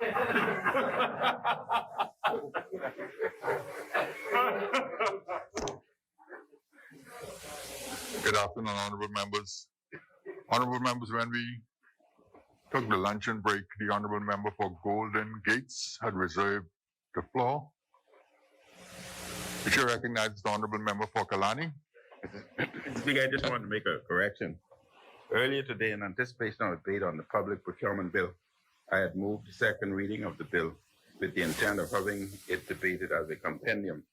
Good afternoon, honorable members. Honorable members, when we took the luncheon break, the honorable member for Golden Gates had reserved the floor. The chair recognizes the honorable member for Kalani. Mr. Speaker, I just want to make a correction. Earlier today, in anticipation of a debate on the public procurement bill, I had moved the second reading of the bill with the intent of having it debated as a compendium.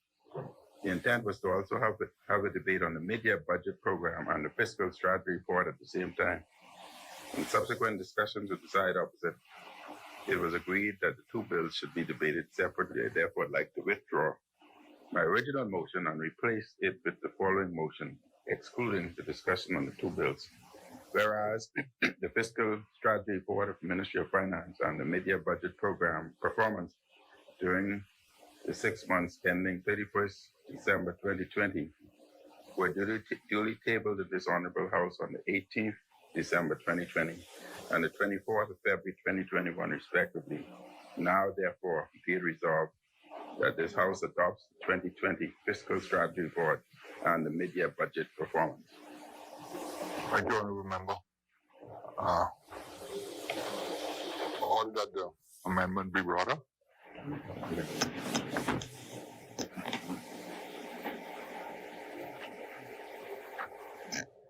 The intent was to also have a debate on the mid-year budget program and the fiscal strategy report at the same time. In subsequent discussions with the side opposite, it was agreed that the two bills should be debated separately. I therefore would like to withdraw my original motion and replace it with the following motion, excluding the discussion on the two bills. Whereas the fiscal strategy report of the Ministry of Finance and the mid-year budget program performance during the 6 months ending 31st December 2020 were duly tabled at this Honorable House on the 18th December 2020 and the 24th of February 2021 respectively. Now, therefore, be it resolved that this House adopts the 2020 fiscal strategy report and the mid-year budget performance. Thank you, honorable member. Order that the amendment be brought up.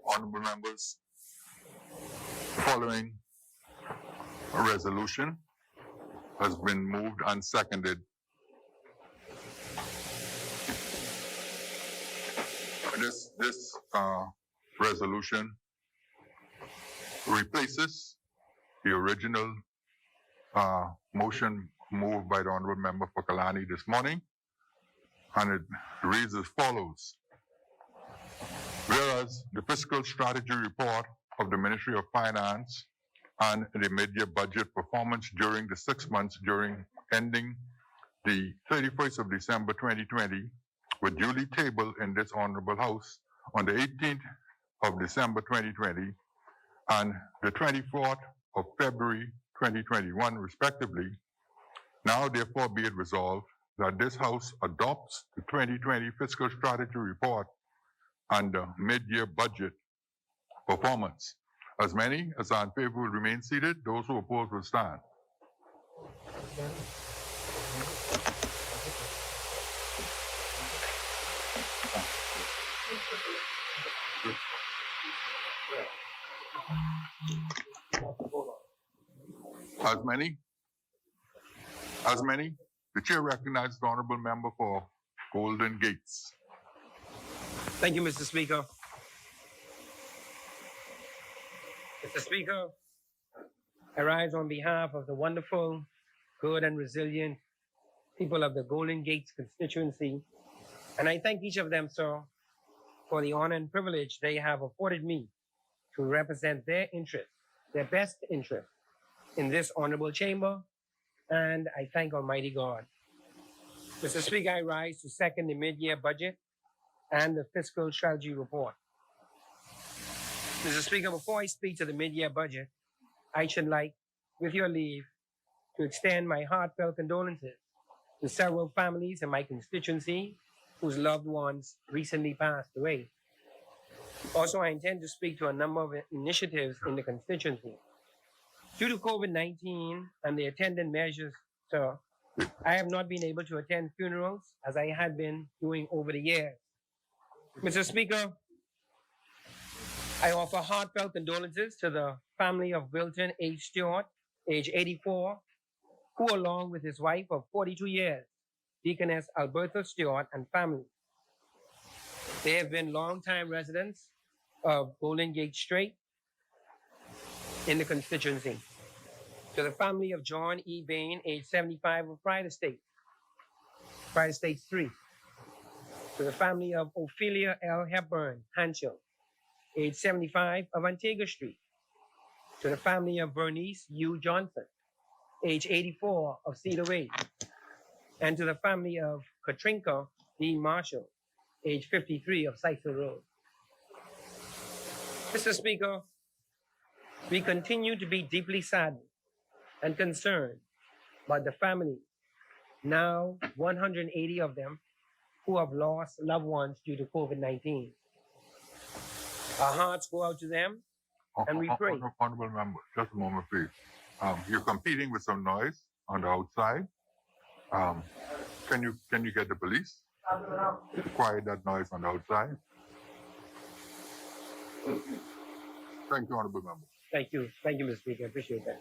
Honorable members, the following resolution has been moved and seconded. This resolution replaces the original motion moved by the honorable member for Kalani this morning, and it reads as follows. Whereas the fiscal strategy report of the Ministry of Finance and the mid-year budget performance during the 6 months ending the 31st of December 2020 were duly tabled in this Honorable House on the 18th of December 2020 and the 24th of February 2021 respectively, now therefore be it resolved that this House adopts the 2020 fiscal strategy report and the mid-year budget performance. As many as are in favor will remain seated. Those who oppose will stand. As many. The chair recognizes the honorable member for Golden Gates. Thank you, Mr. Speaker. Mr. Speaker, I rise on behalf of the wonderful, good, and resilient people of the Golden Gates constituency, and I thank each of them, sir, for the honor and privilege they have afforded me to represent their interest, their best interest, in this honorable chamber, and I thank Almighty God. Mr. Speaker, I rise to second the mid-year budget and the fiscal strategy report. Mr. Speaker, before I speak to the mid-year budget, I should like, with your leave, to extend my heartfelt condolences to several families in my constituency whose loved ones recently passed away. Also, I intend to speak to a number of initiatives in the constituency. Due to COVID-19 and the attendant measures, sir, I have not been able to attend funerals as I had been doing over the years. Mr. Speaker, I offer heartfelt condolences to the family of Wilton H. Stewart, age 84, who along with his wife of 42 years, Deaconess Alberta Stewart, and family. They have been longtime residents of Golden Gate Strait in the constituency. To the family of John E. Bain, age 75, of Pride Estates 3. To the family of Ophelia L. Hepburn, Hanchel, age 75, of Antigua Street. To the family of Bernice U. Johnson, age 84, of Cedar Way. And to the family of Katrinka D. Marshall, age 53, of Sisal Road. Mr. Speaker, we continue to be deeply saddened and concerned but the families, now 180 of them, who have lost loved ones due to COVID-19. Our hearts go out to them, and we pray. Honorable member, just a moment, please. You're competing with some noise on the outside. Can you get the police to quiet that noise on the outside? Thank you, honorable member. Thank you, Mr. Speaker. I appreciate that.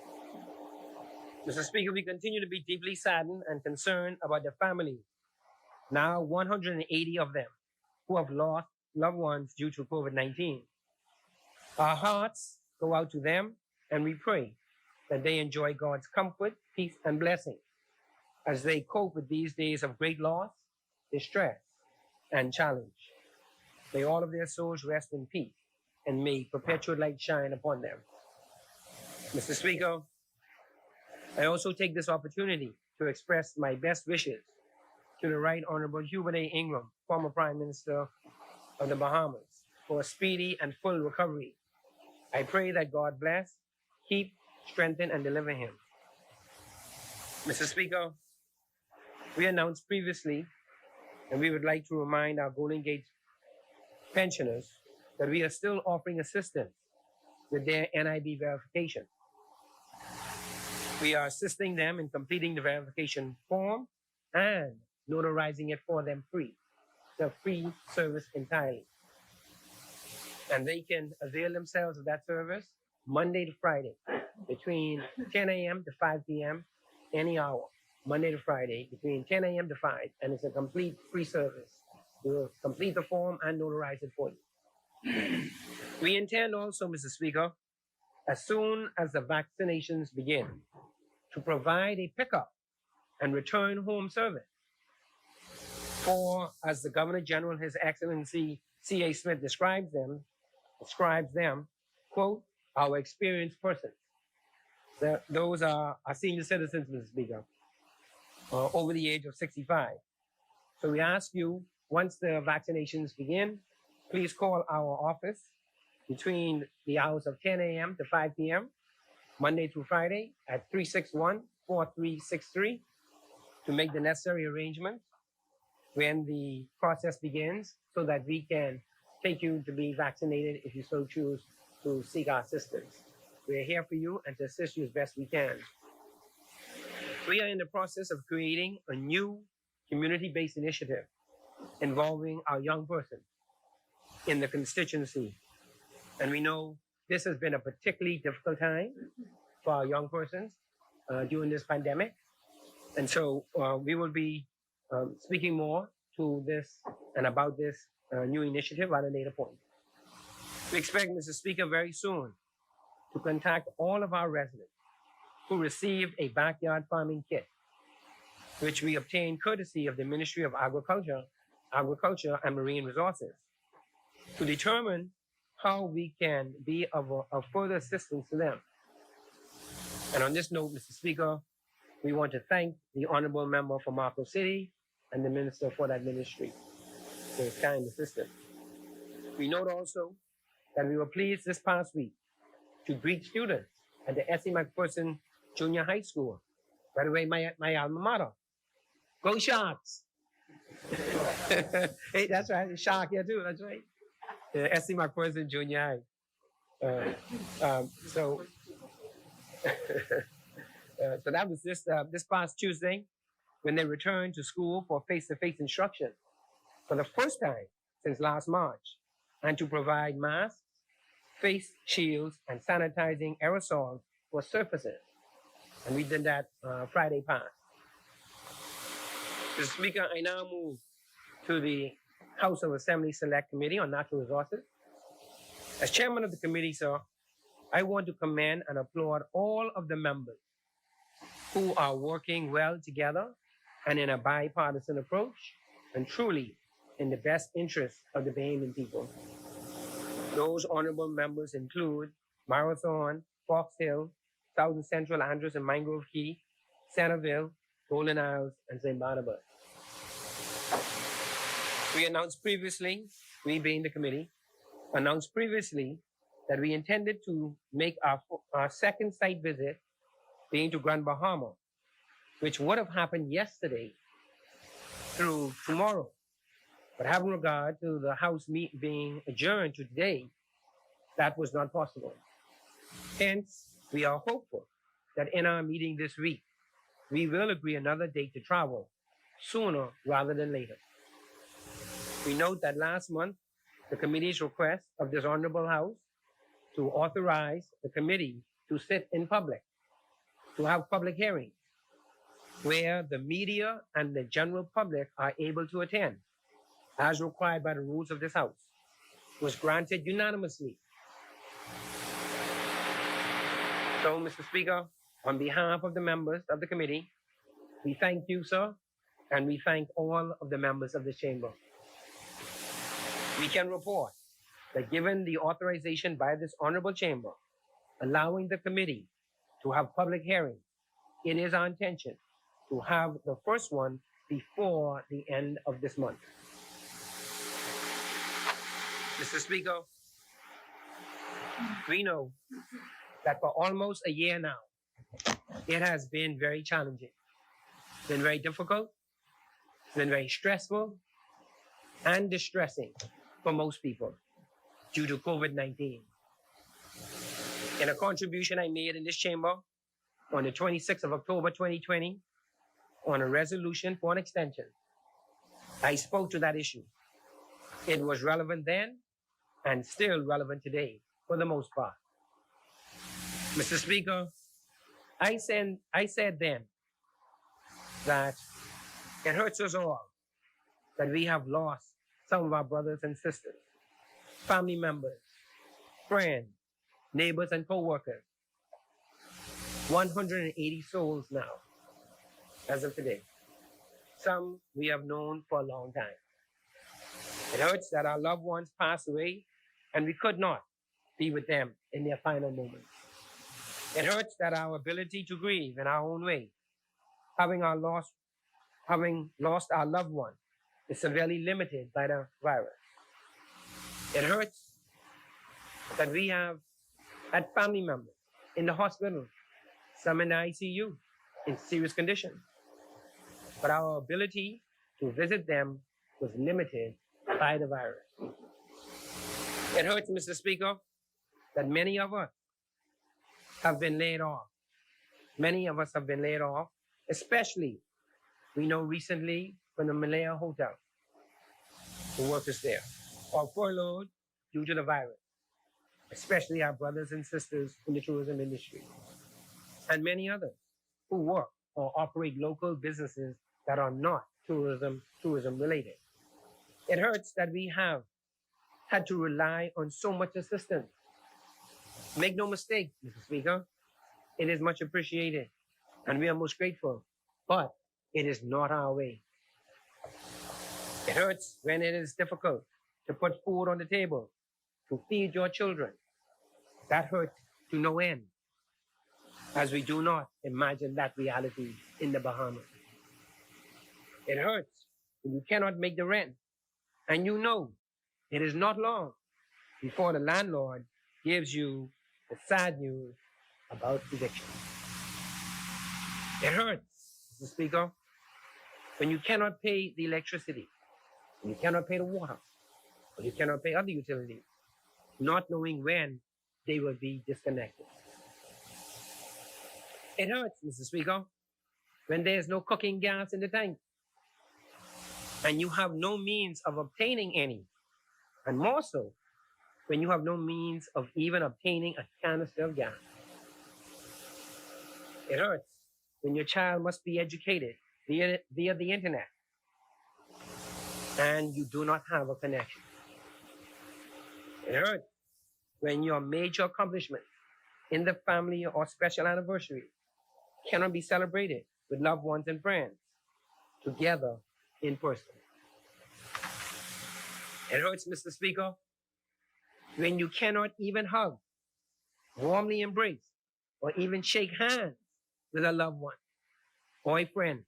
Mr. Speaker, we continue to be deeply saddened and concerned about the families, now 180 of them, who have lost loved ones due to COVID-19. Our hearts go out to them, and we pray that they enjoy God's comfort, peace, and blessing as they cope with these days of great loss, distress, and challenge. May all of their souls rest in peace, and may perpetual light shine upon them. Mr. Speaker, I also take this opportunity to express my best wishes to the Right Honorable Hubert A. Ingram, former Prime Minister of the Bahamas, for a speedy and full recovery. I pray that God bless, keep, strengthen, and deliver him. Mr. Speaker, we announced previously, and we would like to remind our Golden Gate pensioners that we are still offering assistance with their NIB verification. We are assisting them in completing the verification form and notarizing it for them free. It's a free service entirely. And they can avail themselves of that service Monday to Friday between 10 a.m. to 5 p.m. any hour, Monday to Friday between 10 a.m. to 5. And it's a complete free service. We'll complete the form and notarize it for you. We intend also, Mr. Speaker, as soon as the vaccinations begin, to provide a pickup and return home service for, as the Governor General, His Excellency C.A. Smith describes them, quote, our experienced persons. Those are our senior citizens, Mr. Speaker, over the age of 65. So we ask you, once the vaccinations begin, please call our office between the hours of 10 a.m. to 5 p.m., Monday through Friday, at 361-4363 to make the necessary arrangements when the process begins so that we can take you to be vaccinated if you so choose to seek our assistance. We are here for you and to assist you as best we can. We are in the process of creating a new community-based initiative involving our young persons in the constituency. And we know this has been a particularly difficult time for our young persons during this pandemic. And so we will be speaking more to this and about this new initiative at a later point. We expect, Mr. Speaker, very soon to contact all of our residents who received a backyard farming kit, which we obtained courtesy of the Ministry of Agriculture and Marine Resources, to determine how we can be of further assistance to them. And on this note, Mr. Speaker, we want to thank the Honorable Member for Marco City and the Minister for that ministry for his kind assistance. We note also that we were pleased this past week to greet students at the S.E. McPherson Junior High School. By the way, my alma mater. Go Sharks! Hey, that's right, Shark here too, that's right. S.E. McPherson Junior High. So that was this past Tuesday when they returned to school for face-to-face instruction for the first time since last March, and to provide masks, face shields, and sanitizing aerosols for surfaces. And we did that Friday past. Mr. Speaker, I now move to the House of Assembly Select Committee on Natural Resources. As chairman of the committee, sir, I want to commend and applaud all of the members who are working well together and in a bipartisan approach, and truly in the best interest of the Bahamian people. Those honorable members include Marathon, Fox Hill, Southern Central, Andrews and Mangrove Key, Centerville, Golden Isles, and St. Barnabas. We announced previously, we being the committee, announced previously that we intended to make our second site visit, being to Grand Bahama, which would have happened yesterday through tomorrow. But having regard to the House meeting being adjourned to today, that was not possible. Hence, we are hopeful that in our meeting this week, we will agree another date to travel sooner rather than later. We note that last month, the committee's request of this Honorable House to authorize the committee to sit in public, to have public hearings, where the media and the general public are able to attend, as required by the rules of this House, was granted unanimously. So, Mr. Speaker, on behalf of the members of the committee, we thank you, sir, and we thank all of the members of the chamber. We can report that given the authorization by this honorable chamber, allowing the committee to have public hearings, it is our intention to have the first one before the end of this month. Mr. Speaker, we know that for almost a year now, it has been very challenging. It's been very difficult, it's been very stressful and distressing for most people due to COVID-19. In a contribution I made in this chamber on the 26th of October 2020 on a resolution for an extension, I spoke to that issue. It was relevant then and still relevant today for the most part. Mr. Speaker, I said then that it hurts us all that we have lost some of our brothers and sisters, family members, friends, neighbors, and co-workers. 180 souls now, as of today. Some we have known for a long time. It hurts that our loved ones passed away and we could not be with them in their final moments. It hurts that our ability to grieve in our own way, having lost our loved one, is severely limited by the virus. It hurts that we have had family members in the hospital, some in the ICU, in serious condition. But our ability to visit them was limited by the virus. It hurts, Mr. Speaker, that many of us have been laid off. Many of us have been laid off, especially, we know recently, from the Malaya Hotel, the workers there, or furloughed due to the virus, especially our brothers and sisters in the tourism industry, and many others who work or operate local businesses that are not tourism related. It hurts that we have had to rely on so much assistance. Make no mistake, Mr. Speaker, it is much appreciated and we are most grateful, but it is not our way. It hurts when it is difficult to put food on the table, to feed your children. That hurts to no end, as we do not imagine that reality in the Bahamas. It hurts when you cannot make the rent, and you know it is not long before the landlord gives you the sad news about eviction. It hurts, Mr. Speaker, when you cannot pay the electricity, when you cannot pay the water, or you cannot pay other utilities, not knowing when they will be disconnected. It hurts, Mr. Speaker, when there is no cooking gas in the tank, and you have no means of obtaining any, and more so, when you have no means of even obtaining a canister of gas. It hurts when your child must be educated via the internet, and you do not have a connection. It hurts when your major accomplishments in the family or special anniversary cannot be celebrated with loved ones and friends together in person. It hurts, Mr. Speaker, when you cannot even hug, warmly embrace, or even shake hands with a loved one or a friend,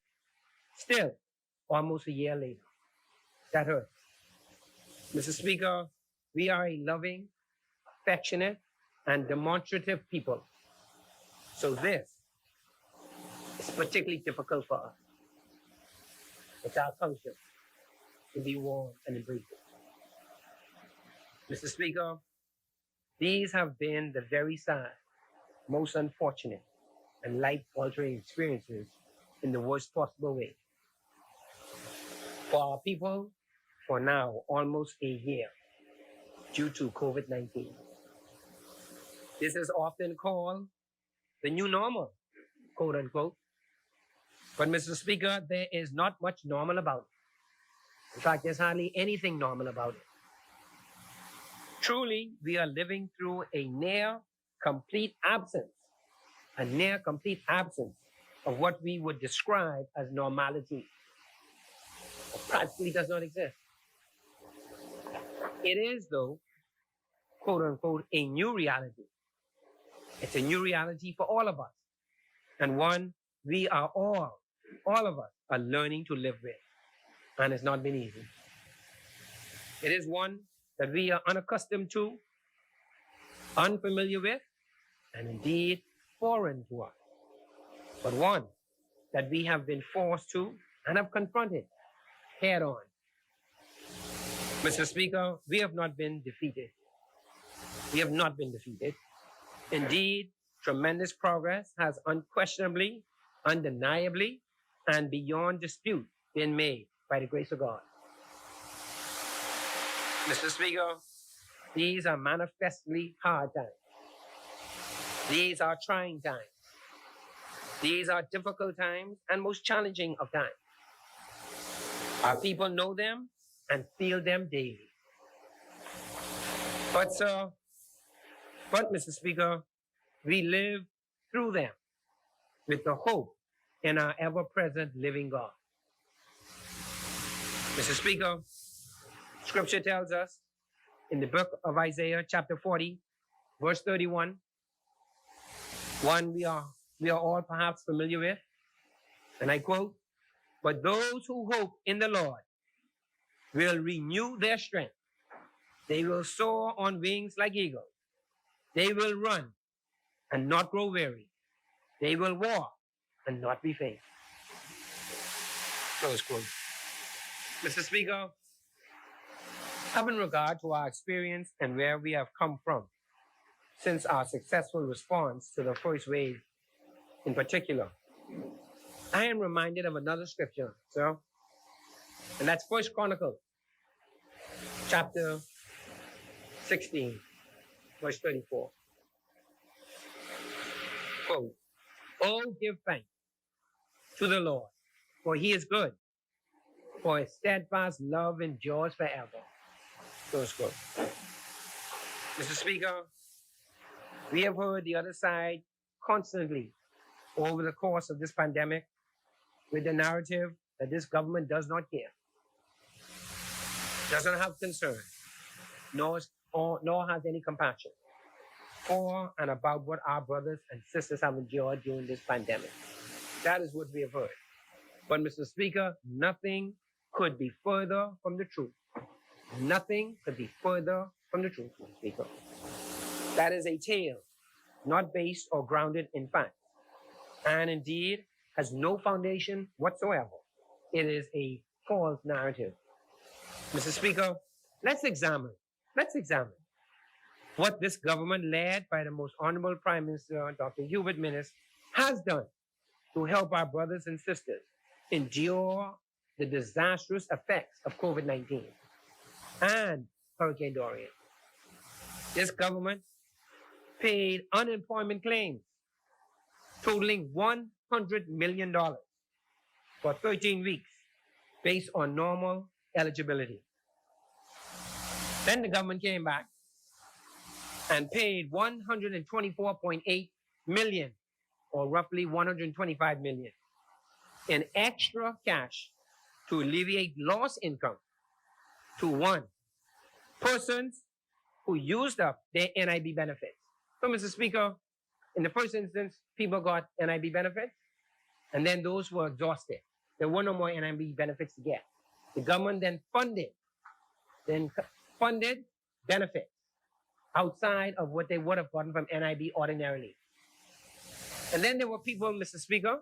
still almost a year later. That hurts. Mr. Speaker, we are a loving, affectionate, and demonstrative people. So this It's particularly difficult for us. It's our culture to be warm and embrace it. Mr. Speaker, these have been the very sad, most unfortunate, and life-altering experiences in the worst possible way. For our people, for now, almost a year, due to COVID-19. This is often called the new normal, quote unquote. But Mr. Speaker, there is not much normal about it. In fact, there's hardly anything normal about it. Truly, we are living through a near complete absence of what we would describe as normality. It practically does not exist. It is, though, quote unquote, a new reality. It's a new reality for all of us, and one we are all of us are learning to live with, and it's not been easy. It is one that we are unaccustomed to, unfamiliar with, and indeed foreign to us, but one that we have been forced to and have confronted head on. Mr. Speaker, we have not been defeated. We have not been defeated. Indeed, tremendous progress has unquestionably, undeniably, and beyond dispute been made by the grace of God. Mr. Speaker, these are manifestly hard times. These are trying times. These are difficult times and most challenging of times. Our people know them and feel them daily. But Mr. Speaker, we live through them with the hope in our ever-present living God. Mr. Speaker, Scripture tells us in the book of Isaiah, chapter 40, verse 31, one we are all perhaps familiar with, and I quote, "But those who hope in the Lord will renew their strength. They will soar on wings like eagles. They will run and not grow weary. They will walk and not be faint." Close quote. Mr. Speaker, having regard to our experience and where we have come from since our successful response to the first wave in particular, I am reminded of another scripture, sir, and that's 1 Chronicles, chapter 16, verse 34. Quote, "Oh, give thanks to the Lord, for he is good, for his steadfast love endures forever." Close quote. Mr. Speaker, we have heard the other side constantly over the course of this pandemic with the narrative that this government does not care, doesn't have concern, nor has any compassion for and about what our brothers and sisters have endured during this pandemic. That is what we have heard. But Mr. Speaker, nothing could be further from the truth. Nothing could be further from the truth, Mr. Speaker. That is a tale not based or grounded in fact, and indeed has no foundation whatsoever. It is a false narrative. Mr. Speaker, let's examine what this government led by the most honorable Prime Minister, Dr. Hubert Minnis, has done to help our brothers and sisters endure the disastrous effects of COVID-19 and Hurricane Dorian. This government paid unemployment claims totaling $100 million for 13 weeks based on normal eligibility. Then the government came back and paid $124.8 million, or roughly $125 million, in extra cash to alleviate lost income to one, persons who used up their NIB benefits. So, Mr. Speaker, in the first instance, people got NIB benefits, and then those were exhausted. There were no more NIB benefits to get. The government then funded benefits outside of what they would have gotten from NIB ordinarily. And then there were people, Mr. Speaker,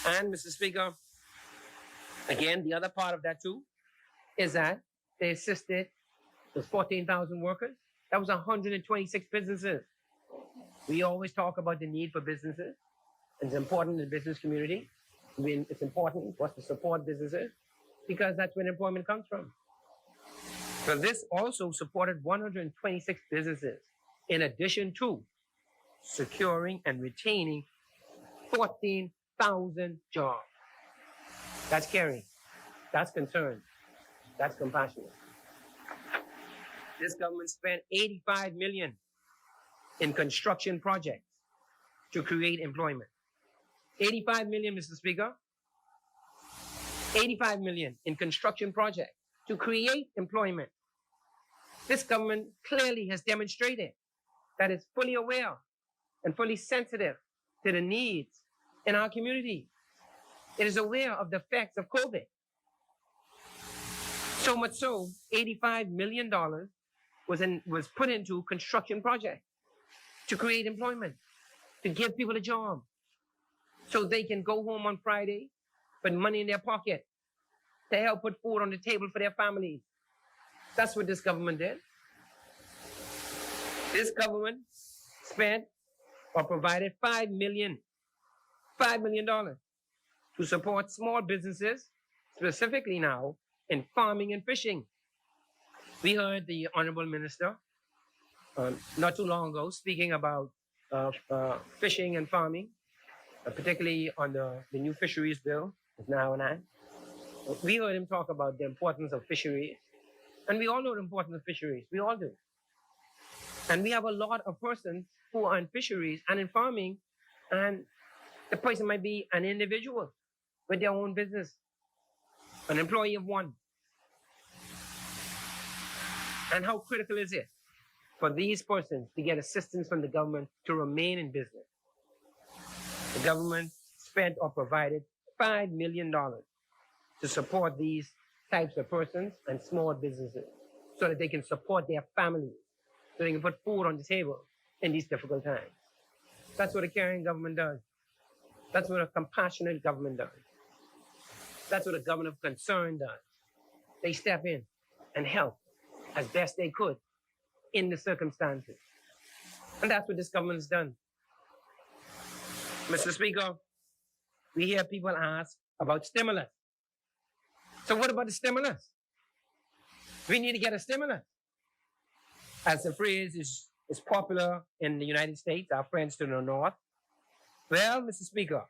And Mr. Speaker, again, the other part of that too is that they assisted the 14,000 workers. That was 126 businesses. We always talk about the need for businesses. It's important in the business community. I mean, it's important for us to support businesses because that's where employment comes from. But this also supported 126 businesses in addition to securing and retaining 14,000 jobs. That's caring. That's concern. That's compassionate. This government spent $85 million in construction projects to create employment. 85 million, Mr. Speaker. 85 million in construction projects to create employment. This government clearly has demonstrated that it's fully aware and fully sensitive to the needs in our community. It is aware of the effects of COVID. So much so, $85 million was put into construction projects to create employment, to give people a job, so they can go home on Friday, put money in their pocket, to help put food on the table for their families. That's what this government did. This government spent or provided $5 million to support small businesses, specifically now in farming and fishing. We heard the Honorable Minister not too long ago speaking about fishing and farming, particularly on the new fisheries bill is now on hand. We heard him talk about the importance of fisheries, and we all know the importance of fisheries. We all do. And we have a lot of persons who are in fisheries and in farming, and the person might be an individual with their own business, an employee of one. And how critical is it for these persons to get assistance from the government to remain in business? The government spent or provided $5 million to support these types of persons and small businesses so that they can support their families, so they can put food on the table in these difficult times. That's what a caring government does. That's what a compassionate government does. That's what a government of concern does. They step in and help as best they could in the circumstances. And that's what this government has done. Mr. Speaker, we hear people ask about stimulus. So what about the stimulus? We need to get a stimulus. As the phrase is popular in the United States, our friends to the north. Well, Mr. Speaker,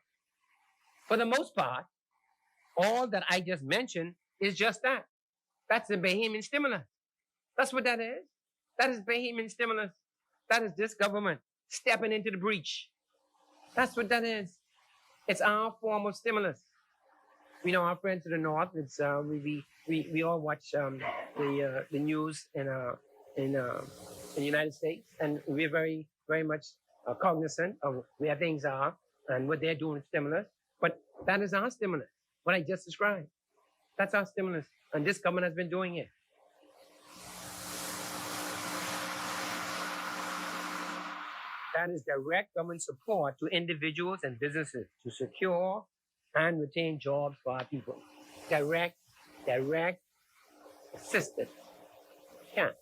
for the most part, all that I just mentioned is just that. That's the Bahamian stimulus. That's what that is. That is Bahamian stimulus. That is this government stepping into the breach. That's what that is. It's our form of stimulus. We know our friends to the north. It's we all watch the news in the United States, and we're very much cognizant of where things are and what they're doing with stimulus. But that is our stimulus. What I just described. That's our stimulus, and this government has been doing it. That is direct government support to individuals and businesses to secure and retain jobs for our people. Direct assistance. The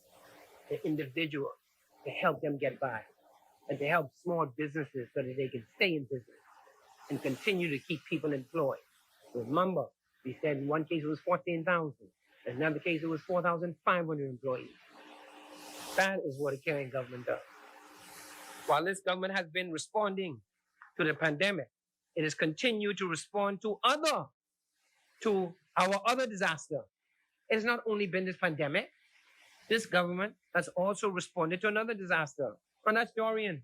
individual to help them get by and to help small businesses so that they can stay in business and continue to keep people employed. Remember, we said in one case it was 14,000, in another case it was 4,500 employees. That is what a caring government does. While this government has been responding to the pandemic, it has continued to respond to our other disaster. It has not only been this pandemic, this government has also responded to another disaster, and that's Dorian.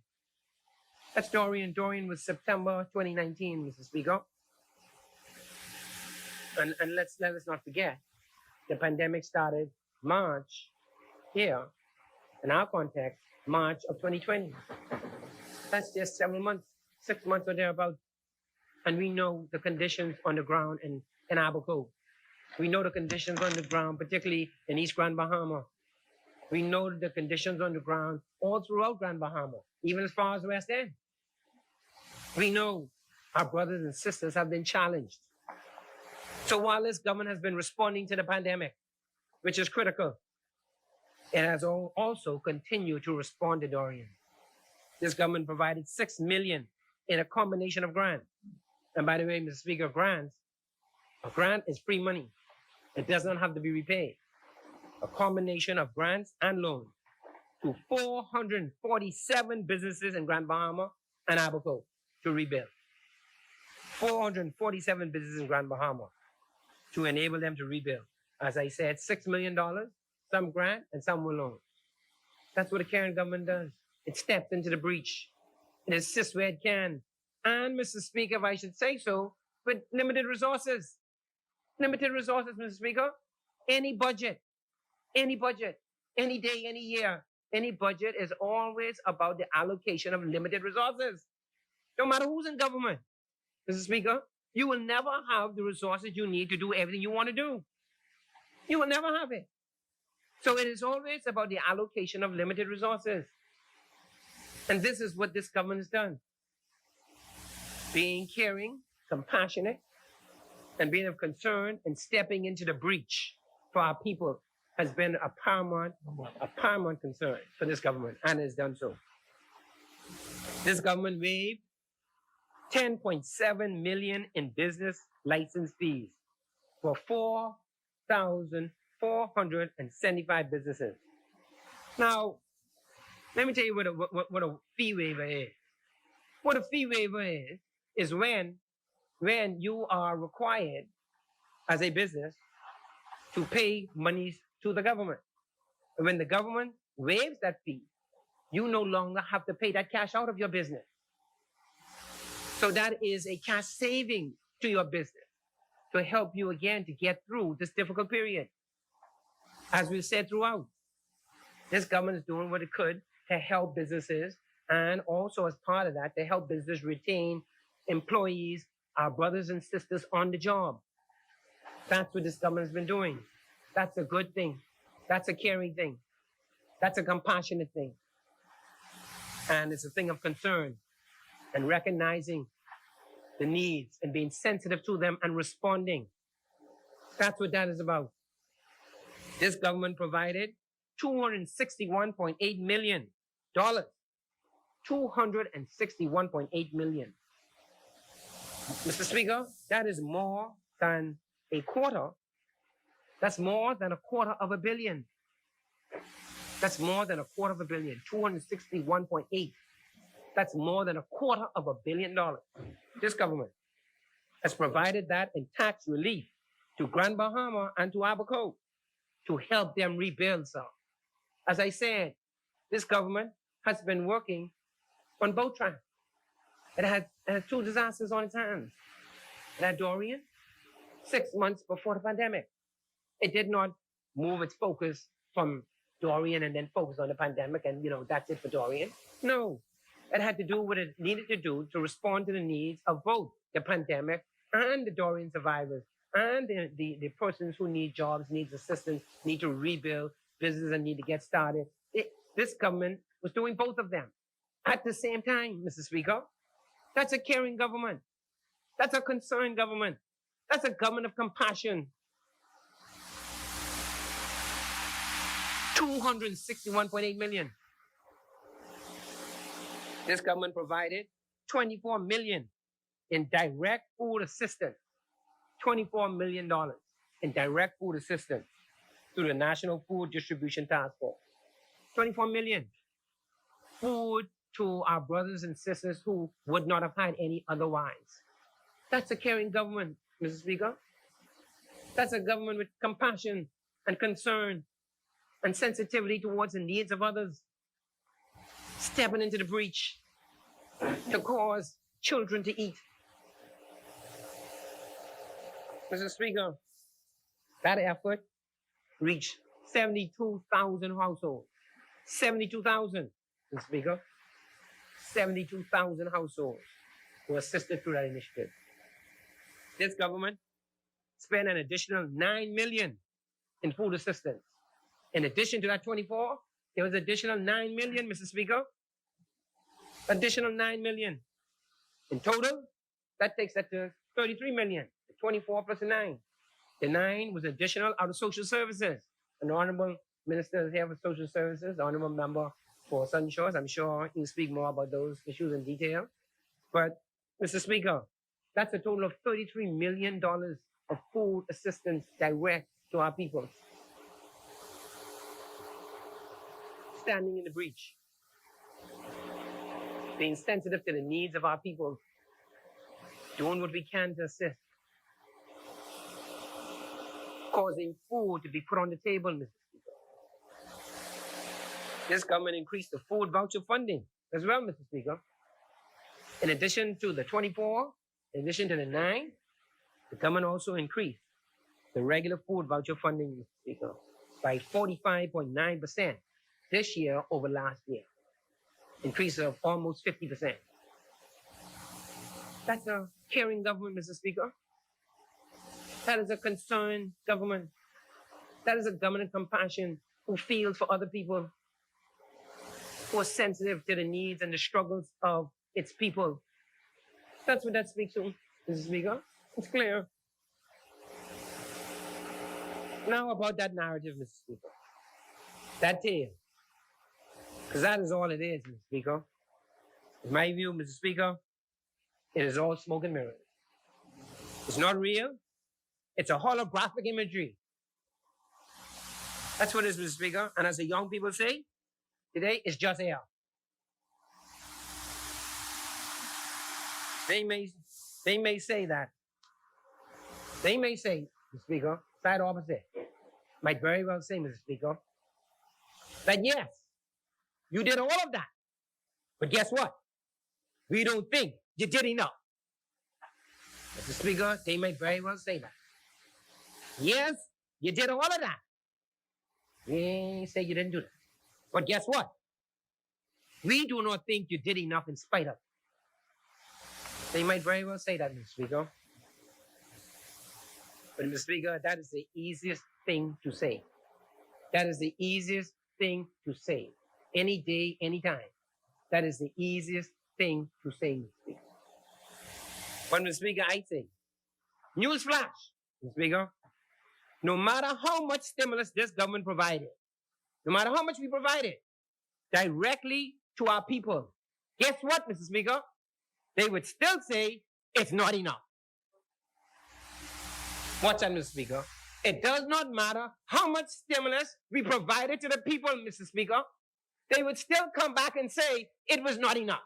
That's Dorian. Dorian was September 2019, Mr. Speaker. And let us not forget, the pandemic started March here, in our context, March of 2020. That's just several months, 6 months or thereabouts. And we know the conditions on the ground in Abaco. We know the conditions on the ground, particularly in East Grand Bahama. We know the conditions on the ground all throughout Grand Bahama, even as far as West End. We know our brothers and sisters have been challenged. So while this government has been responding to the pandemic, which is critical, it has also continued to respond to Dorian. This government provided $6 million in a combination of grants. And by the way, Mr. Speaker, a grant is free money. It does not have to be repaid. A combination of grants and loans to 447 businesses in Grand Bahama and Abaco to rebuild. 447 businesses in Grand Bahama to enable them to rebuild. As I said, $6 million, some grant and some were loans. That's what the Karen government does. It steps into the breach. It assists where it can. And, Mr. Speaker, if I should say so, with limited resources. Limited resources, Mr. Speaker. Any budget, any day, any year, any budget is always about the allocation of limited resources. No matter who's in government, Mr. Speaker, you will never have the resources you need to do everything you want to do. You will never have it. So it is always about the allocation of limited resources. And this is what this government has done. Being caring, compassionate, and being of concern and stepping into the breach for our people has been a paramount concern for this government, and has done so. This government waived $10.7 million in business license fees for 4,475 businesses. Now, let me tell you what a fee waiver is. What a fee waiver is when you are required as a business to pay monies to the government. And when the government waives that fee, you no longer have to pay that cash out of your business. So that is a cash saving to your business to help you again to get through this difficult period. As we said throughout, this government is doing what it could to help businesses, and also as part of that, to help business retain employees, our brothers and sisters on the job. That's what this government has been doing. That's a good thing. That's a caring thing. That's a compassionate thing. And it's a thing of concern and recognizing the needs and being sensitive to them and responding. That's what that is about. This government provided $261.8 million. $261.8 million. Mr. Speaker, that is more than a quarter. That's more than a quarter of a billion. That's more than a quarter of a billion. 261.8. That's more than a quarter of $1 billion. This government has provided that in tax relief to Grand Bahama and to Abaco to help them rebuild some. As I said, this government has been working on both tracks. It had two disasters on its hands. It had Dorian 6 months before the pandemic. It did not move its focus from Dorian and then focus on the pandemic and, that's it for Dorian. No, it had to do what it needed to do to respond to the needs of both the pandemic and the Dorian survivors and the persons who need jobs, needs assistance, need to rebuild businesses and need to get started. This government was doing both of them at the same time, Mr. Speaker. That's a caring government. That's a concerned government. That's a government of compassion. $261.8 million. This government provided $24 million in direct food assistance. $24 million in direct food assistance through the National Food Distribution Task Force. $24 million. Food to our brothers and sisters who would not have had any otherwise. That's a caring government, Mr. Speaker. That's a government with compassion and concern and sensitivity towards the needs of others. Stepping into the breach to cause children to eat. Mr. Speaker, that effort reached 72,000 households. 72,000, Mr. Speaker. 72,000 households were assisted through that initiative. This government spent an additional $9 million in food assistance. In addition to that 24, there was additional $9 million, Mr. Speaker. Additional $9 million. In total, that takes that to 33 million. The 24 plus the 9. The 9 was additional out of social services. An honorable minister is here for social services, the honorable member for Southern Shores. I'm sure he'll speak more about those issues in detail. But, Mr. Speaker, that's a total of $33 million of food assistance direct to our people. Standing in the breach, being sensitive to the needs of our people, doing what we can to assist, causing food to be put on the table, Mr. Speaker. This government increased the food voucher funding as well, Mr. Speaker. In addition to the 24, in addition to the 9, the government also increased the regular food voucher funding, Mr. Speaker, by 45.9% this year over last year. Increase of almost 50%. That's a caring government, Mr. Speaker. That is a concerned government. That is a government of compassion who feels for other people, who are sensitive to the needs and the struggles of its people. That's what that speaks to, Mr. Speaker. It's clear. Now about that narrative, Mr. Speaker. That tale. Because that is all it is, Mr. Speaker. In my view, Mr. Speaker, it is all smoke and mirrors. It's not real. It's a holographic imagery. That's what it is, Mr. Speaker. And as the young people say, today it's just air. They may say that. They may say, Mr. Speaker, side opposite. Might very well say, Mr. Speaker, that yes, you did all of that. But guess what? We don't think you did enough. Mr. Speaker, they might very well say that. Yes, you did all of that. We say you didn't do that. But guess what? We do not think you did enough in spite of it. They might very well say that, Mr. Speaker. But, Mr. Speaker, that is the easiest thing to say. That is the easiest thing to say. Any day, any time. That is the easiest thing to say, Mr. Speaker. But, Mr. Speaker, I say, news flash, Mr. Speaker, no matter how much stimulus this government provided, no matter how much we provided directly to our people, guess what, Mr. Speaker? They would still say it's not enough. Watch that, Mr. Speaker. It does not matter how much stimulus we provided to the people, Mr. Speaker. They would still come back and say it was not enough.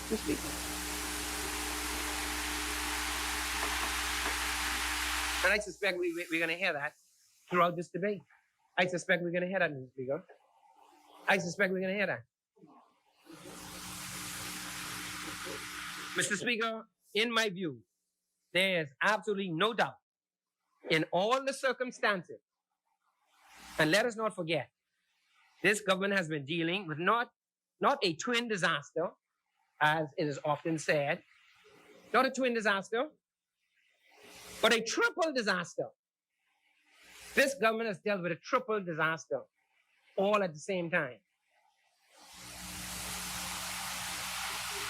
Mr. Speaker. And I suspect we're going to hear that throughout this debate. I suspect we're going to hear that, Mr. Speaker. I suspect we're going to hear that. Mr. Speaker, in my view, there is absolutely no doubt in all the circumstances, and let us not forget, this government has been dealing with not a twin disaster, as it is often said, not a twin disaster, but a triple disaster. This government has dealt with a triple disaster all at the same time.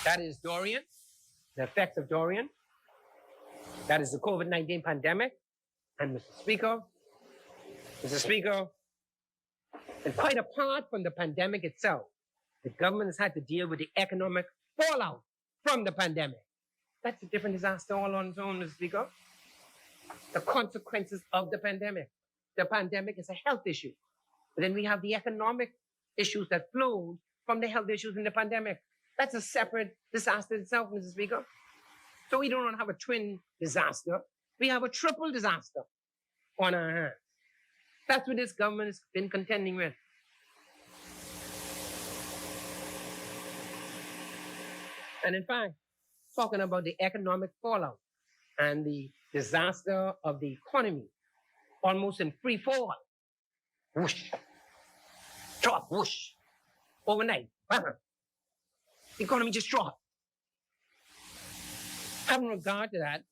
That is Dorian, the effects of Dorian. That is the COVID-19 pandemic. And Mr. Speaker, and quite apart from the pandemic itself, the government has had to deal with the economic fallout from the pandemic. That's a different disaster all on its own, Mr. Speaker. The consequences of the pandemic. The pandemic is a health issue. But then we have the economic issues that flowed from the health issues in the pandemic. That's a separate disaster itself, Mr. Speaker. So we do not have a twin disaster. We have a triple disaster on our hands. That's what this government has been contending with. And in fact, talking about the economic fallout and the disaster of the economy, almost in free fall. Whoosh. Drop, whoosh. Overnight. The economy just dropped. Having regard to that,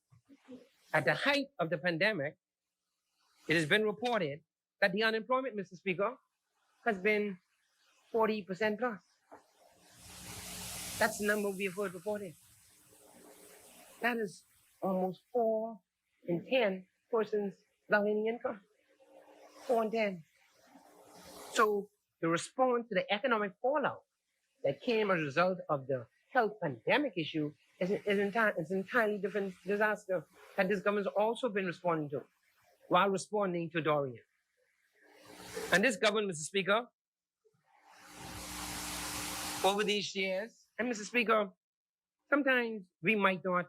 at the height of the pandemic, it has been reported that the unemployment, Mr. Speaker, has been 40% plus. That's the number we have heard reported. That is almost 4 in 10 persons without any income. 4 in 10. So the response to the economic fallout that came as a result of the health pandemic issue is an entirely different disaster that this government has also been responding to while responding to Dorian. And this government, Mr. Speaker, over these years, and Mr. Speaker, sometimes we might not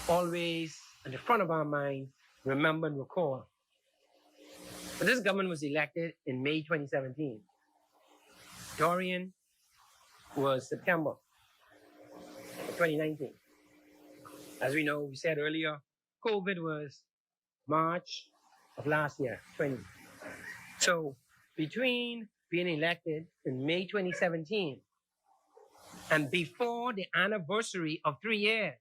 always, at the front of our mind, remember and recall. But this government was elected in May 2017. Dorian was September of 2019. As we know, we said earlier, COVID was March of last year, 20. So between being elected in May 2017 and before the anniversary of 3 years,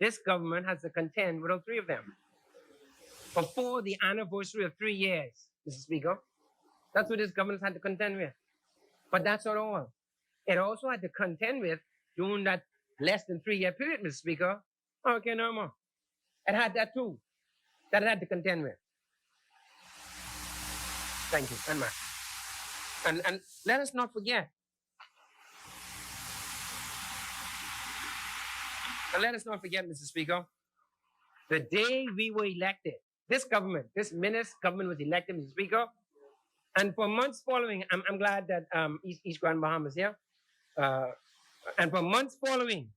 this government has to contend with all three of them. Before the anniversary of 3 years, Mr. Speaker, that's what this government has had to contend with. But that's not all. It also had to contend with, during that less than 3 year period, Mr. Speaker, Hurricane Irma. It had that too, that it had to contend with. Thank you, and much. And let us not forget, Mr. Speaker, the day we were elected, this government, this minister government was elected, Mr. Speaker, and for months following, I'm glad that East Grand Bahamas here, and for months following,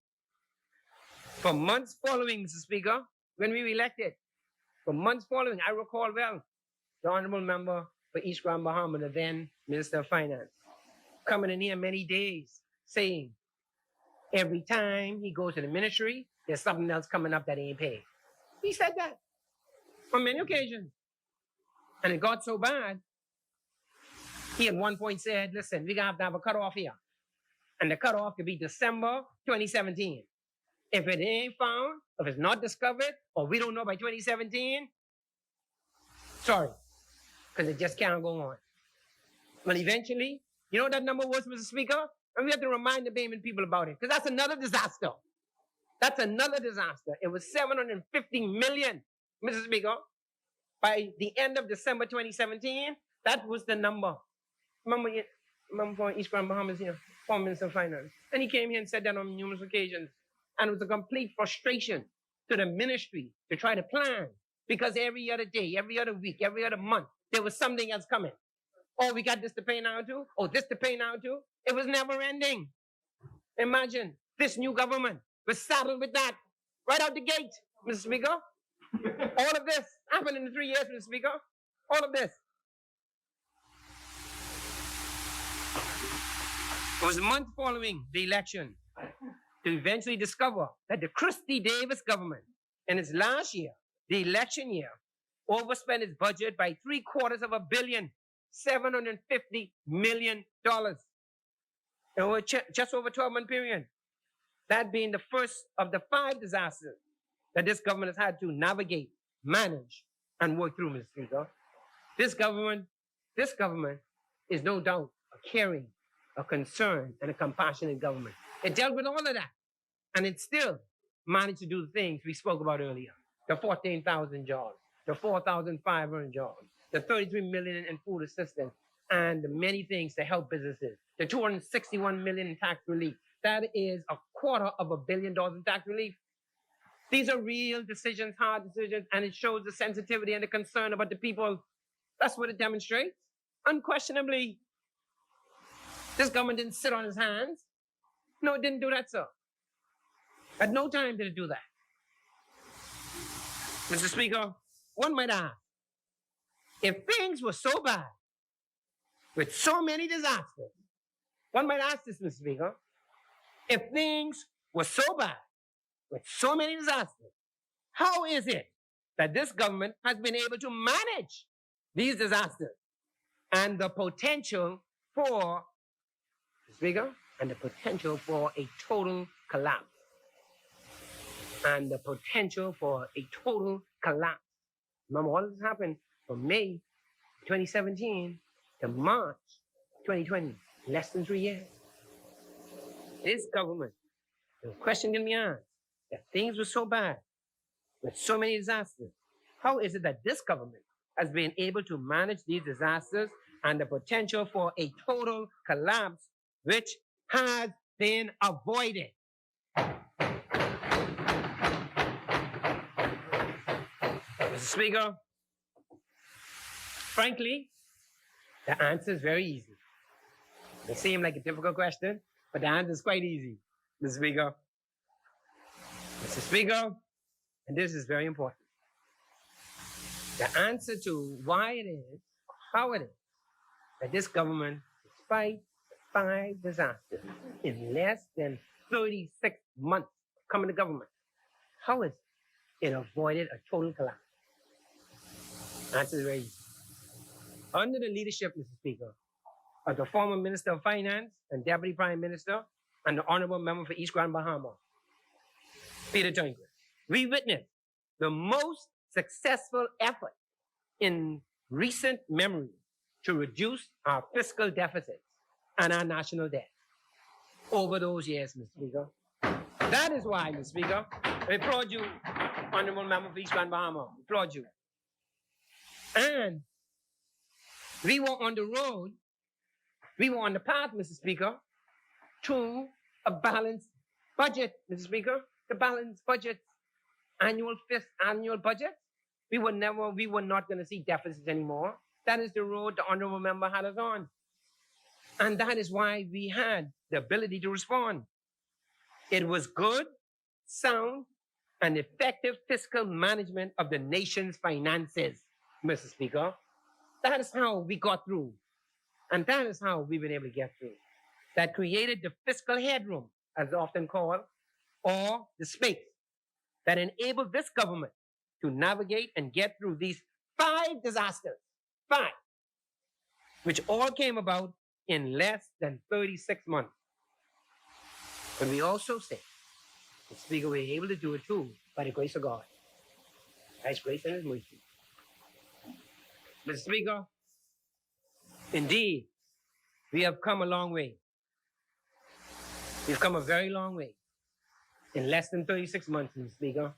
Mr. Speaker, when we were elected, for months following, I recall well, the honorable member for East Grand Bahama, the then Minister of Finance, coming in here many days saying, every time he goes to the ministry, there's something else coming up that he ain't paid. He said that on many occasions. And it got so bad, he at one point said, listen, we're going to have a cutoff here. And the cutoff could be December 2017. If it ain't found, if it's not discovered, or we don't know by 2017, sorry, because it just can't go on. Well, eventually, you know what that number was, Mr. Speaker? And we have to remind the Bayman people about it, because that's another disaster. That's another disaster. It was $750 million, Mr. Speaker. By the end of December 2017, that was the number. Remember for East Grand Bahamas here, former Minister of Finance. And he came here and said that on numerous occasions. And it was a complete frustration to the ministry to try to plan, because every other day, every other week, every other month, there was something else coming. Oh, we got this to pay now too. Oh, this to pay now too. It was never ending. Imagine this new government was saddled with that right out the gate, Mr. Speaker. All of this happened in the 3 years, Mr. Speaker. All of this. It was a month following the election to eventually discover that the Christie Davis government, in its last year, the election year, overspent its budget by $750 million. Just over a 12-month period. That being the first of the 5 disasters that this government has had to navigate, manage, and work through, Mr. Speaker. This government is no doubt a caring, a concerned, and a compassionate government. It dealt with all of that, and it still managed to do the things we spoke about earlier. The 14,000 jobs, the 4,500 jobs, the 33 million in food assistance, and the many things to help businesses, the 261 million in tax relief. That is $250 million in tax relief. These are real decisions, hard decisions, and it shows the sensitivity and the concern about the people. That's what it demonstrates. Unquestionably, this government didn't sit on its hands. No, it didn't do that, sir. At no time did it do that. Mr. Speaker, one might ask, if things were so bad, with so many disasters, one might ask this, Mr. Speaker, if things were so bad, with so many disasters, how is it that this government has been able to manage these disasters and the potential for, Mr. Speaker, and the potential for a total collapse? And the potential for a total collapse. Remember, all this happened from May 2017 to March 2020, less than 3 years. This government, the question can be asked, that things were so bad, with so many disasters, how is it that this government has been able to manage these disasters and the potential for a total collapse, which has been avoided? Mr. Speaker, frankly, the answer is very easy. It may seem like a difficult question, but the answer is quite easy, Mr. Speaker. Mr. Speaker, and this is very important. The answer to why it is, how it is, that this government, despite 5 disasters in less than 36 months of coming to government, how is it avoided a total collapse? Answer is very easy. Under the leadership, Mr. Speaker, of the former Minister of Finance and Deputy Prime Minister and the Honorable Member for East Grand Bahama, Peter Turnquist, we witnessed the most successful effort in recent memory to reduce our fiscal deficits and our national debt over those years, Mr. Speaker. That is why, Mr. Speaker, I applaud you, Honorable Member for East Grand Bahama. I applaud you. And we were on the road, we were on the path, Mr. Speaker, to a balanced budget, Mr. Speaker. The balanced budget, annual budget. We were not going to see deficits anymore. That is the road the Honorable Member had us on. And that is why we had the ability to respond. It was good, sound, and effective fiscal management of the nation's finances, Mr. Speaker. That is how we got through. And that is how we've been able to get through. That created the fiscal headroom, as often called, or the space that enabled this government to navigate and get through these 5 disasters, 5, which all came about in less than 36 months. But we also say, Mr. Speaker, we're able to do it too by the grace of God. By His grace and His mercy. Mr. Speaker, indeed, we have come a long way. We've come a very long way in less than 36 months, Mr. Speaker.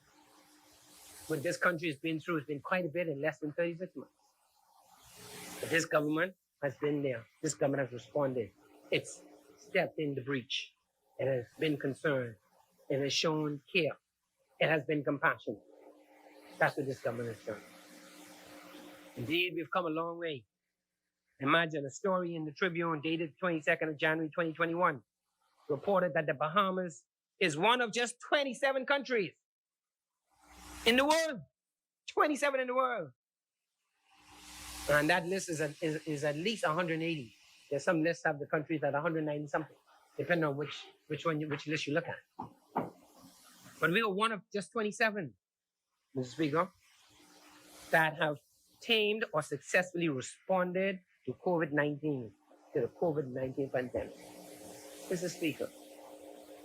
What this country has been through has been quite a bit in less than 36 months. But this government has been there. This government has responded. It's stepped in the breach. It has been concerned. It has shown care. It has been compassionate. That's what this government has done. Indeed, we've come a long way. Imagine a story in the Tribune dated 22nd of January 2021 reported that the Bahamas is one of just 27 countries in the world. 27 in the world. And that list is at least 180. There's some lists have the countries at 190 something, depending on which list you look at. But we are one of just 27, Mr. Speaker, that have tamed or successfully responded to COVID-19, to the COVID-19 pandemic. Mr. Speaker,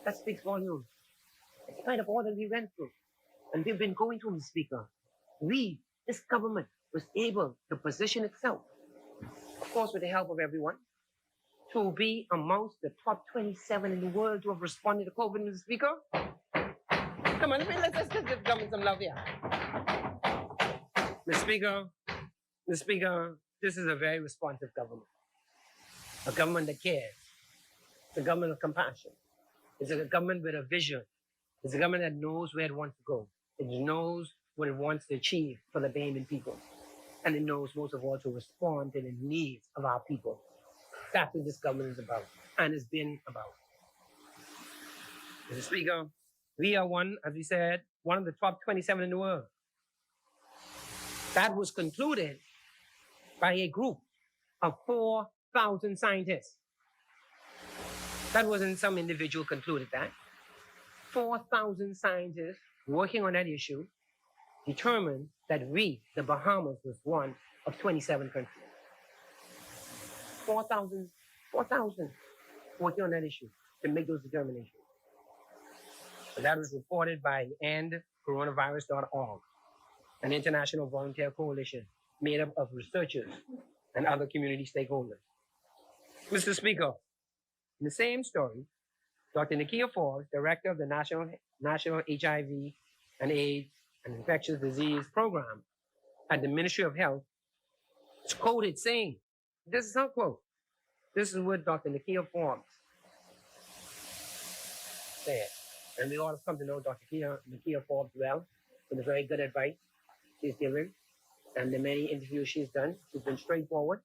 that speaks volumes. In spite of all that we went through, and we've been going through, Mr. Speaker, this government was able to position itself, of course with the help of everyone, to be amongst the top 27 in the world to have responded to COVID, Mr. Speaker. Come on, let's give the government some love here. Mr. Speaker, this is a very responsive government. A government that cares. It's a government of compassion. It's a government with a vision. It's a government that knows where it wants to go. It knows what it wants to achieve for the Bahamian people. And it knows most of all to respond to the needs of our people. That's what this government is about and has been about. Mr. Speaker, we are as we said, one of the top 27 in the world. That was concluded by a group of 4,000 scientists. That wasn't some individual concluded that. 4,000 scientists working on that issue determined that we, the Bahamas, was one of 27 countries. 4,000 working on that issue to make those determinations. And that was reported by endcoronavirus.org, an international volunteer coalition made up of researchers and other community stakeholders. Mr. Speaker, in the same story, Dr. Nakia Falls, director of the National National HIV and AIDS and Infectious Disease Program at the Ministry of Health is quoted saying, this is unquote. This is what Dr. Nakia Forbes said. And we all have come to know Dr. Nakia Forbes well for the very good advice she's given and the many interviews she's done. She's been straightforward,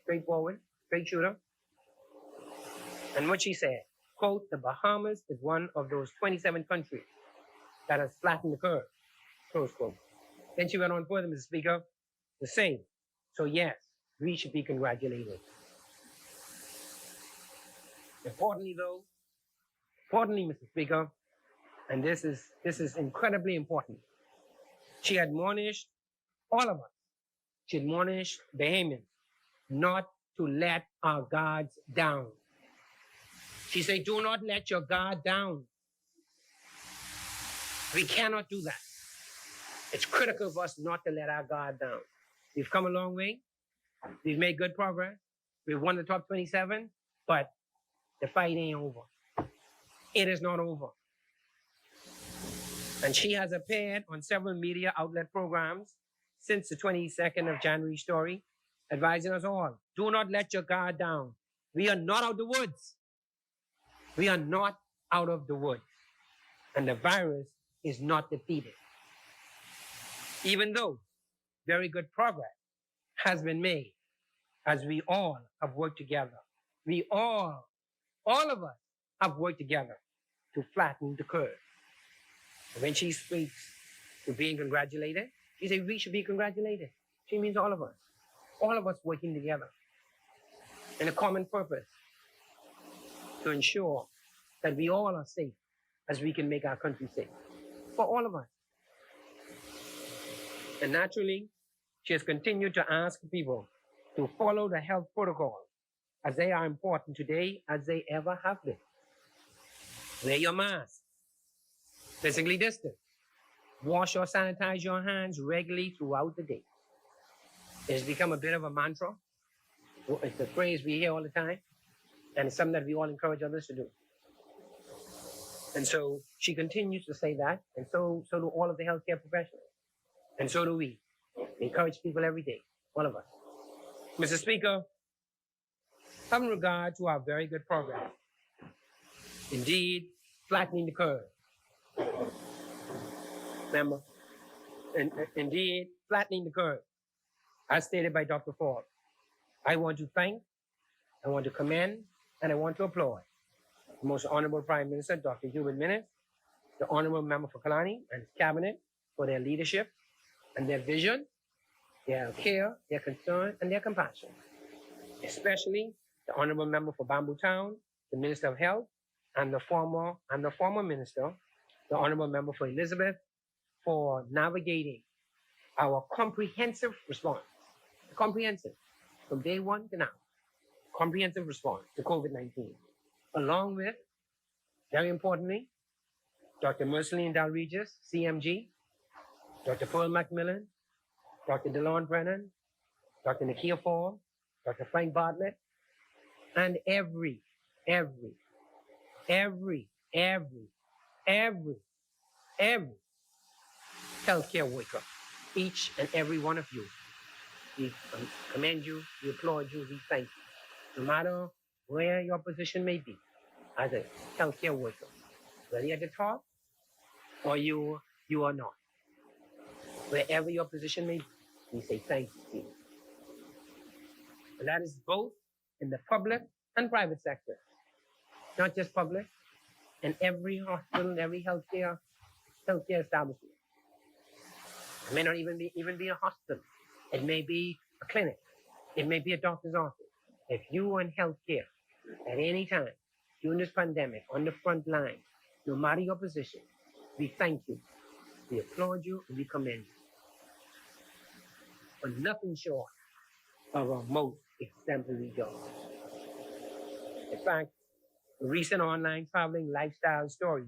straight shooter. And what she said, quote, the Bahamas is one of those 27 countries that has flattened the curve, close quote. Then she went on further, Mr. Speaker, to say, so yes, we should be congratulated. Importantly, Mr. Speaker, and this is incredibly important, she admonished all of us, she admonished Bahamians not to let our guards down. She said, do not let your guard down. We cannot do that. It's critical for us not to let our guard down. We've come a long way. We've made good progress. We've won the top 27, but the fight ain't over. It is not over. And she has appeared on several media outlet programs since the 22nd of January story, advising us all, do not let your guard down. We are not out of the woods. We are not out of the woods. And the virus is not defeated. Even though very good progress has been made as we all have worked together. We all of us have worked together to flatten the curve. And when she speaks to being congratulated, she says we should be congratulated. She means all of us working together in a common purpose to ensure that we all are safe as we can make our country safe for all of us. And naturally, she has continued to ask people to follow the health protocols as they are important today as they ever have been. Wear your mask, physically distance, wash or sanitize your hands regularly throughout the day. It has become a bit of a mantra. It's a phrase we hear all the time, and it's something that we all encourage others to do. And so she continues to say that, and so do all of the healthcare professionals. And so do we. We encourage people every day, all of us. Mr. Speaker, having regard to our very good progress, indeed, flattening the curve. Remember, indeed, flattening the curve, as stated by Dr. Forbes. I want to thank, I want to commend, and I want to applaud the Most Honorable Prime Minister, Dr. Hubert Minnis, the Honorable Member for Kalani and his cabinet for their leadership and their vision, their care, their concern, and their compassion. Especially the Honorable Member for Bamboo Town, the Minister of Health, and the former Minister, the Honorable Member for Elizabeth, for navigating our comprehensive response, comprehensive, from day one to now, comprehensive response to COVID-19, along with, very importantly, Dr. Merceline Dalregis, CMG, Dr. Pearl Macmillan, Dr. DeLon Brennan, Dr. Nakia Forbes, Dr. Frank Bartlett, and every healthcare worker, each and every one of you. We commend you, we applaud you, we thank you. No matter where your position may be as a healthcare worker, whether you're at the top or you are not. Wherever your position may be, we say thank you to you. And that is both in the public and private sector. Not just public, in every hospital, in every healthcare establishment. It may not even be a hospital. It may be a clinic. It may be a doctor's office. If you are in healthcare at any time during this pandemic, on the front line, no matter your position, we thank you, we applaud you, and we commend you. But nothing short of a most exemplary job. In fact, a recent online traveling lifestyle story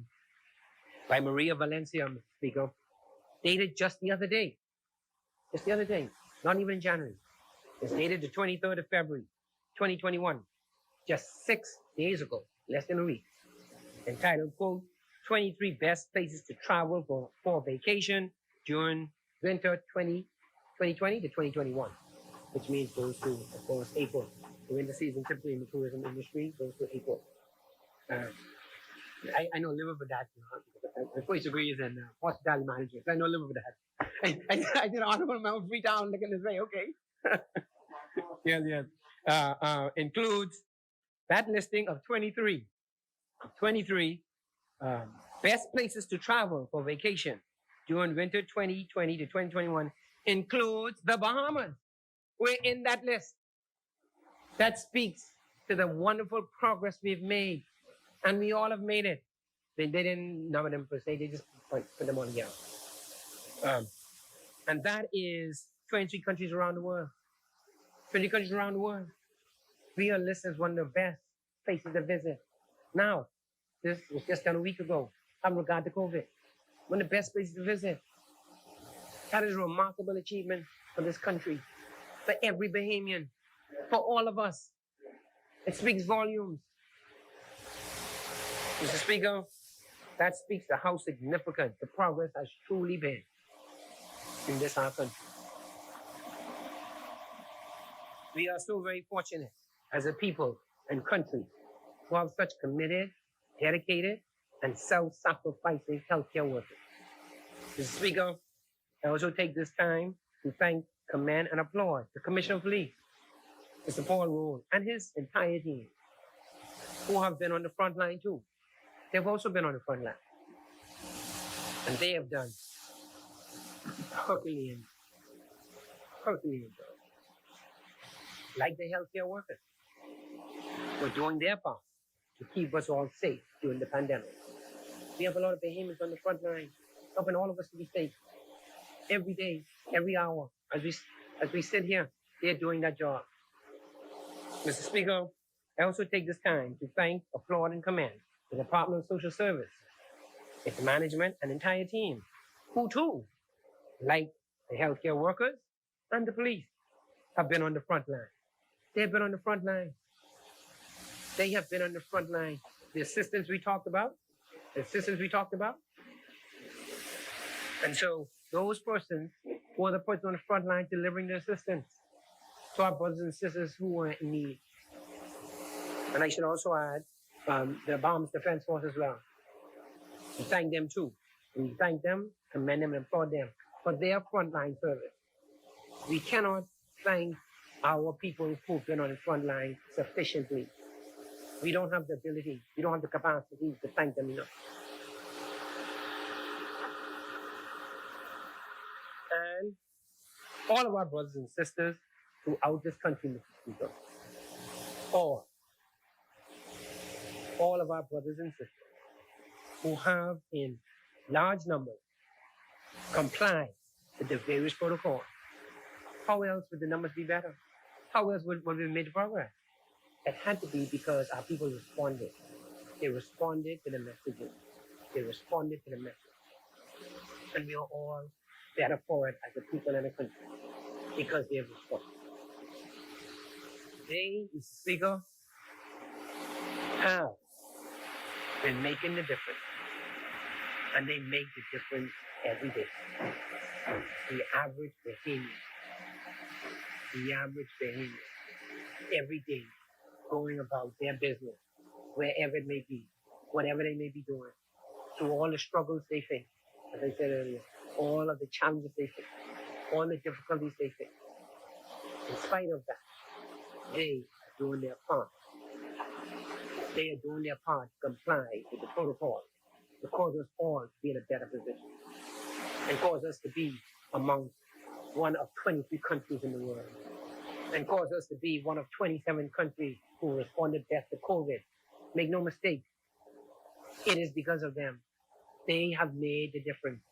by Maria Valencia, Mr. Speaker, dated just the other day, not even in January. It's dated the 23rd of February, 2021, just 6 days ago, less than a week, entitled, quote, 23 best places to travel for vacation during winter 2020 to 2021, which means goes to, of course, April. The winter season typically in the tourism industry goes to April. I know a little bit of that. The first degree is in hospitality management. So I know a little bit of that. I did an article in my own free time looking this way. Okay. Yeah. Includes that listing of 23 best places to travel for vacation during winter 2020 to 2021 includes the Bahamas. We're in that list. That speaks to the wonderful progress we've made. And we all have made it. They didn't number them per se, they just put them on together. And that is 23 countries around the world. 20 countries around the world. We are listed as one of the best places to visit. Now, this was just done a week ago, having regard to COVID. One of the best places to visit. That is a remarkable achievement for this country, for every Bahamian, for all of us. It speaks volumes. Mr. Speaker, that speaks to how significant the progress has truly been in this our country. We are so very fortunate as a people and country who have such committed, dedicated, and self-sacrificing healthcare workers. Mr. Speaker, I also take this time to thank, commend, and applaud the Commissioner of Police, Mr. Paul Rowe, and his entire team, who have been on the front line too. They've also been on the front line. And they have done Herculean job. Like the healthcare workers, were doing their part to keep us all safe during the pandemic. We have a lot of Bahamians on the front line, helping all of us to be safe. Every day, every hour, as we sit here, they're doing that job. Mr. Speaker, I also take this time to thank, applaud, and commend the Department of Social Service, its management, and entire team, who too, like the healthcare workers and the police, have been on the front line. They've been on the front line. They have been on the front line. The assistance we talked about. And so those persons who are the persons on the front line delivering the assistance to our brothers and sisters who are in need. And I should also add the Bahamas Defense Force as well. We thank them too. We thank them, commend them, and applaud them for their frontline service. We cannot thank our people who've been on the front line sufficiently. We don't have the ability, we don't have the capacity to thank them enough. And all of our brothers and sisters throughout this country, Mr. Speaker, all of our brothers and sisters who have in large numbers complied with the various protocols. How else would the numbers be better? How else would we make progress? It had to be because our people responded. They responded to the messages. And we are all better for it as a people and a country because they have responded. They, Mr. Speaker, have been making the difference. And they make the difference every day. The average Bahamian, every day, going about their business, wherever it may be, whatever they may be doing, through all the struggles they face, as I said earlier, all of the challenges they face, all the difficulties they face. In spite of that, they are doing their part. They are doing their part to comply with the protocol to cause us all to be in a better position and cause us to be amongst one of 23 countries in the world and cause us to be one of 27 countries who responded best to COVID. Make no mistake, it is because of them. They have made the difference.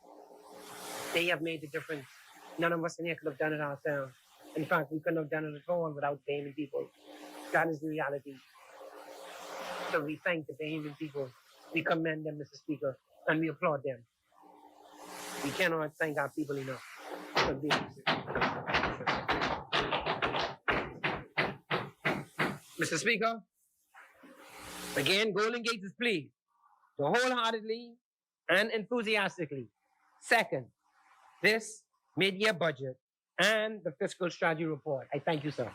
None of us in here could have done it ourselves. In fact, we couldn't have done it at all without Bahamian people. That is the reality. So we thank the Bahamian people. We commend them, Mr. Speaker, and we applaud them. We cannot thank our people enough for being Mr. Speaker, again, Golden Gates is pleased to wholeheartedly and enthusiastically second this mid-year budget and the fiscal strategy report. I thank you, sir.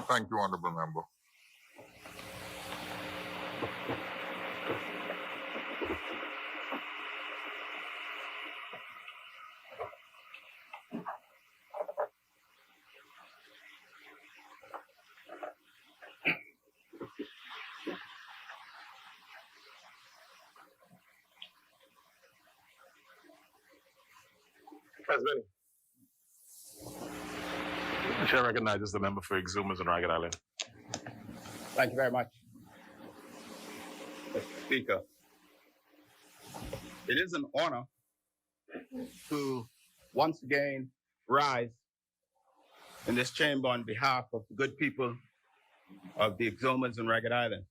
Thank you, Honorable Member. President. The chair recognizes the member for Exumas and Ragged Island. Thank you very much, Mr. Speaker. It is an honor to once again rise in this chamber on behalf of the good people of the Exumas and Ragged Island.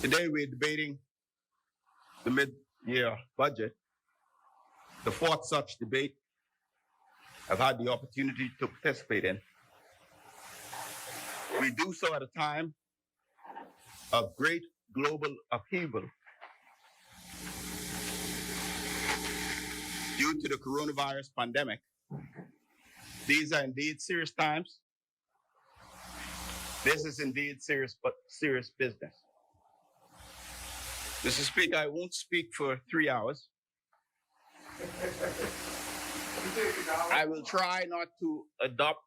Today we're debating the mid-year budget, the fourth such debate I've had the opportunity to participate in. We do so at a time of great global upheaval due to the coronavirus pandemic. These are indeed serious times. This is indeed serious business. Mr. Speaker, I won't speak for 3 hours. I will try not to adopt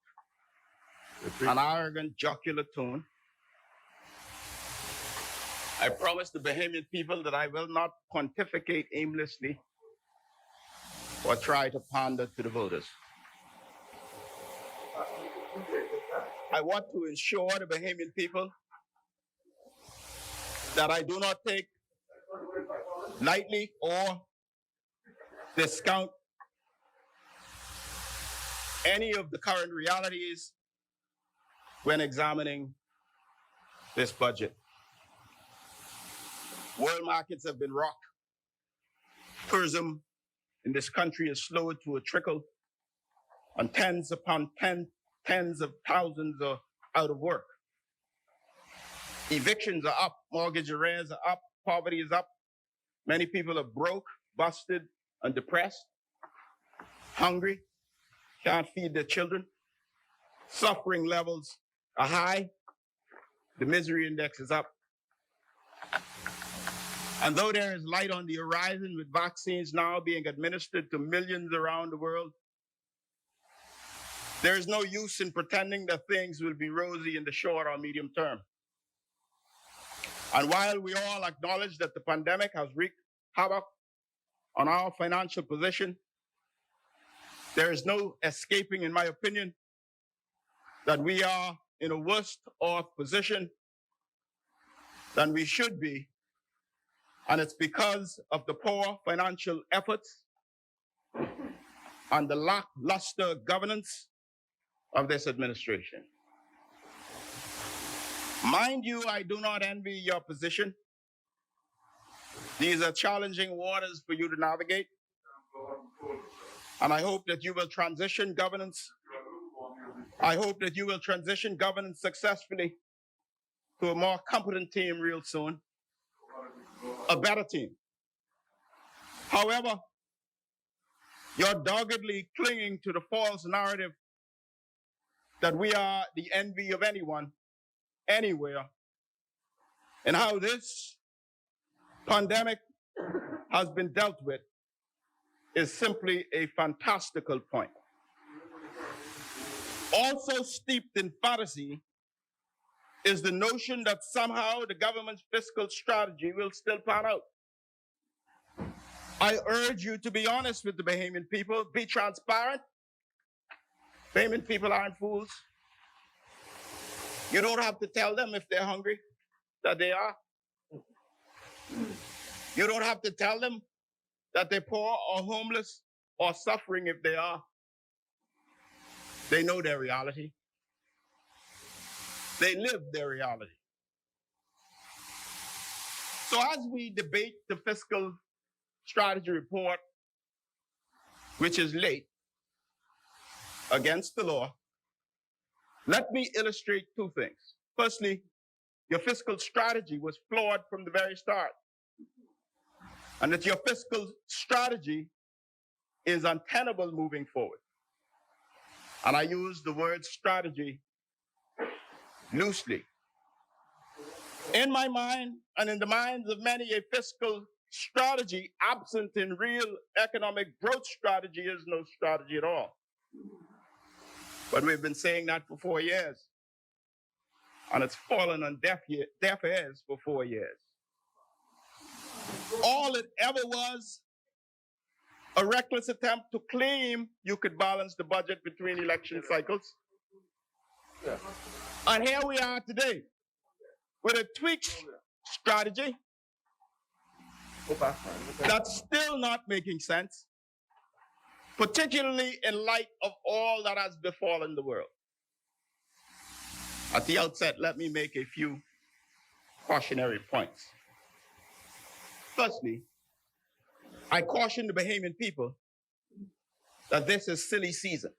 an arrogant, jocular tone. I promise the Bahamian people that I will not pontificate aimlessly or try to pander to the voters. I want to ensure the Bahamian people that I do not take lightly or discount any of the current realities when examining this budget. World markets have been rocked. Tourism in this country is slowed to a trickle, and tens upon tens of thousands are out of work. Evictions are up, mortgage arrears are up, poverty is up. Many people are broke, busted, and depressed, hungry, can't feed their children. Suffering levels are high. The misery index is up. And though there is light on the horizon with vaccines now being administered to millions around the world, there is no use in pretending that things will be rosy in the short or medium term. And while we all acknowledge that the pandemic has wreaked havoc on our financial position, there is no escaping, in my opinion, that we are in a worse off position than we should be. And it's because of the poor financial efforts and the lackluster governance of this administration. Mind you, I do not envy your position. These are challenging waters for you to navigate. And I hope that you will transition governance. I hope that you will transition governance successfully to a more competent team real soon, a better team. However, you're doggedly clinging to the false narrative that we are the envy of anyone, anywhere, and how this pandemic has been dealt with is simply a fantastical point. Also steeped in fantasy is the notion that somehow the government's fiscal strategy will still pan out. I urge you to be honest with the Bahamian people, be transparent. Bahamian people aren't fools. You don't have to tell them if they're hungry, that they are. You don't have to tell them that they're poor or homeless or suffering if they are. They know their reality. They live their reality. So as we debate the fiscal strategy report, which is late, against the law, let me illustrate two things. Firstly, your fiscal strategy was flawed from the very start, and that your fiscal strategy is untenable moving forward. And I use the word strategy loosely. In my mind, and in the minds of many, a fiscal strategy absent in real economic growth strategy is no strategy at all. But we've been saying that for 4 years, and it's fallen on deaf ears for 4 years. All it ever was, a reckless attempt to claim you could balance the budget between election cycles. And here we are today with a tweaked strategy that's still not making sense, particularly in light of all that has befallen the world. At the outset, let me make a few cautionary points. Firstly, I caution the Bahamian people that this is silly season.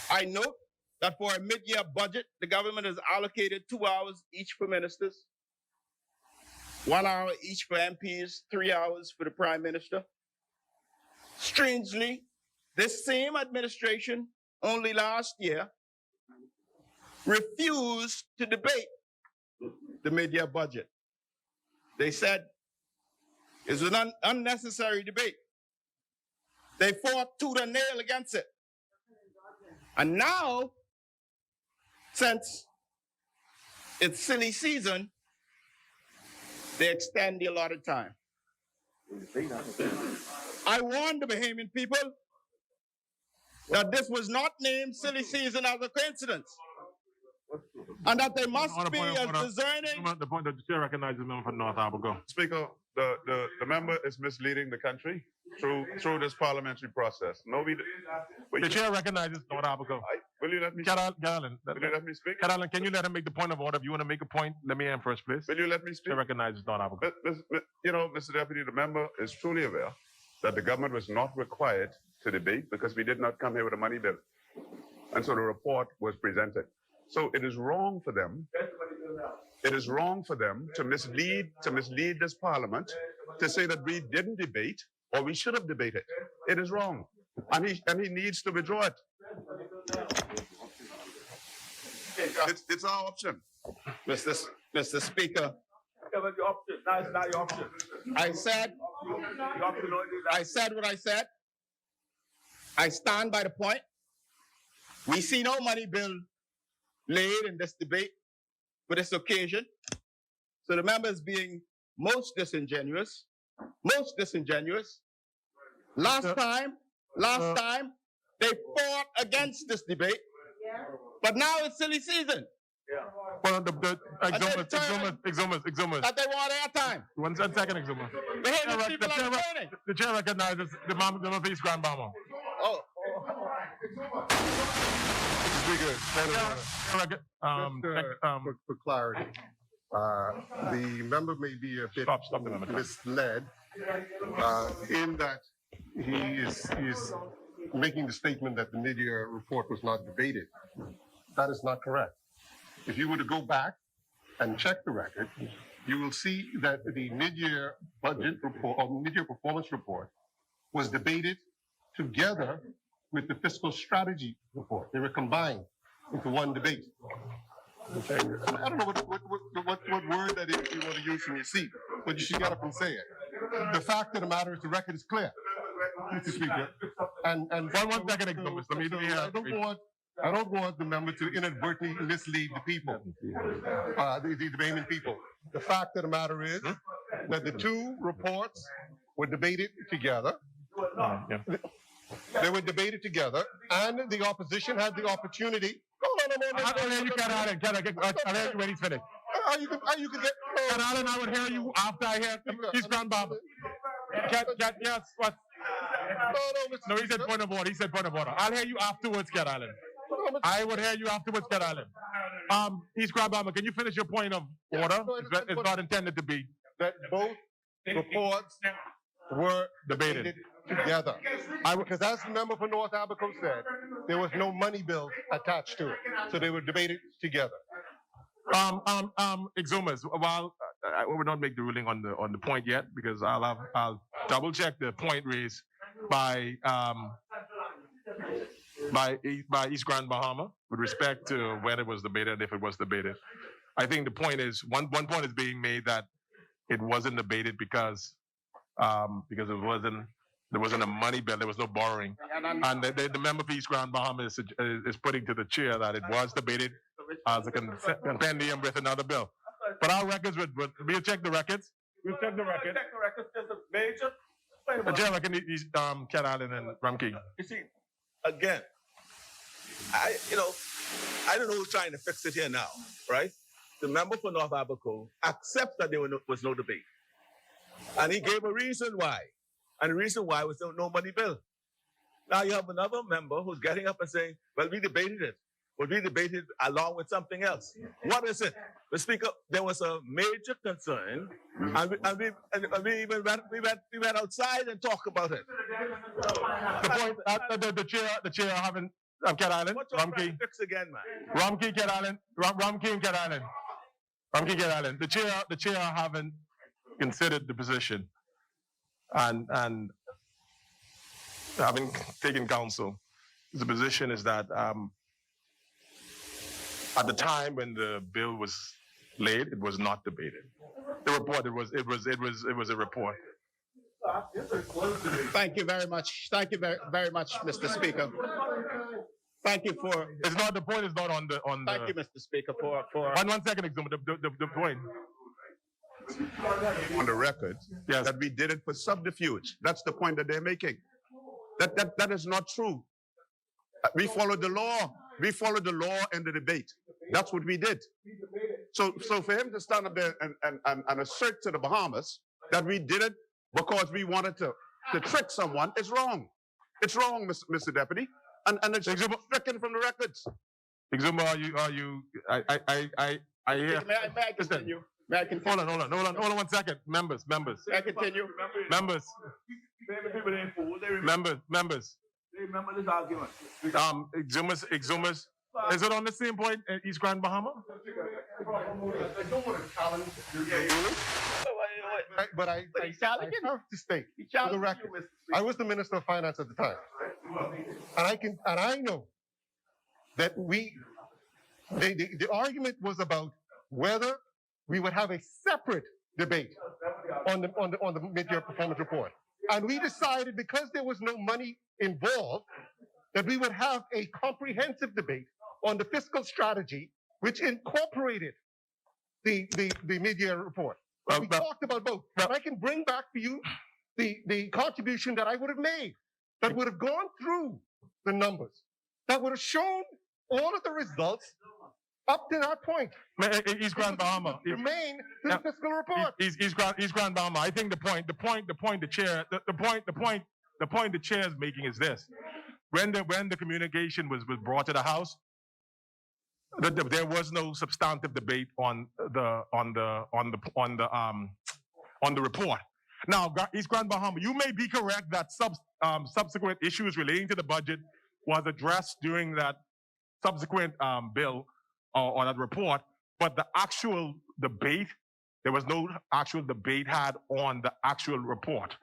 I note that for a mid-year budget, the government has allocated 2 hours each for ministers, 1 hour each for MPs, 3 hours for the Prime Minister. Strangely, this same administration only last year refused to debate the mid-year budget. They said it's an unnecessary debate. They fought tooth and nail against it. And now, since it's silly season, they extend the allotted time. I warned the Bahamian people that this was not named silly season as a coincidence, and that they must be as discerning. The point that the chair recognizes the member for North Harbour. Go. Speaker, the member is misleading the country through this parliamentary process. No, The chair recognizes North Harbour. Go. Will you let me? Carolyn, Will you let me speak? Carolyn, can you let him make the point of order? If you want to make a point, let me in first, please. Will you let me speak? Chair recognizes North Harbour. You know, Mr. Deputy, the member is truly aware that the government was not required to debate because we did not come here with a money bill, and so the report was presented. So it is wrong for them. It is wrong for them to mislead this parliament to say that we didn't debate or we should have debated. It is wrong, and he needs to withdraw it. It's our option. Mr. Speaker, That's not your option. I said what I said. I stand by the point. We see no money bill laid in this debate for this occasion. So the member is being most disingenuous. Last time, they fought against this debate, but now it's silly season. Well, Exumas. That they want airtime. One second, Exumas. The chair recognizes the member for East Grand Bahama. Oh. For clarity, the member may be a bit misled in that he is making the statement that the mid-year report was not debated. That is not correct. If you were to go back and check the record, you will see that the mid-year budget report or mid-year performance report was debated together with the fiscal strategy report. They were combined into one debate. Okay. I don't know what word that is you want to use from your seat, but you should get up and say it. The fact of the matter is the record is clear, Mr. Speaker. And one second, Exumas. I don't want the member to inadvertently mislead the people, the Bahamian people. The fact of the matter is that the two reports were debated together. They were debated together, and the opposition had the opportunity. I'll hear you, Carolyn. I'll hear you when he's finished. You can get. Carolyn, I would hear you after I hear East Grand Bahama. Yes, what? No, he said point of order. I'll hear you afterwards, Carolyn. I would hear you afterwards, Carolyn. East Grand Bahama, can you finish your point of order? It's not intended to be. That both reports were debated together. Because as the member for North Abaco said, there was no money bill attached to it. So they were debated together. Exhumus, while I will not make the ruling on the point yet because I'll double check the point raised by East Grand Bahama with respect to when it was debated and if it was debated. I think the point is one point is being made that it wasn't debated because there wasn't a money bill, there was no borrowing, and the member for East Grand Bahama is putting to the chair that it was debated as a compendium with another bill. But our records we'll check the records. We'll check the records. Check the records. There's a major. The chair reckon he's Cat Allen and Rumkey. You see, again, I don't know who's trying to fix it here now, right? The member for North Abaco accepts that there was no debate. And he gave a reason why. And the reason why was no money bill. Now you have another member who's getting up and saying, well, we debated it. But we debated along with something else. What is it? The Speaker, there was a major concern, and we even went outside and talked about it. The point, the chair haven't, Cat Island, What you're trying to fix again, man? Rumkey, Cat Island, Rumkey and Cat Island. Rumkey, Cat Island. The chair haven't considered the position and having taken counsel. The position is that at the time when the bill was laid, it was not debated. The report, it was a report. Thank you very much. Thank you very much, Mr. Speaker. Thank you for. It's not, the point is not on the. Thank you, Mr. Speaker, for. 1 second, the point. On the record, Yes. that we did it for subterfuge. That's the point that they're making. That is not true. We followed the law. We followed the law in the debate. That's what we did. So for him to stand up there and assert to the Bahamas that we did it because we wanted to trick someone is wrong. It's wrong, Mr. Deputy. And it's stricken from the records. Exuma, I hear. May I continue? May I continue? Hold on 1 second. Members. May I continue? Members. Maybe people ain't fool. They remember Members. this argument. Exumas. Is it on the same point in East Grand Bahama? I don't want to challenge your ruling, but I have to state for the record, I was the Minister of Finance at the time, and I know that the argument was about whether we would have a separate debate on the mid-year performance report, and we decided because there was no money involved that we would have a comprehensive debate on the fiscal strategy, which incorporated the mid-year report. We talked about both. And I can bring back for you the contribution that I would have made, that would have gone through the numbers, that would have shown all of the results up to that point. East Grand Bahama. Remain to the fiscal report. East Grand Bahama. I think the point the chair is making is this: when the communication was brought to the House, there was no substantive debate on the report. Now, East Grand Bahama, you may be correct that subsequent issues relating to the budget was addressed during that subsequent bill or that report, but the actual debate, there was no actual debate had on the actual report.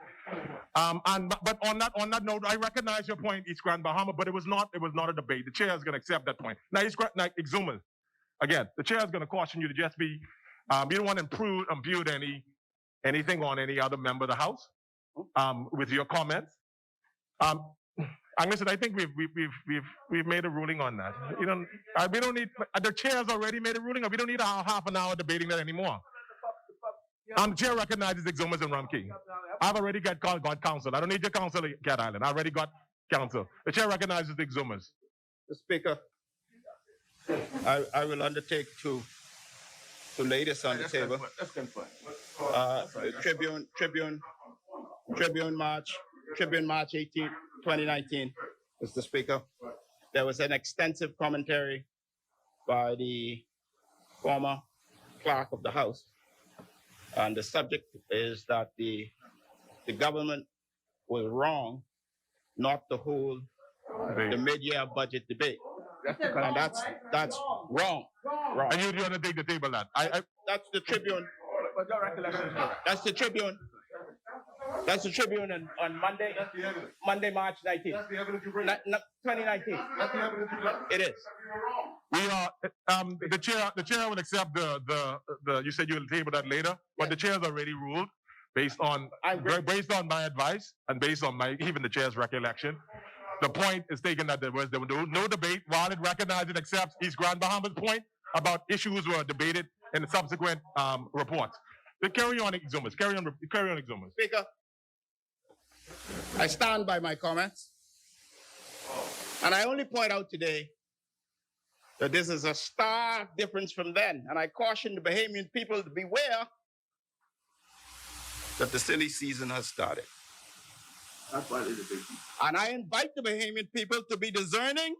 But on that note, I recognize your point, East Grand Bahama, but it was not a debate. The chair is going to accept that point. Now, Exuma, again, the chair is going to caution you to just be, you don't want to impute anything on any other member of the House with your comments. And listen, I think we've made a ruling on that. We don't need, the chair has already made a ruling. We don't need a half an hour debating that anymore. The chair recognizes Exumas and Rumkey. I've already got counsel. I don't need your counsel, Cat Island. I already got counsel. The chair recognizes the Exumas. Mr. Speaker, I will undertake to lay this on the table. Let's confirm. Tribune March 18, 2019, Mr. Speaker. There was an extensive commentary by the former clerk of the House. And the subject is that the government was wrong not to hold the mid-year budget debate. And that's wrong. Wrong. And you want to take the table that. That's the Tribune. That's the Tribune. That's the Tribune on Monday, March 19th. 2019. It is. We are the chair will accept the you said you will table that later, but the chair has already ruled based on my advice and based on even the chair's recollection. The point is taken that there was no debate. While it recognizes and accepts East Grand Bahamas' point about issues were debated in the subsequent reports. Then carry on, Exumas. Carry on, Exumas. Speaker, I stand by my comments. And I only point out today that this is a stark difference from then. And I caution the Bahamian people to beware that the silly season has started. That's why there's a big And I invite the Bahamian people to be discerning,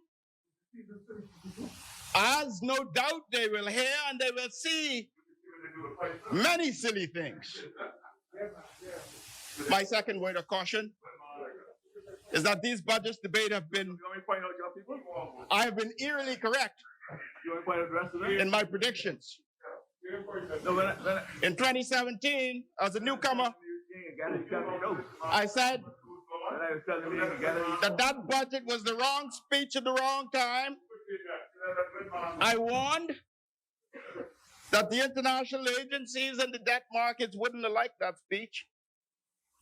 as no doubt they will hear and they will see many silly things. My second word of caution is that these budget debates have been, I have been eerily correct in my predictions. In 2017, as a newcomer, I said that budget was the wrong speech at the wrong time. I warned that the international agencies and the debt markets wouldn't have liked that speech.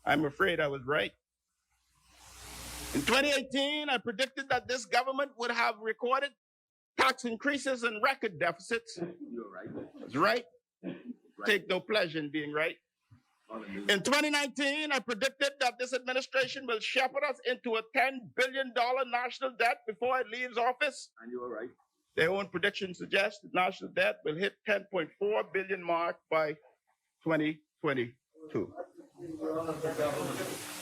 I'm afraid I was right. In 2018, I predicted that this government would have recorded tax increases and record deficits. You're right. That's right. Take no pleasure in being right. In 2019, I predicted that this administration will shepherd us into a $10 billion national debt before it leaves office. And you were right. Their own predictions suggest that national debt will hit 10.4 billion mark by 2022.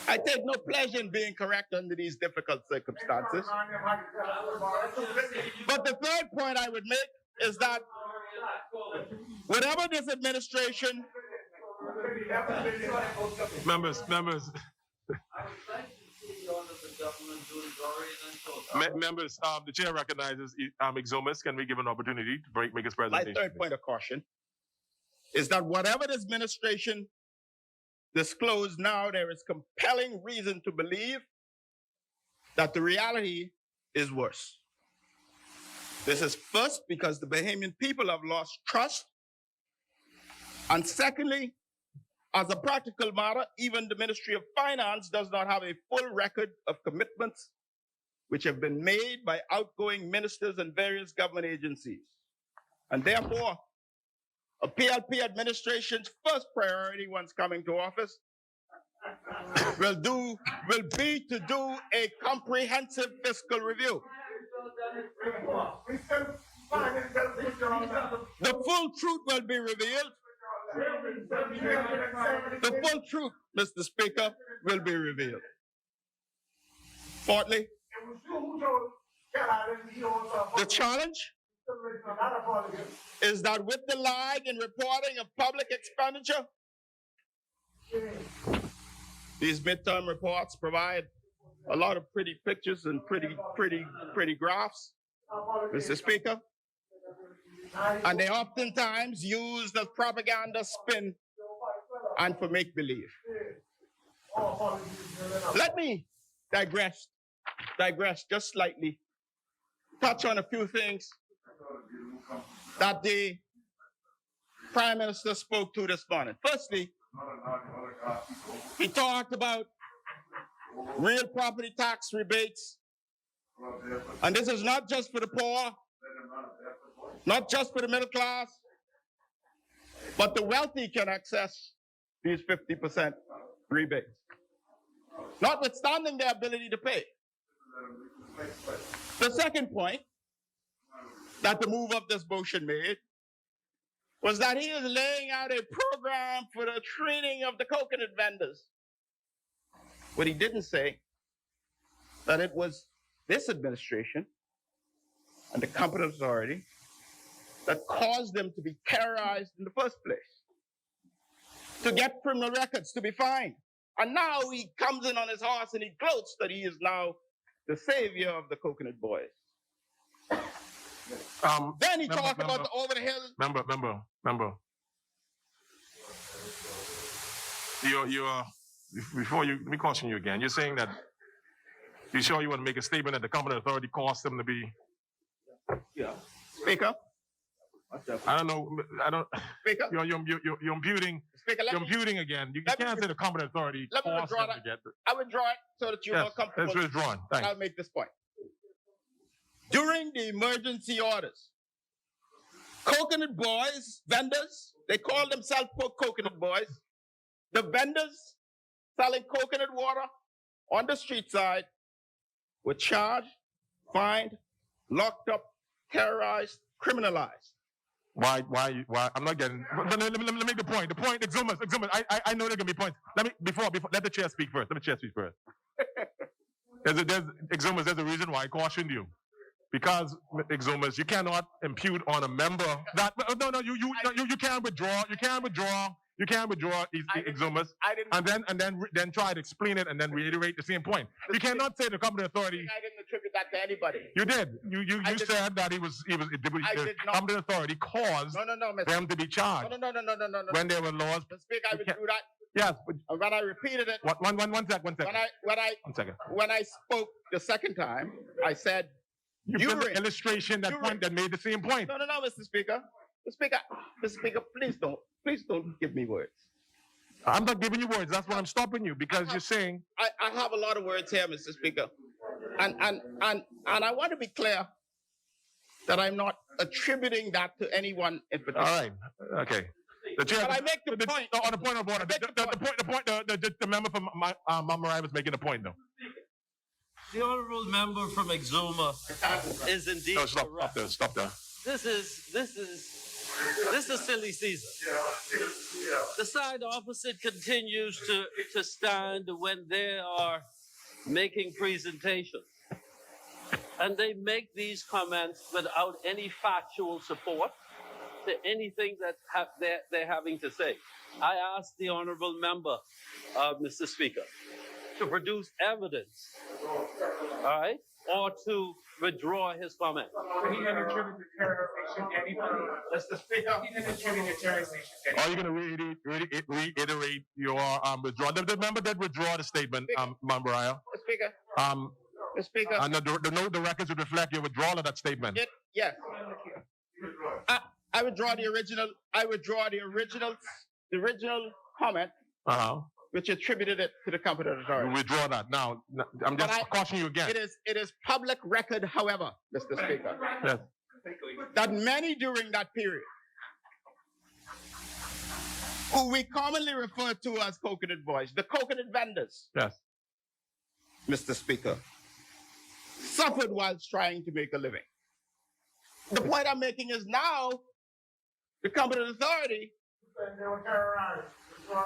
I take no pleasure in being correct under these difficult circumstances. But the third point I would make is that whatever this administration, Members, the chair recognizes Exumas. Can we give an opportunity to make his my presentation? third point of caution is that whatever this administration disclosed now, there is compelling reason to believe that the reality is worse. This is first because the Bahamian people have lost trust. And secondly, as a practical matter, even the Ministry of Finance does not have a full record of commitments which have been made by outgoing ministers and various government agencies. And therefore, a PLP administration's first priority once coming to office will be to do a comprehensive fiscal review. The full truth will be revealed. The full truth, Mr. Speaker, will be revealed. Fourthly, the challenge is that with the lag in reporting of public expenditure, these midterm reports provide a lot of pretty pictures and pretty graphs, Mr. Speaker. And they oftentimes used as propaganda spin and for make-believe. Let me digress just slightly, touch on a few things that the Prime Minister spoke to this morning. Firstly, he talked about real property tax rebates. And this is not just for the poor, not just for the middle class, but the wealthy can access these 50% rebates, notwithstanding their ability to pay. The second point that the move of this motion made was that he is laying out a program for the training of the coconut vendors. What he didn't say, that it was this administration and the competent authority that caused them to be terrorized in the first place, to get criminal records, to be fined. And now he comes in on his horse and he gloats that he is now the savior of the coconut boys. Then he Member, talked about member. the over the hill. Member. You're before you. Let me caution you again. You're saying that you sure you want to make a statement that the competent authority caused them to be. Speaker, I don't know. I don't. Speaker, You're imputing. Speaker, You're imputing again. You let me- can't say the competent authority let me caused withdraw them to get. I withdraw it so that you're Yes, more comfortable. it's withdrawn. And Thanks. I'll make this point. During the emergency orders, coconut boys, vendors, they call themselves coconut boys. The vendors selling coconut water on the street side were charged, fined, locked up, terrorized, criminalized. Why? I'm not getting. But let me make the point. The point, Exumas. I know there can be points. Before, let the chair speak first. Exumas, there's a reason why I cautioned you. Because, Exumas, you cannot impute on a member that, you can't withdraw. Exumas. I didn't. And then try to explain it and then reiterate the same point. You cannot say the competent authority. I didn't attribute that to anybody. You did. You said that the did not. competent authority caused No, Mr. them to be charged No. when there were laws. Mr. Speaker, I you withdrew that. Yes, but And when I repeated it, one second. when I spoke the second time, I said, You put During- an illustration that made the same point. no, Mr. Speaker. Mr. Speaker, please don't give me words. I'm not giving you words. That's why I'm stopping you because you're saying. I have a lot of words here, Mr. Speaker. And I want to be clear that I'm not attributing that to anyone in particular. All right. Okay. The chair. But I make the point. On the point of order. The member from Mamarai was making a point though. The honourable member from Exuma is indeed No, stop correct. there. Stop there. This is silly season. The side opposite continues to stand when they are making presentations. And they make these comments without any factual support to anything that they're having to say. I ask the honourable member, Mr. Speaker, to produce evidence, all right, or to withdraw his comment. He didn't attribute the terrorization to anybody. Mr. Speaker. He didn't attribute the terrorization to Are anybody. you going to reiterate your withdrawal? The member did withdraw the statement, Mamarai. Mr. Speaker. Mr. Speaker. And the records would reflect your withdrawal of that statement. Yes. I withdraw the original. I withdraw the original comment, which attributed it to the competent You authority. withdraw that. Now, I'm just But cautioning you again. It is public record, however, Mr. Speaker, Yes. that many during that period, who we commonly refer to as coconut boys, the coconut vendors, Yes. Mr. Speaker, suffered whilst trying to make a living. The point I'm making is now the competent authority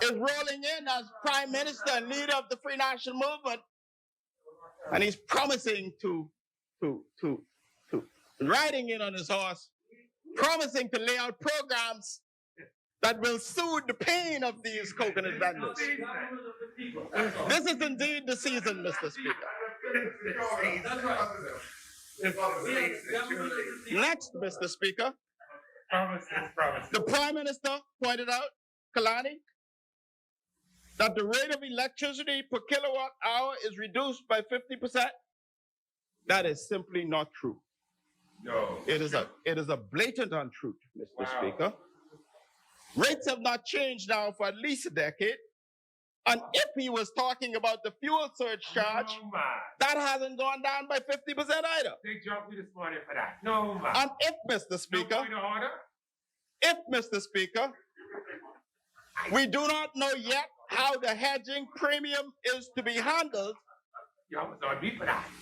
is rolling in as prime minister and leader of the Free National Movement, and he's promising to riding in on his horse, promising to lay out programs that will soothe the pain of these coconut vendors. This is indeed the season, Mr. Speaker. Next, Mr. Speaker, the Prime Minister pointed out, Kalani, that the rate of electricity per kilowatt hour is reduced by 50%. That is simply not true. No. It is a blatant untruth, Mr. Speaker. Rates have not changed now for at least a decade. And if he was talking about the fuel surcharge, that hasn't gone down by 50% either. They dropped me this morning for that. No, man. And if, Mr. Speaker, we do not know yet how the hedging premium is to be handled,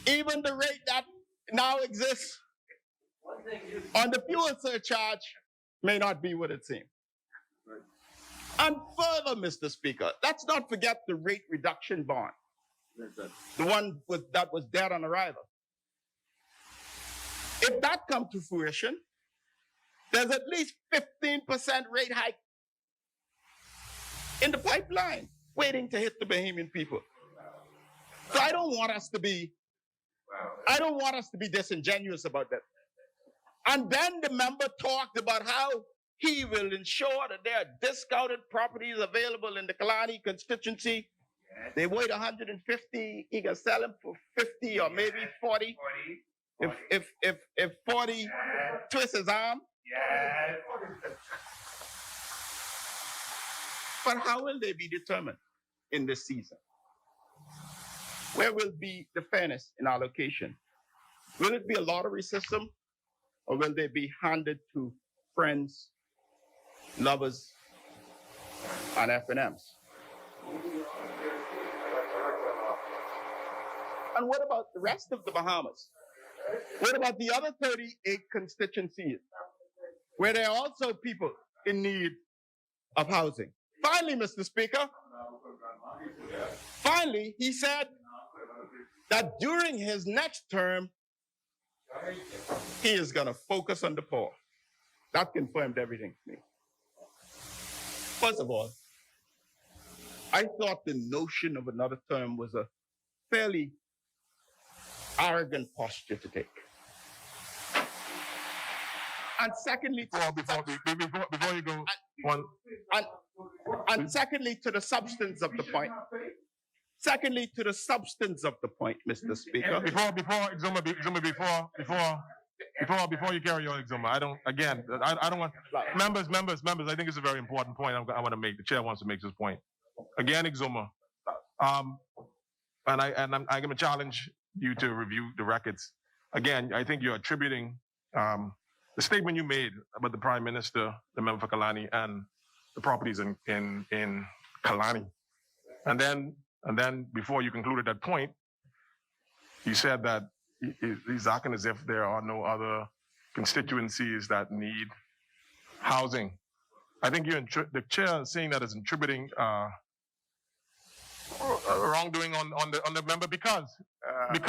even the rate that now exists on the fuel surcharge may not be what it seems. And further, Mr. Speaker, let's not forget the rate reduction bond, the one that was dead on arrival. If that comes to fruition, there's at least 15% rate hike in the pipeline waiting to hit the Bahamian people. So I don't want us to be disingenuous about that. And then the member talked about how he will ensure that there are discounted properties available in the Kalani constituency. They weigh 150, he can sell them for 50 or maybe 40. If 40 twists his arm. But how will they be determined in this season? Where will be the fairness in allocation? Will it be a lottery system, or will they be handed to friends, lovers, and F&Ms? And what about the rest of the Bahamas? What about the other 38 constituencies where there are also people in need of housing? Finally, Mr. Speaker, finally, he said that during his next term, he is going to focus on the poor. That confirmed everything to me. First of all, I thought the notion of another term was a fairly arrogant posture to take. And secondly, Before you go one. And secondly, to the substance of the point. Secondly, to the substance of the point, Mr. Speaker. Before you carry on, Exuma, I don't want members. I think it's a very important point. I want to make. The chair wants to make this point again, Exuma. And I'm going to challenge you to review the records again. I think you're attributing the statement you made about the Prime Minister, the member for Kalani, and the properties in Kalani, and then before you concluded that point, you said that he's acting as if there are no other constituencies that need housing. I think the chair is saying that is attributing wrongdoing on the member because the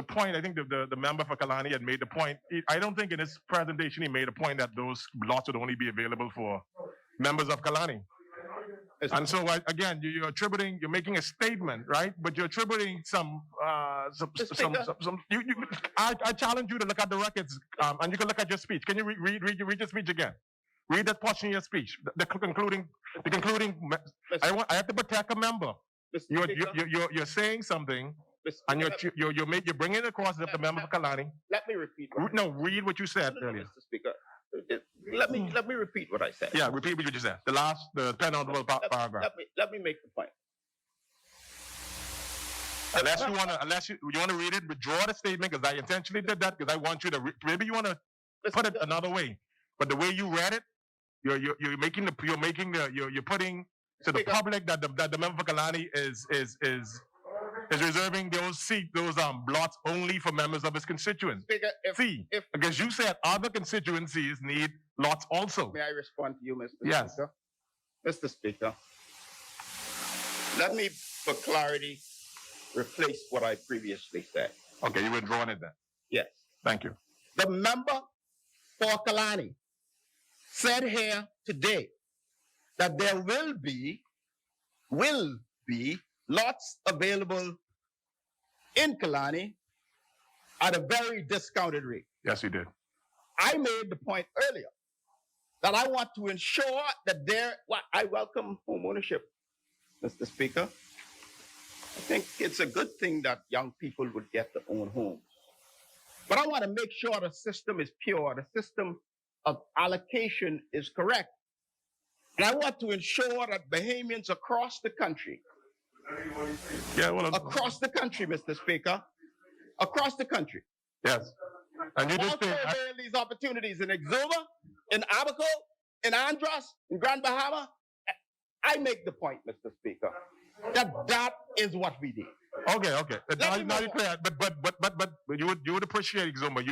point, I think the member for Kalani had made the point. I don't think in his presentation he made a point that those lots would only be available for members of Kalani. And so again, you're making a statement, right? But you're attributing I challenge you to look at the records, and you can look at your speech. Can you read your speech again? Read that portion of your speech. The concluding. I have to protect a member. You're saying something, and you're bringing it across as if the member of Kalani. Let me repeat. No, read what you said earlier. Mr. Speaker. Let me repeat what I said. Yeah, repeat what you just said. The penultimate paragraph. Let me make the point. Unless you want to read it, withdraw the statement, because I intentionally did that because I want you to. Maybe you want to put it another way, but the way you read it, you're putting to the public that the member for Kalani is reserving those blots only for members of his constituents. Speaker, Because you said other constituencies need lots also. May I respond to you, Mr. Yes. Speaker? Mr. Speaker, let me, for clarity, replace what I previously said. Okay, you withdrawn it then. Yes. Thank you. The member for Kalani said here today that there will be lots available in Kalani at a very discounted rate. Yes, he did. I made the point earlier that I want to ensure that I welcome home ownership, Mr. Speaker. I think it's a good thing that young people would get their own homes. But I want to make sure the system is pure, the system of allocation is correct. And I want to ensure that Bahamians across the country, across the country, Mr. Speaker, across the country. Yes. And you did Also avail these opportunities in Exuma, in Abaco, in Andros, in Grand Bahama. I make the point, Mr. Speaker, that is what we did. Okay. Now you clear, but you would appreciate Exuma.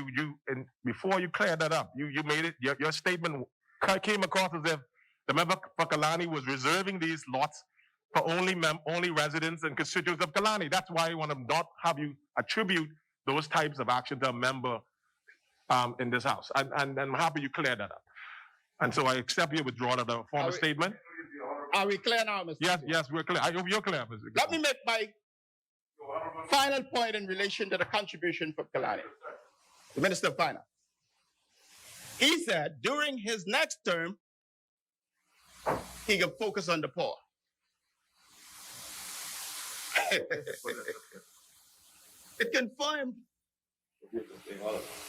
And before you clear that up, you made it. Your statement came across as if the member for Kalani was reserving these lots for only residents and constituents of Kalani. That's why I want to not have you attribute those types of action to a member in this house. And I'm happy you cleared that up. And so I accept your withdrawal of the former statement. Are we clear now, Mr. Yes, we're clear. I hope you're clear, Mr. Let me make my final point in relation to the contribution for Kalani. The Minister of Finance. He said during his next term, he can focus on the poor. It confirmed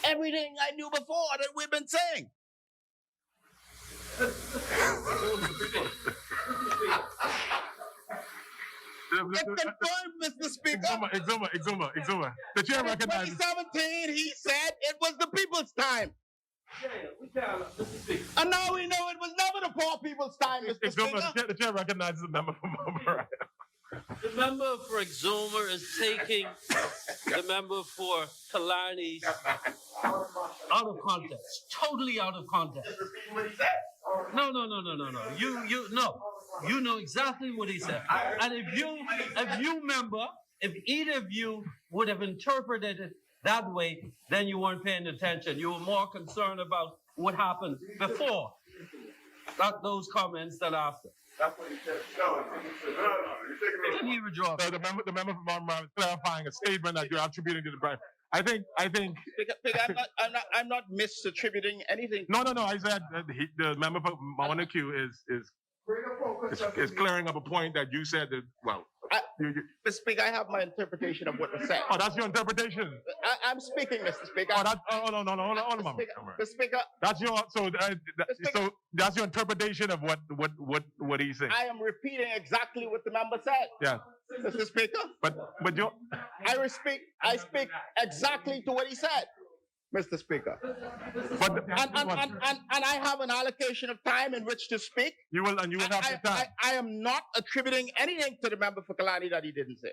everything I knew before that we've been saying. It confirmed, Mr. Speaker. Exuma. The chair In recognizes. 2017, he said it was the people's time. And now we know it was never the poor people's time, Mr. Speaker. The chair recognizes the member from Mumbai. The member for Exuma is taking the member for Kalani out of context, totally out of context. No. You know exactly what he said. And if either of you would have interpreted it that way, then you weren't paying attention. You were more concerned about what happened before, not those comments that after. That's what he said. Didn't he withdraw? So the member from Mumbai is clarifying a statement that you're attributing to the president. I think. Speaker, I'm not misattributing anything. No. I said that the member from Mauna Q is clearing up a point that you said that. Well, Mr. Speaker, I have my interpretation of what was said. oh, that's your interpretation. I'm speaking, Mr. Speaker. No, hold on, Mr. Speaker, That's your so that's your interpretation of what he said. I am repeating exactly what the member said. Yeah, Mr. Speaker. but you I speak exactly to what he said, Mr. Speaker. but And I have an allocation of time in which to speak. you will have the time. I am not attributing anything to the member for Kalani that he didn't say.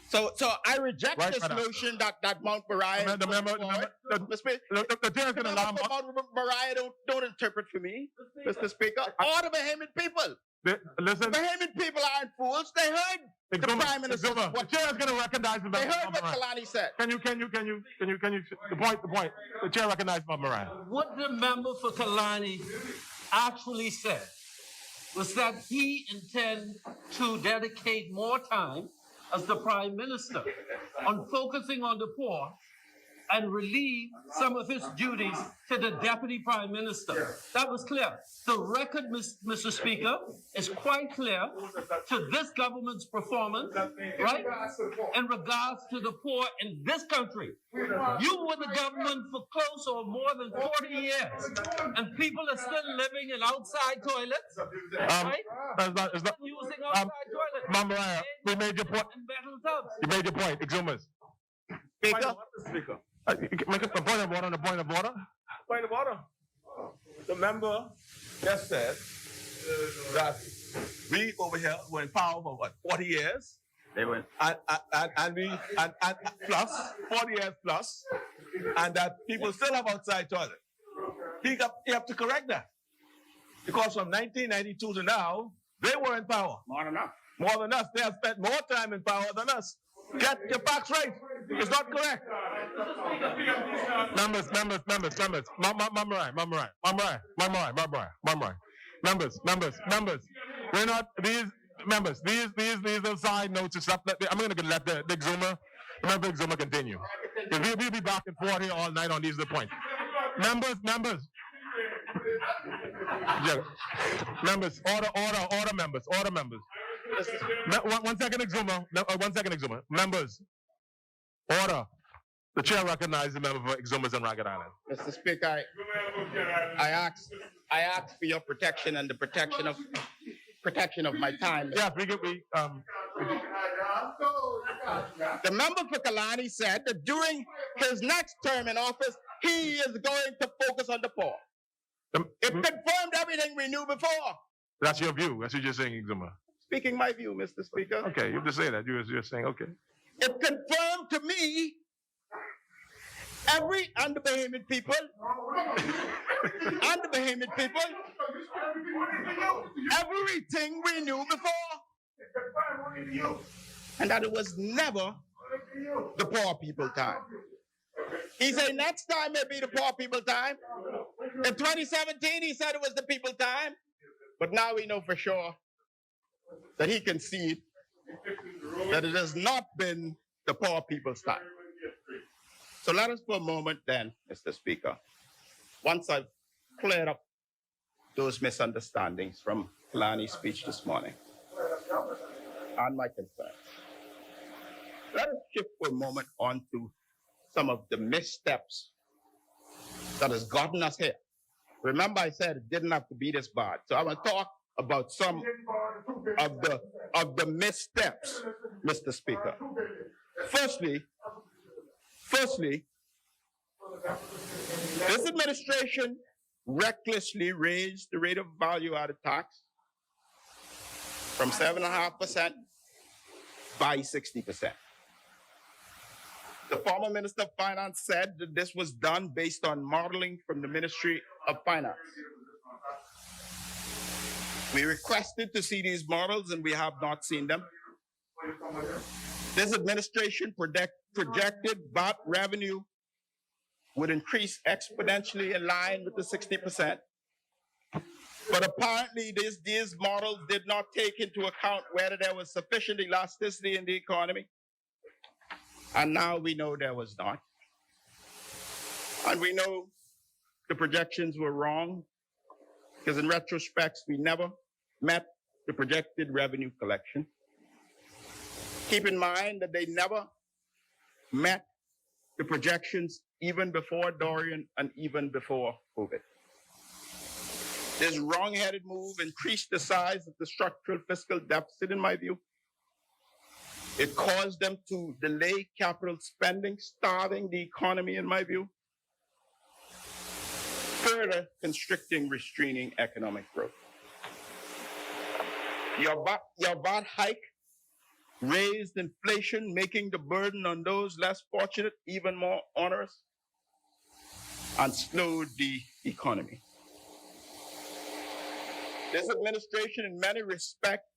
So I reject Right, this brother. notion that Mount Moriah. The member, Mr. Speaker, the chair is the going to allow. member for Mount Moriah don't interpret for me, Mr. Speaker. Or the Bahamian people. Listen, The Bahamian people aren't fools. They heard the Prime Minister. the chair is going to recognize the They member heard from what Mumbai. Kalani said. Can you? The point. The chair recognizes Bob Moran. What the member for Kalani actually said was that he intends to dedicate more time as the Prime Minister on focusing on the poor and relieve some of his duties to the Deputy Prime Minister. That was clear. The record, Mr. Speaker, is quite clear to this government's performance, right, in regards to the poor in this country. You were the government for close or more than 40 years, and people are still living in outside toilets, right? It's not. Using outside toilets. Mama Raya, we made your point. And metal tubs. You made your point. Exumas. Speaker. Make a point of order. Point of order. The member just said that we over here were in power for what, 40 years? They went. And plus 40 years plus, and that people still have outside toilet. He have to correct that. Because from 1992 to now, they were in power. More than enough. More than us. They have spent more time in power than us. Get your facts right. It's not correct. Members. Members. We're not these members. These are side notes and stuff. I'm going to let the Exuma continue. We'll be back and forth here all night on these points. Members. Yeah. Members. Order, members. One second, Exuma. Members. Order. The chair recognizes the member for Exumas and Ragged Island. Mr. Speaker, I asked for your protection and the protection of my time. Yes, The member for Kalani said that during his next term in office, he is going to focus on the poor. It confirmed everything we knew before. That's your view. That's what you're saying, Exuma. Speaking my view, Mr. Speaker. Okay, you have to say that. You're saying, okay. It confirmed to me and the Bahamian people, everything we knew before. And that it was never the poor people time. He said next time may be the poor people time. In 2017, he said it was the people time. But now we know for sure that he conceded that it has not been the poor people's time. So let us for a moment then, Mr. Speaker, once I've cleared up those misunderstandings from Kalani's speech this morning and my concerns, let us shift for a moment on to some of the missteps that has gotten us here. Remember, I said it didn't have to be this bad. So I'm going to talk about some of the missteps, Mr. Speaker. Firstly, this administration recklessly raised the rate of value-added tax from 7.5% by 60%. The former Minister of Finance said that this was done based on modeling from the Ministry of Finance. We requested to see these models and we have not seen them. This administration projected VAT revenue would increase exponentially in line with the 60%. But apparently these models did not take into account whether there was sufficient elasticity in the economy. And now we know there was not. And we know the projections were wrong because in retrospect, we never met the projected revenue collection. Keep in mind that they never met the projections even before Dorian and even before COVID. This wrong-headed move increased the size of the structural fiscal deficit, in my view. It caused them to delay capital spending, starving the economy, in my view, further constricting, restraining economic growth. Your VAT hike raised inflation, making the burden on those less fortunate even more onerous, and slowed the economy. This administration, in many respects,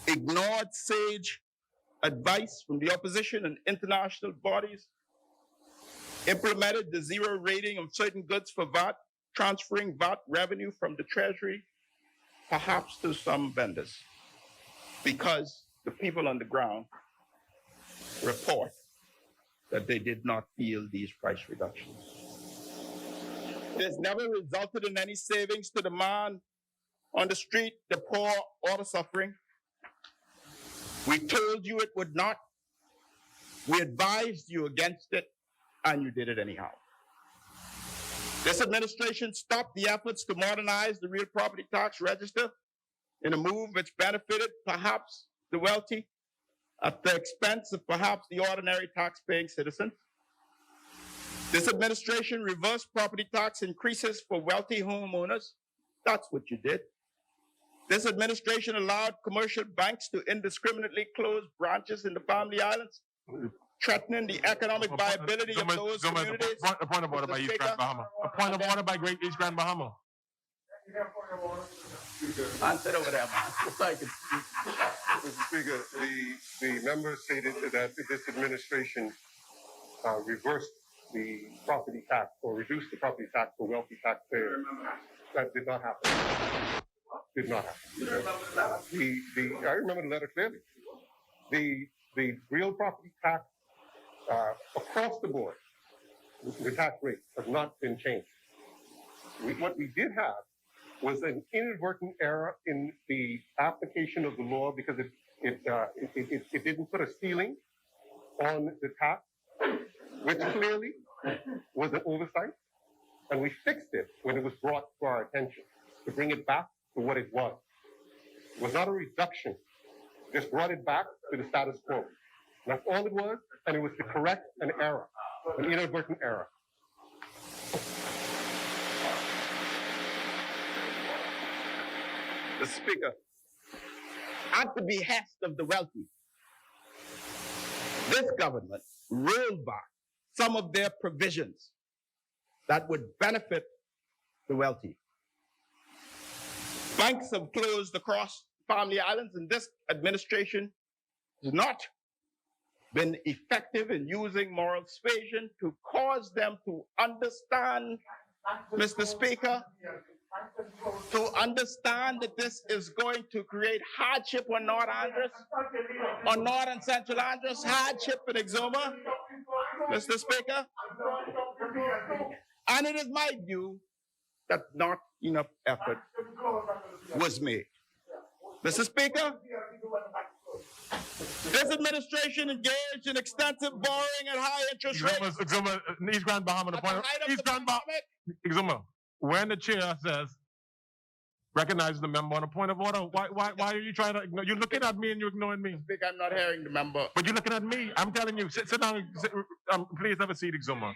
ignored sage advice from the opposition and international bodies, implemented the zero rating of certain goods for VAT, transferring VAT revenue from the Treasury, perhaps to some vendors, because the people on the ground report that they did not feel these price reductions. This never resulted in any savings to the man on the street, the poor, or the suffering. We told you it would not. We advised you against it, and you did it anyhow. This administration stopped the efforts to modernize the real property tax register in a move which benefited perhaps the wealthy at the expense of perhaps the ordinary tax-paying citizen. This administration reversed property tax increases for wealthy homeowners. That's what you did. This administration allowed commercial banks to indiscriminately close branches in the Family Islands, threatening the economic viability of those communities. A point of order by East Grand Bahama. A point of order by Great East Grand Bahama. Answer over there, man. Mr. Speaker, the member stated that this administration reversed the property tax or reduced the property tax for wealthy taxpayers. That did not happen. Did not happen. I remember the letter clearly. The real property tax across the board, the tax rate has not been changed. What we did have was an inadvertent error in the application of the law because it didn't put a ceiling on the tax, which clearly was an oversight, and we fixed it when it was brought to our attention to bring it back to what it was. It was not a reduction, just brought it back to the status quo. That's all it was, and it was to correct an error, an inadvertent error. The Speaker, at the behest of the wealthy, this government rolled back some of their provisions that would benefit the wealthy. Banks have closed across Family Islands, and this administration has not been effective in using moral suasion to cause them to understand, Mr. Speaker, to understand that this is going to create hardship on North Andros, on North and Central Andros, hardship in Exuma, Mr. Speaker. And it is my view that not enough effort was made. Mr. Speaker, this administration engaged in extensive borrowing at high interest rates. Exuma, East Grand Bahama, the At the point. height of East the Grand Bahama. pandemic, Exuma, when the chair says, recognize the member on a point of order, why are you trying to ignore? You're looking at me and you're ignoring me. Speaker, I'm not hearing the member. But you're looking at me. I'm telling you, sit down. Please have a seat, Exuma.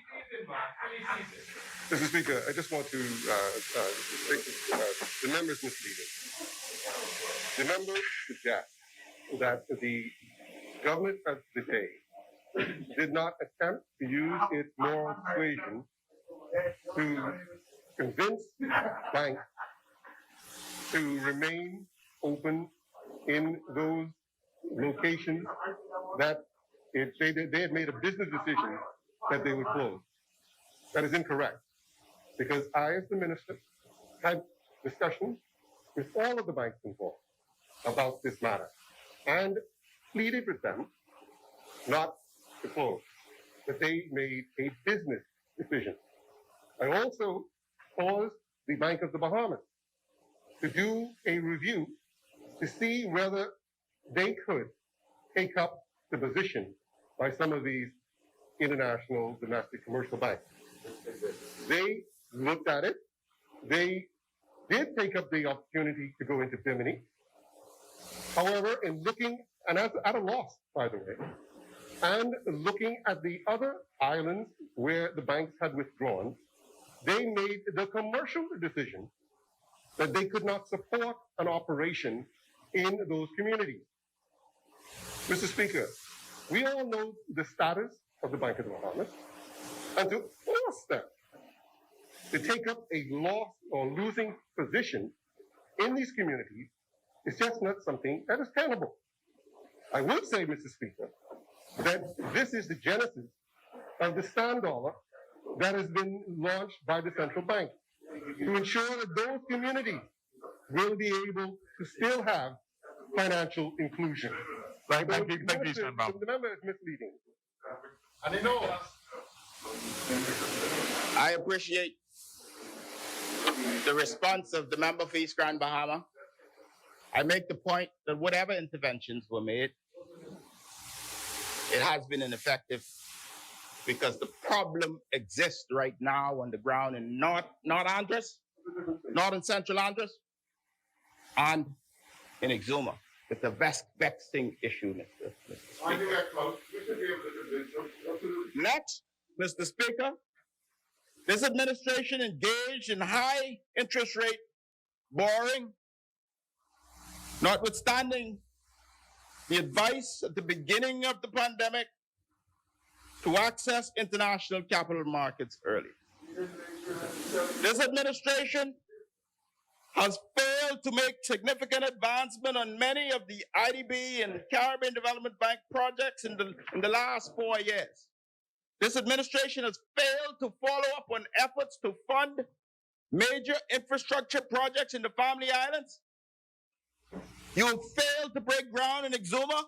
Mr. Speaker, I just want to make the members misleading. The members suggest that the government of the day did not attempt to use its moral persuasion to convince banks to remain open in those locations that they had made a business decision that they would close. That is incorrect, because I, as the minister, had discussions with all of the banks involved about this matter and pleaded with them not to close, that they made a business decision. I also caused the Bank of the Bahamas to do a review to see whether they could take up the position by some of these international domestic commercial banks. They looked at it. They did take up the opportunity to go into Bimini. However, in looking, and at a loss, by the way, and looking at the other islands where the banks had withdrawn, they made the commercial decision that they could not support an operation in those communities. Mr. Speaker, we all know the status of the Bank of the Bahamas, and to force them to take up a loss or losing position in these communities is just not something that is tenable. I would say, Mr. Speaker, that this is the genesis of the stand dollar that has been launched by the central bank to ensure that those communities will be able to still have financial inclusion. Thank you, Sean Brown. The member is misleading. And they know. I appreciate the response of the member for East Grand Bahama. I make the point that whatever interventions were made, it has been ineffective because the problem exists right now on the ground in North Andros, Northern Central Andros, and in Exuma. It's a vexing issue, Mr. Speaker. Next, Mr. Speaker, this administration engaged in high interest rate borrowing, notwithstanding the advice at the beginning of the pandemic to access international capital markets early. This administration has failed to make significant advancement on many of the IDB and Caribbean Development Bank projects in the last 4 years. This administration has failed to follow up on efforts to fund major infrastructure projects in the Family Islands. You have failed to break ground in Exuma,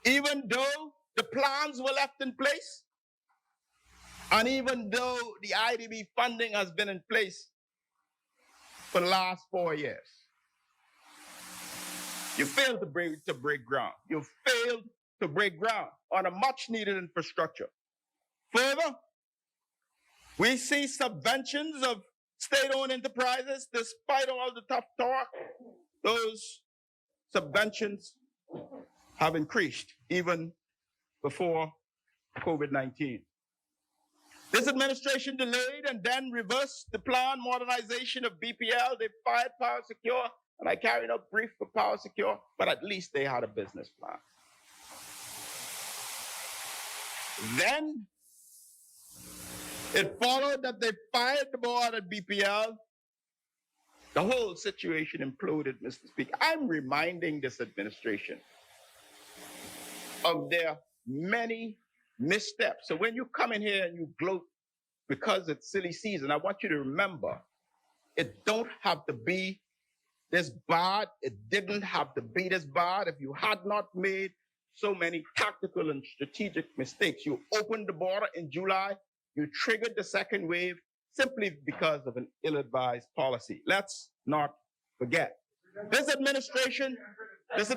even though the plans were left in place, and even though the IDB funding has been in place for the last 4 years. You failed to break ground. You failed to break ground on a much-needed infrastructure. Further, we see subventions of state-owned enterprises. Despite all the tough talk, those subventions have increased even before COVID-19. This administration delayed and then reversed the planned modernization of BPL. They fired Power Secure, and I carried out brief for Power Secure, but at least they had a business plan. Then it followed that they fired the board at BPL. The whole situation imploded, Mr. Speaker. I'm reminding this administration of their many missteps. So when you come in here and you gloat because it's silly season, I want you to remember, it don't have to be this bad. It didn't have to be this bad if you had not made so many tactical and strategic mistakes. You opened the border in July you triggered the second wave simply because of an ill-advised policy. Let's not forget. This administration has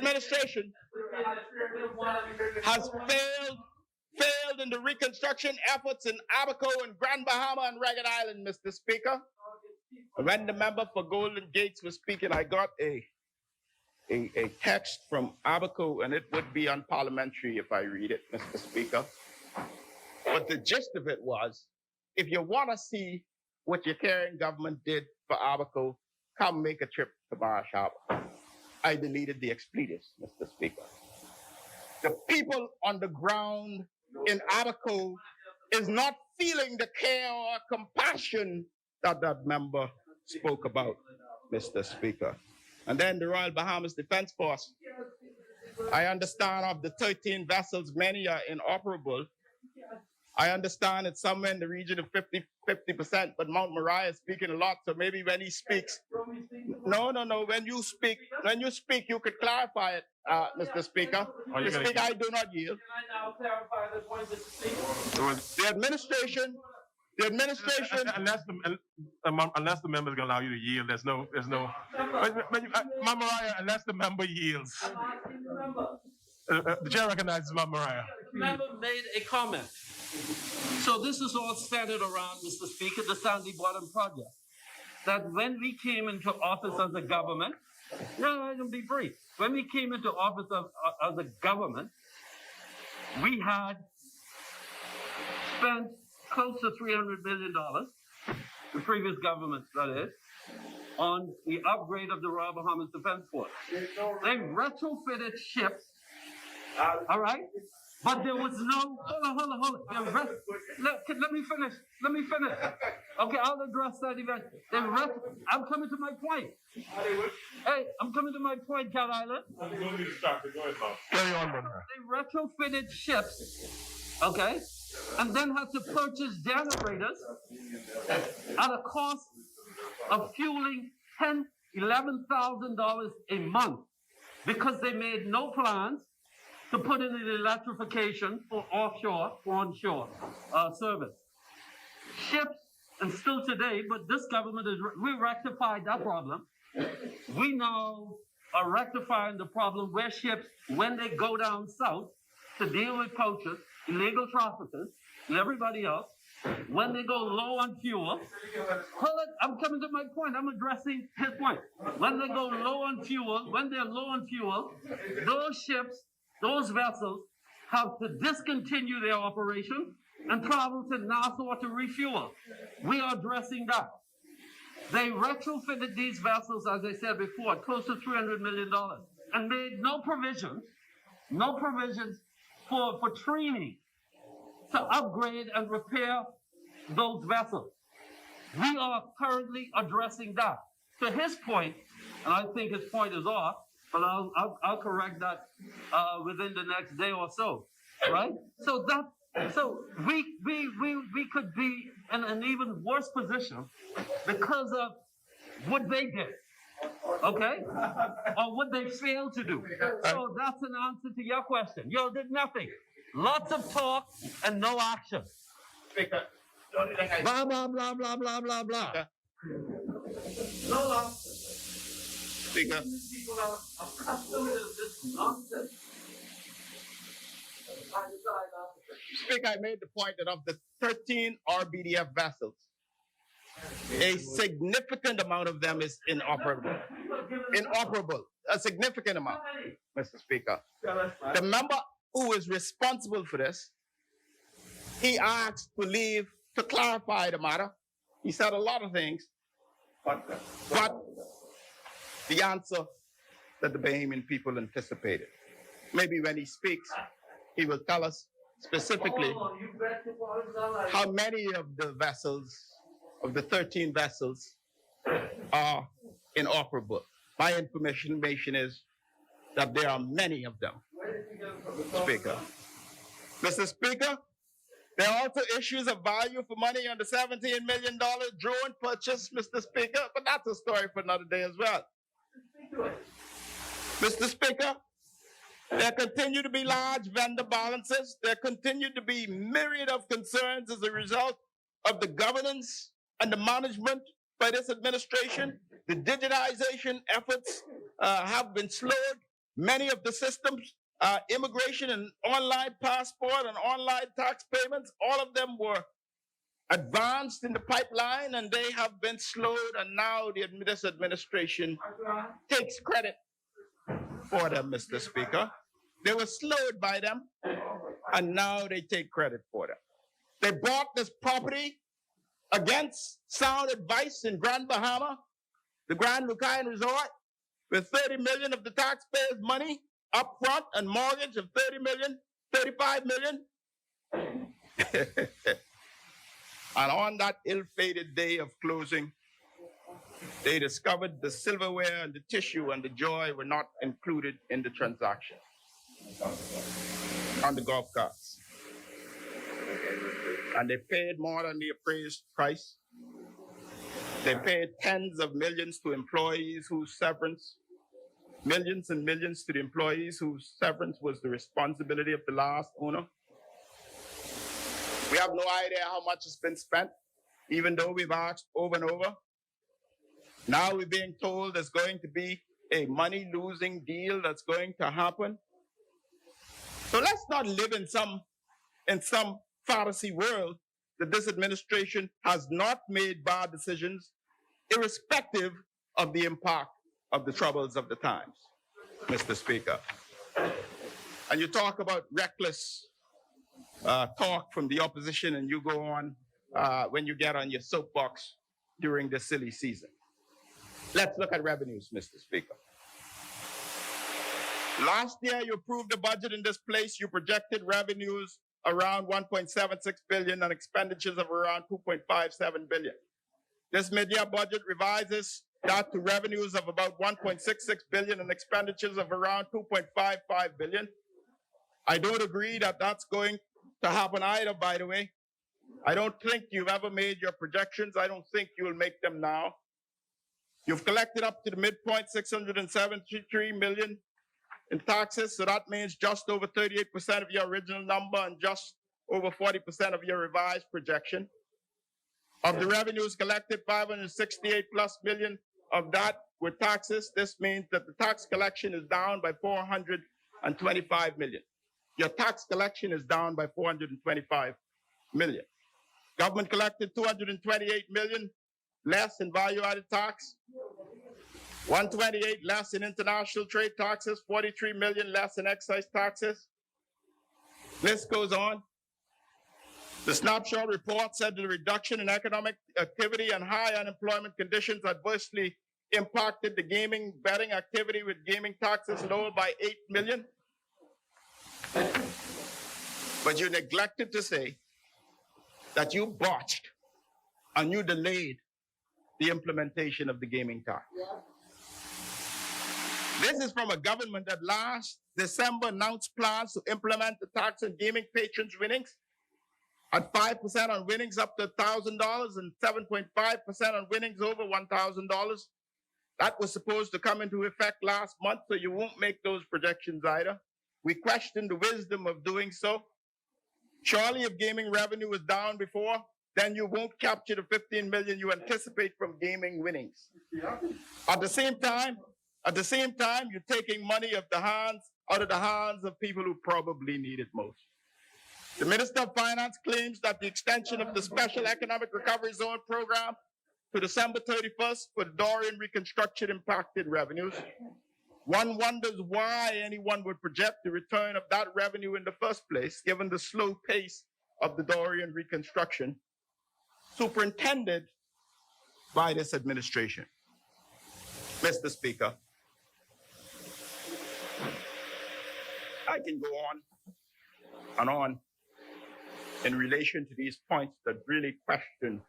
failed in the reconstruction efforts in Abaco and Grand Bahama and Ragged Island, Mr. Speaker. When the member for Golden Gates was speaking, I got a text from Abaco, and it would be unparliamentary if I read it, Mr. Speaker. But the gist of it was, if you want to see what your caring government did for Abaco, come make a trip to Marsh Harbor. I deleted the expletives, Mr. Speaker. The people on the ground in Abaco is not feeling the care or compassion that that member spoke about, Mr. Speaker. And then the Royal Bahamas Defense Force. I understand of the 13 vessels, many are inoperable. I understand it's somewhere in the region of 50%, but Mount Moriah is speaking a lot, so maybe when he speaks, no, when you speak, you could clarify it, Mr. Speaker. Mr. Speaker, I do not yield. Can I now clarify the point, Mr. Speaker? The administration, unless the member is going to allow you to yield, there's no. Ma'am Mariah, unless the member yields. The chair recognizes Ma'am Mariah. The member made a comment. So this is all centered around, Mr. Speaker, the Sandy Bottom project. That when we came into office as a government, I can be brief. When we came into office as a government, we had spent close to $300 million, the previous government, that is, on the upgrade of the Royal Bahamas Defense Force. They retrofitted ships, all right? But there was no, hold on. Let me finish. Okay, I'll address that eventually. I'm coming to my point. Hey, I'm coming to my point, Cat Island. Carry on, Ma'am. They retrofitted ships, okay, and then had to purchase generators at a cost of fueling $10,000, $11,000 a month because they made no plans to put in the electrification for onshore service. Ships, and still today, but this government we rectified that problem. We now are rectifying the problem where ships, when they go down south to deal with poachers, illegal traffickers, and everybody else, when they go low on fuel, I'm coming to my point, I'm addressing his point. When they go low on fuel, those ships, those vessels have to discontinue their operation and travel to Nassau to refuel. We are addressing that. They retrofitted these vessels, as I said before, close to $300 million, and made no provisions for training to upgrade and repair those vessels. We are currently addressing that. To his point, and I think his point is off, but I'll correct that within the next day or so, right? So we could be in an even worse position because of what they did, okay, or what they failed to do. So that's an answer to your question. You did nothing. Lots of talk and no action. Speaker, Blah blah blah blah blah blah blah. No. Speaker. People are accustomed to this nonsense. Speaker, I made the point that of the 13 RBDF vessels, a significant amount of them is inoperable. A significant amount, Mr. Speaker. The member who is responsible for this, he asked for leave to clarify the matter. He said a lot of things, but the answer that the Bahamian people anticipated. Maybe when he speaks, he will tell us specifically how many of the vessels, of the 13 vessels, are inoperable. My information is that there are many of them, Speaker. Mr. Speaker, there are also issues of value for money on the $17 million drone purchase, Mr. Speaker, but that's a story for another day as well. Mr. Speaker, There continue to be large vendor balances. There continue to be myriad of concerns as a result of the governance and the management by this administration. The digitization efforts have been slowed. Many of the systems, immigration and online passport and online tax payments, all of them were advanced in the pipeline and they have been slowed, and now this administration takes credit for them, Mr. Speaker. They were slowed by them, and now they take credit for them. They bought this property against sound advice in Grand Bahama, the Grand Lucayan Resort, with 30 million of the taxpayers' money up front and mortgage of 30 million, 35 million. And on that ill-fated day of closing, they discovered the silverware and the tissue and the joy were not included in the transaction on the golf carts. And they paid more than the appraised price. They paid tens of millions to employees whose severance, millions and millions to the employees whose severance was the responsibility of the last owner. We have no idea how much has been spent, even though we've asked over and over. Now we're being told there's going to be a money-losing deal that's going to happen. So let's not live in some fantasy world that this administration has not made bad decisions, irrespective of the impact of the troubles of the times, Mr. Speaker. And you talk about reckless talk from the opposition, and you go on when you get on your soapbox during the silly season. Let's look at revenues, Mr. Speaker. Last year, you approved a budget in this place. You projected revenues around 1.76 billion and expenditures of around 2.57 billion. This mid-year budget revises that to revenues of about 1.66 billion and expenditures of around 2.55 billion. I don't agree that that's going to happen either, by the way. I don't think you've ever made your projections. I don't think you'll make them now. You've collected up to the midpoint 673 million in taxes, so that means just over 38% of your original number and just over 40% of your revised projection. Of the revenues collected, 568 plus million of that were taxes. This means that the tax collection is down by 425 million. Your tax collection is down by 425 million. Government collected 228 million less in value-added tax, 128 less in international trade taxes, 43 million less in excise taxes. List goes on. The snapshot report said the reduction in economic activity and high unemployment conditions adversely impacted the gaming betting activity, with gaming taxes lowered by 8 million. But you neglected to say that you botched and you delayed the implementation of the gaming tax. This is from a government that last December announced plans to implement the tax on gaming patrons' winnings at 5% on winnings up to $1,000 and 7.5% on winnings over $1,000. That was supposed to come into effect last month, so you won't make those projections either. We question the wisdom of doing so. Surely if gaming revenue is down before, then you won't capture the 15 million you anticipate from gaming winnings. At the same time, you're taking money out of the hands of people who probably need it most. The Minister of Finance claims that the extension of the Special Economic Recovery Zone program to December 31st for Dorian reconstruction impacted revenues. One wonders why anyone would project the return of that revenue in the first place, given the slow pace of the Dorian reconstruction, superintended by this administration. Mr. Speaker, I can go on and on in relation to these points that really question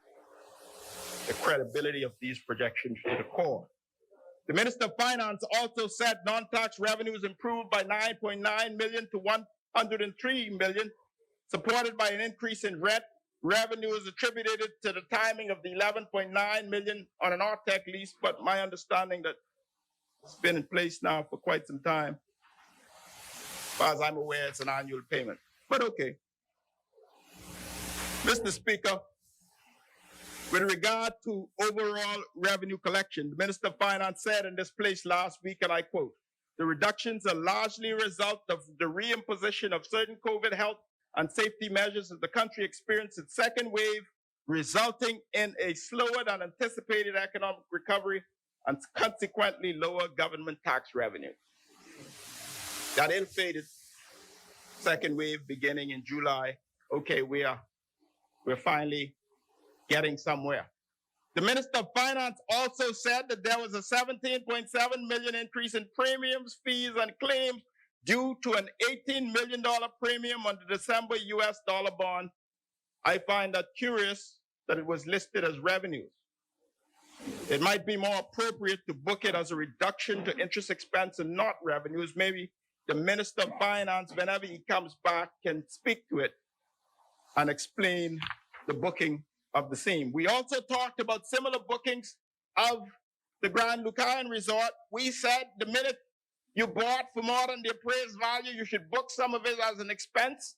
the credibility of these projections to the core. The Minister of Finance also said non-tax revenues improved by 9.9 million to 103 million, supported by an increase in rent revenues attributed to the timing of the 11.9 million on an RTEC lease, but my understanding that it's been in place now for quite some time. far as I'm aware, it's an annual payment. But okay. Mr. Speaker, with regard to overall revenue collection, the Minister of Finance said in this place last week, and I quote, "The reductions are largely a result of the reimposition of certain COVID health and safety measures as the country experienced its second wave, resulting in a slower than anticipated economic recovery and consequently lower government tax revenue." That ill-fated second wave beginning in July. Okay, we're finally getting somewhere. The Minister of Finance also said that there was a 17.7 million increase in premiums, fees, and claims due to an $18 million premium on the December US dollar bond. I find that curious that it was listed as revenues. It might be more appropriate to book it as a reduction to interest expense and not revenues. Maybe the Minister of Finance, whenever he comes back, can speak to it and explain the booking of the same. We also talked about similar bookings of the Grand Lucayan Resort. We said the minute you bought for more than the appraised value, you should book some of it as an expense.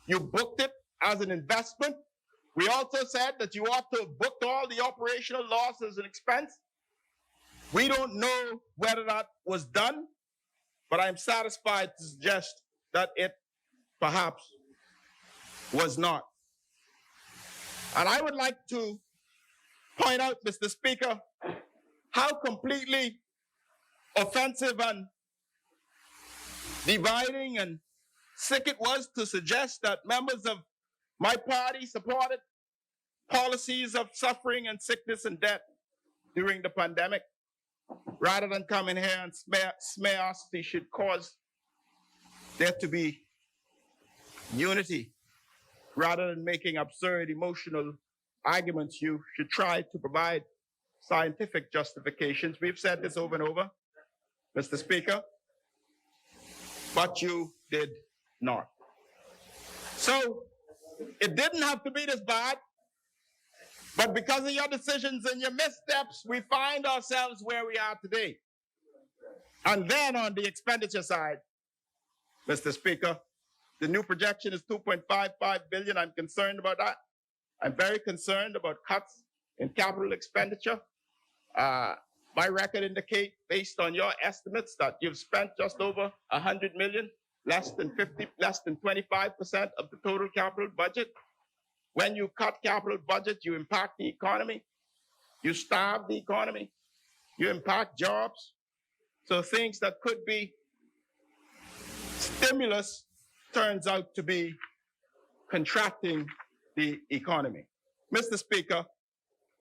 You booked it as an investment. We also said that you ought to have booked all the operational loss as an expense. We don't know whether that was done, but I'm satisfied to suggest that it perhaps was not. And I would like to point out, Mr. Speaker, how completely offensive and dividing and sick it was to suggest that members of my party supported policies of suffering and sickness and death during the pandemic. Rather than come in here and smear us, they should cause there to be unity. Rather than making absurd emotional arguments, you should try to provide scientific justifications. We've said this over and over, Mr. Speaker, but you did not. So it didn't have to be this bad, but because of your decisions and your missteps, we find ourselves where we are today. And then on the expenditure side, Mr. Speaker, the new projection is $2.55 billion. I'm concerned about that. I'm very concerned about cuts in capital expenditure. My record indicates, based on your estimates, that you've spent just over $100 million, less than 25% of the total capital budget. When you cut capital budget, you impact the economy. You starve the economy. You impact jobs. So things that could be stimulus turns out to be contracting the economy. Mr. Speaker,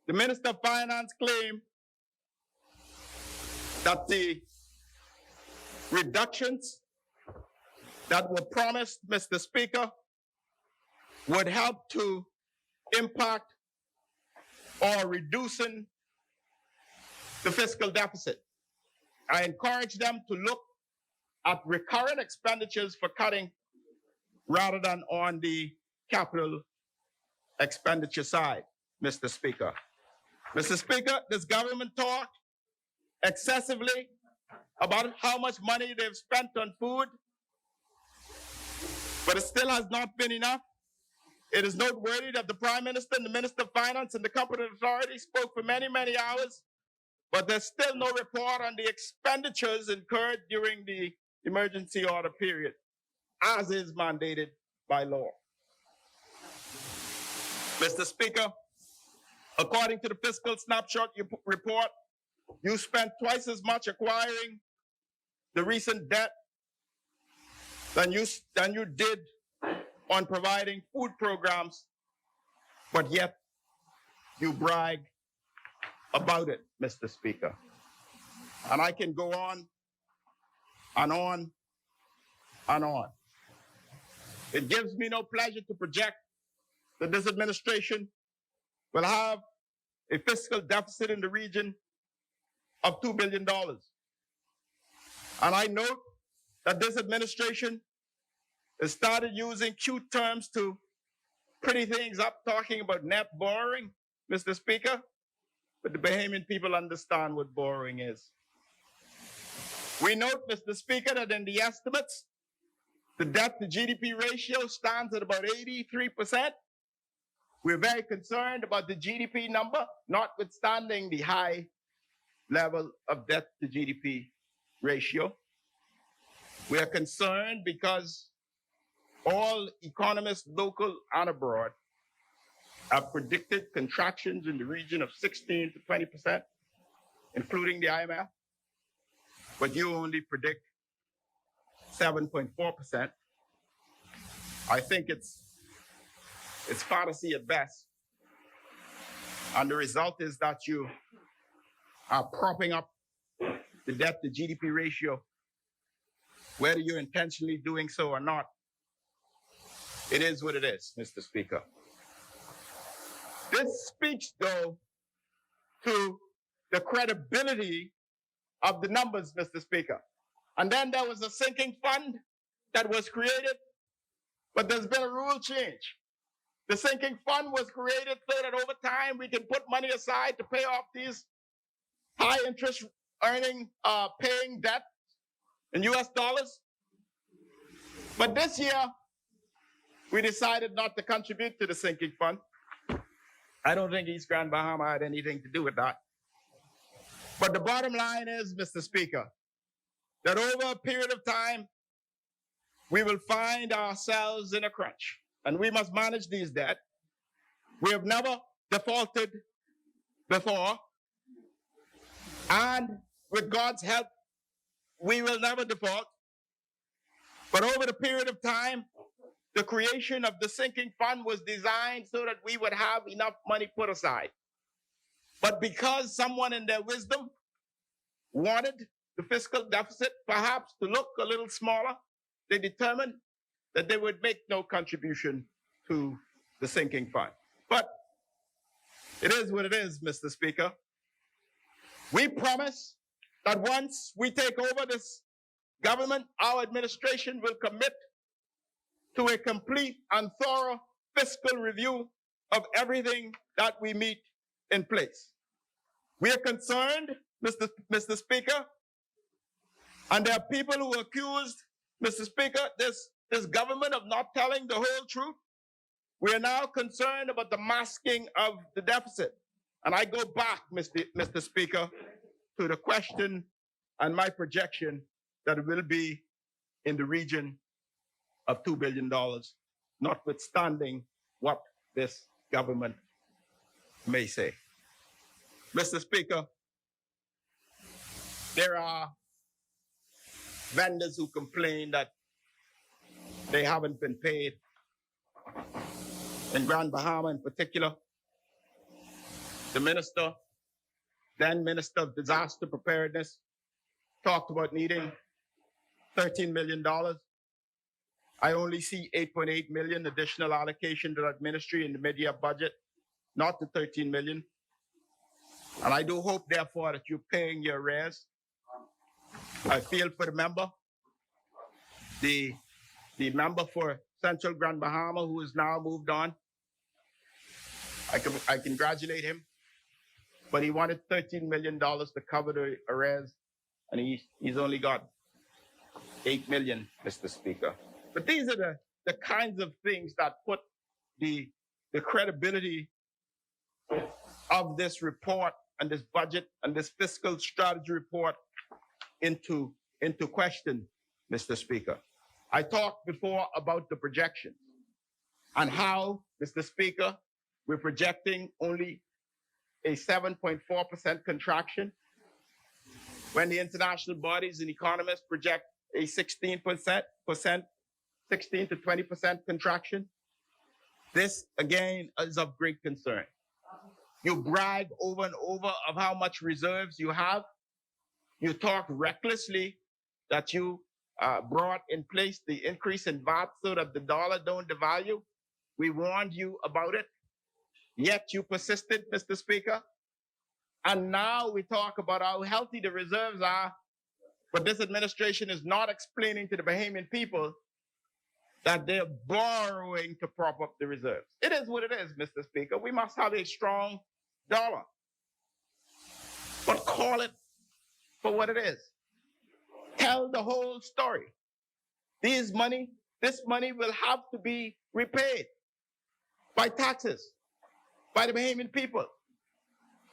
the Minister of Finance claimed that the reductions that were promised, Mr. Speaker, would help to impact or reducing the fiscal deficit. I encourage them to look at recurrent expenditures for cutting rather than on the capital expenditure side, Mr. Speaker. Mr. Speaker, this government talked excessively about how much money they've spent on food, but it still has not been enough. It is noteworthy that the Prime Minister and the Minister of Finance and the competent authority spoke for many, many hours, but there's still no report on the expenditures incurred during the emergency order period, as is mandated by law. Mr. Speaker, according to the fiscal snapshot report, you spent twice as much acquiring the recent debt than you did on providing food programs, but yet you brag about it, Mr. Speaker. And I can go on and on and on. It gives me no pleasure to project that this administration will have a fiscal deficit in the region of $2 billion. And I note that this administration has started using cute terms to pretty things up, talking about net borrowing, Mr. Speaker, but the Bahamian people understand what borrowing is. We note, Mr. Speaker, that in the estimates The debt to GDP ratio stands at about 83%. We're very concerned about the GDP number, notwithstanding the high level of debt to GDP ratio. We are concerned because all economists, local and abroad, have predicted contractions in the region of 16 to 20%, including the IMF, but you only predict 7.4%. I think it's fantasy at best. And the result is that you are propping up the debt to GDP ratio, whether you're intentionally doing so or not. It is what it is, Mr. Speaker. This speaks, though, to the credibility of the numbers, Mr. Speaker. And then there was a sinking fund that was created, but there's been a rule change. The sinking fund was created so that over time we can put money aside to pay off these high interest paying debt in US dollars. But this year, we decided not to contribute to the sinking fund. I don't think East Grand Bahama had anything to do with that. But the bottom line is, Mr. Speaker, that over a period of time, we will find ourselves in a crunch, and we must manage these debt. We have never defaulted before, and with God's help, we will never default. But over the period of time, the creation of the sinking fund was designed so that we would have enough money put aside. But because someone in their wisdom wanted the fiscal deficit perhaps to look a little smaller, they determined that they would make no contribution to the sinking fund. But it is what it is, Mr. Speaker. We promise that once we take over this government, our administration will commit to a complete and thorough fiscal review of everything that we meet in place. We are concerned, Mr. Speaker, and there are people who accused, Mr. Speaker, this government of not telling the whole truth. We are now concerned about the masking of the deficit. And I go back, Mr. Speaker, to the question and my projection that it will be in the region of $2 billion, notwithstanding what this government may say. Mr. Speaker, there are vendors who complain that they haven't been paid. In Grand Bahama in particular, the minister, then Minister of Disaster Preparedness, talked about needing $13 million. I only see $8.8 million additional allocation to that ministry in the mid-year budget, not the $13 million. And I do hope, therefore, that you're paying your arrears. I feel for the member, the member for Central Grand Bahama, who has now moved on. I congratulate him, but he wanted $13 million to cover the arrears, and he's only got $8 million, Mr. Speaker. But these are the kinds of things that put the credibility of this report and this budget and this fiscal strategy report into question, Mr. Speaker. I talked before about the projections and how, Mr. Speaker, we're projecting only a 7.4% contraction when the international bodies and economists project a 16 to 20% contraction. This, again, is of great concern. You brag over and over of how much reserves you have. You talk recklessly that you brought in place the increase in VAT so that the dollar don't devalue. We warned you about it, yet you persisted, Mr. Speaker. And now we talk about how healthy the reserves are, but this administration is not explaining to the Bahamian people that they're borrowing to prop up the reserves. It is what it is, Mr. Speaker. We must have a strong dollar. But call it for what it is. Tell the whole story. These money this money will have to be repaid by taxes, by the Bahamian people.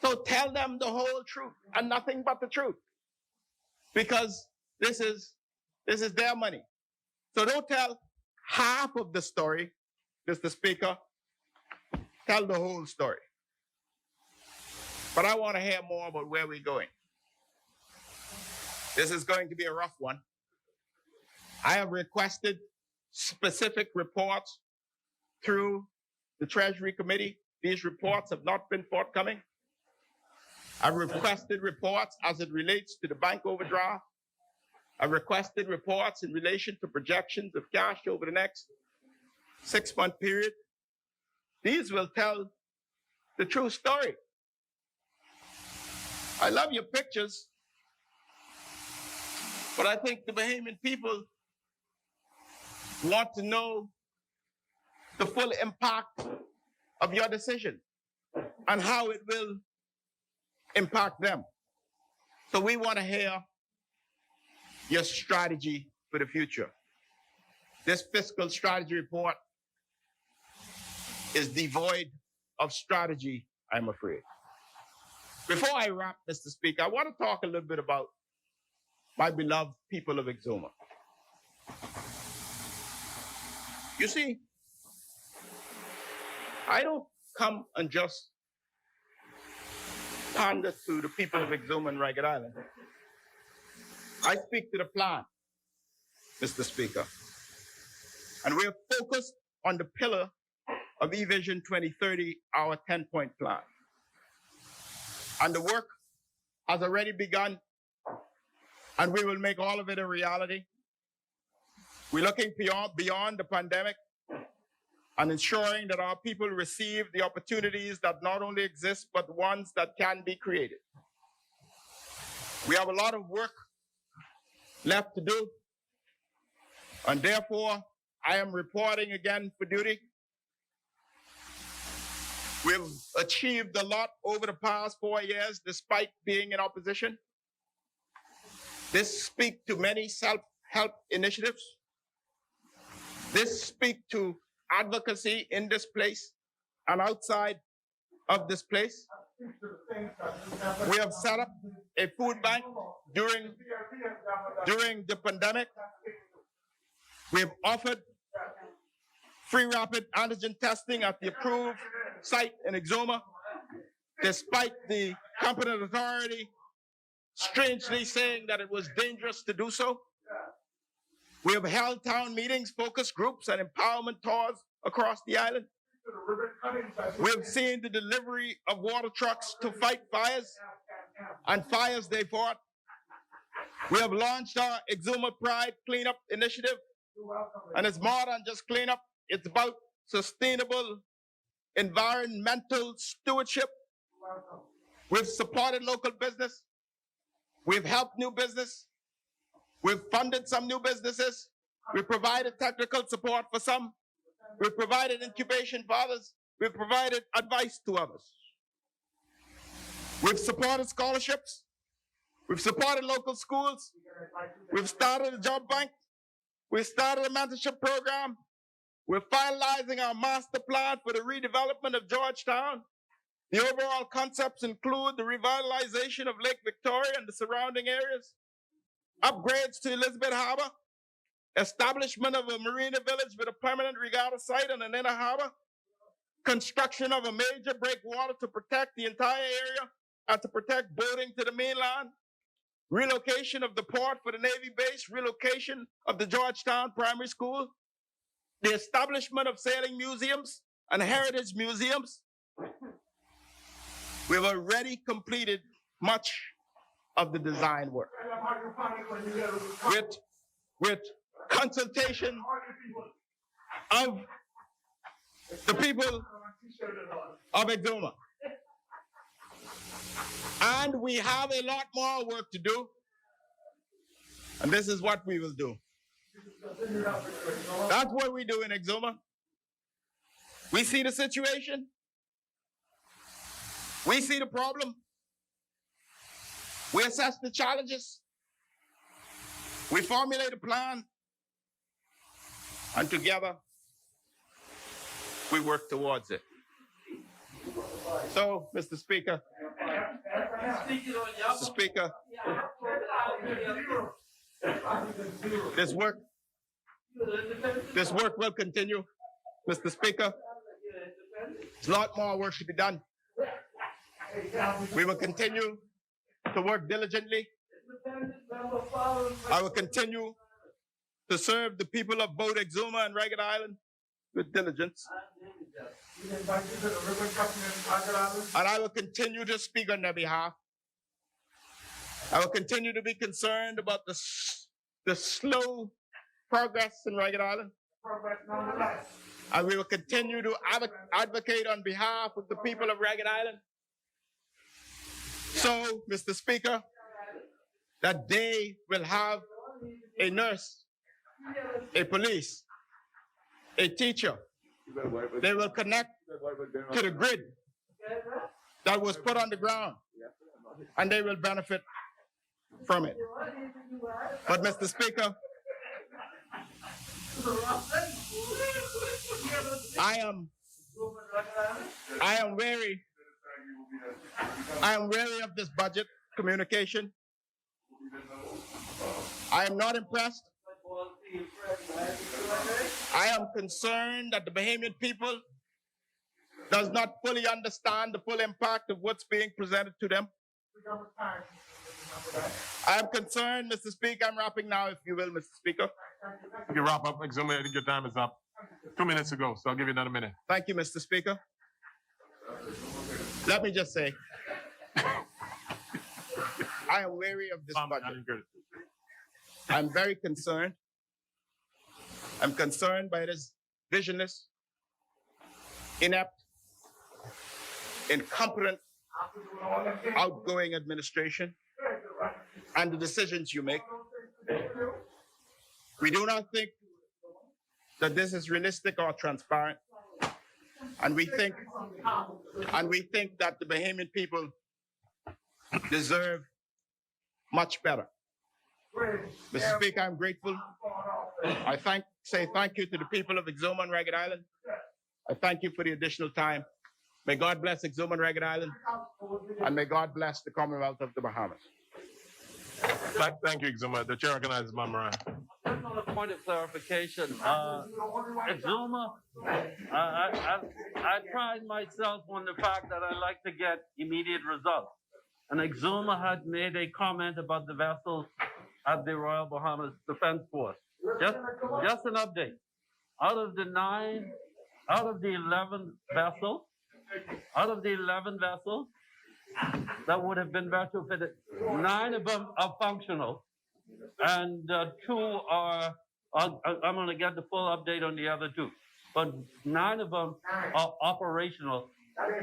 So tell them the whole truth and nothing but the truth, because this is their money. So don't tell half of the story, Mr. Speaker. Tell the whole story. But I want to hear more about where we're going. This is going to be a rough one. I have requested specific reports through the Treasury Committee. These reports have not been forthcoming. I've requested reports as it relates to the bank overdraft. I've requested reports in relation to projections of cash over the next 6-month period. These will tell the true story. I love your pictures, but I think the Bahamian people want to know the full impact of your decision and how it will impact them. So we want to hear your strategy for the future. This fiscal strategy report is devoid of strategy, I'm afraid. Before I wrap, Mr. Speaker, I want to talk a little bit about my beloved people of Exuma. You see, I don't come and just pander to the people of Exuma and Ragged Island. I speak to the plan, Mr. Speaker. And we're focused on the pillar of eVision 2030, our 10-point plan. And the work has already begun, and we will make all of it a reality. We're looking beyond the pandemic and ensuring that our people receive the opportunities that not only exist, but ones that can be created. We have a lot of work left to do, and therefore, I am reporting again for duty. We've achieved a lot over the past 4 years, despite being in opposition. This speaks to many self-help initiatives. This speaks to advocacy in this place and outside of this place. We have set up a food bank during the pandemic. We have offered free rapid antigen testing at the approved site in Exuma, despite the competent authority strangely saying that it was dangerous to do so. We have held town meetings, focus groups, and empowerment tours across the island. We have seen the delivery of water trucks to fight fires, and fires they fought. We have launched our Exuma Pride Cleanup Initiative, and it's more than just cleanup. It's about sustainable environmental stewardship. We've supported local business. We've helped new business. We've funded some new businesses. We've provided technical support for some. We've provided incubation for others. We've provided advice to others. We've supported scholarships. We've supported local schools. We've started a job bank. We've started a mentorship program. We're finalizing our master plan for the redevelopment of Georgetown. The overall concepts include the revitalization of Lake Victoria and the surrounding areas, upgrades to Elizabeth Harbor, establishment of a marina village with a permanent regatta site and an inner harbor, construction of a major breakwater to protect the entire area and to protect boating to the mainland, relocation of the port for the Navy base, relocation of the Georgetown Primary School, the establishment of sailing museums and heritage museums. We've already completed much of the design work with consultation of the people of Exuma. And we have a lot more work to do. And this is what we will do. That's what we do in Exuma. We see the situation. We see the problem. We assess the challenges. We formulate a plan. And together, we work towards it. So, Mr. Speaker, this work will continue. Mr. Speaker, there's a lot more work to be done. We will continue to work diligently. I will continue to serve the people of both Exuma and Ragged Island with diligence. And I will continue to speak on their behalf. I will continue to be concerned about the slow progress in Ragged Island. And we will continue to advocate on behalf of the people of Ragged Island. So, Mr. Speaker, that they will have a nurse, a police, a teacher. They will connect to the grid that was put on the ground, and they will benefit from it. But, Mr. Speaker, I am wary of this budget communication. I am not impressed. I am concerned that the Bahamian people does not fully understand the full impact of what's being presented to them. I am concerned, Mr. Speaker. I'm wrapping now, if you will, Mr. Speaker. You can wrap up. Exuma, I think your time is up. 2 minutes ago, so I'll give you another minute. Thank you, Mr. Speaker. Let me just say, I am wary of this budget. I'm very concerned. I'm concerned by this visionless, inept, incompetent, outgoing administration and the decisions you make. We do not think that this is realistic or transparent. And we think that the Bahamian people deserve much better. Mr. Speaker, I'm grateful. I say thank you to the people of Exuma and Ragged Island. I thank you for the additional time. May God bless Exuma and Ragged Island, and may God bless the Commonwealth of the Bahamas. Thank you, Exuma. The chair recognizes Ma'am Moran. Just on a point of clarification, Exuma, I pride myself on the fact that I like to get immediate results. And Exuma had made a comment about the vessels at the Royal Bahamas Defense Force. Just an update. Out of the 11 vessels that would have been retrofitted, 9 of them are functional, and 2 are. I'm going to get the full update on the other 2, but 9 of them are operational,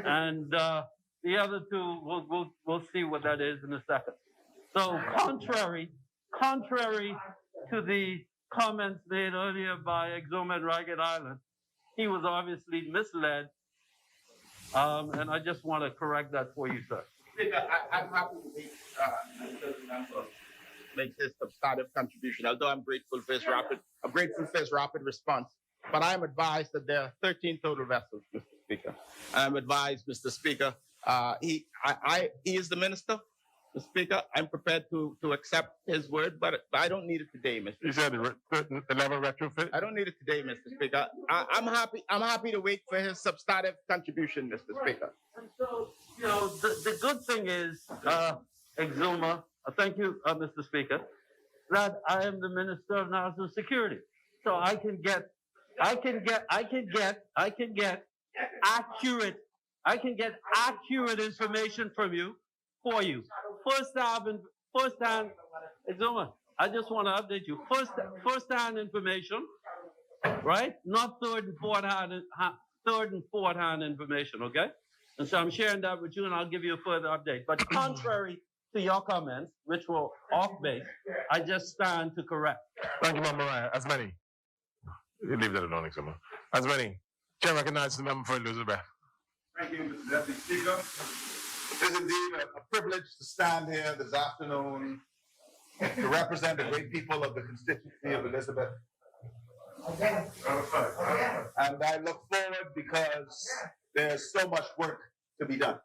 and the other 2 we'll see what that is in a second. So contrary to the comments made earlier by Exuma and Ragged Island, he was obviously misled. And I just want to correct that for you, sir. I'm happy to make his substantive contribution, although I'm grateful for his rapid response. But I'm advised that there are 13 total vessels, Mr. Speaker. I'm advised, Mr. Speaker, he is the minister. Mr. Speaker, I'm prepared to accept his word, but I don't need it today, Mr. You said 11 retrofit? I don't need it today, Mr. Speaker. I'm happy to wait for his substantive contribution, Mr. Speaker. And so, the good thing is, Exuma, thank you, Mr. Speaker, that I am the Minister of National Security. So I can get accurate information from you, for you. First hand, Exuma, I just want to update you. First hand information, right? Not third and fourth hand information, okay? And so I'm sharing that with you, and I'll give you a further update. But contrary to your comments, which were off base, I just stand to correct. Thank you, Ma'am Moran. As many. You leave that alone, Exuma. As many. Chair recognizes the member for Elizabeth. Thank you, Mr. Deputy Speaker. It is indeed a privilege to stand here this afternoon to represent the great people of the constituency of Elizabeth. And I look forward because there's so much work to be done.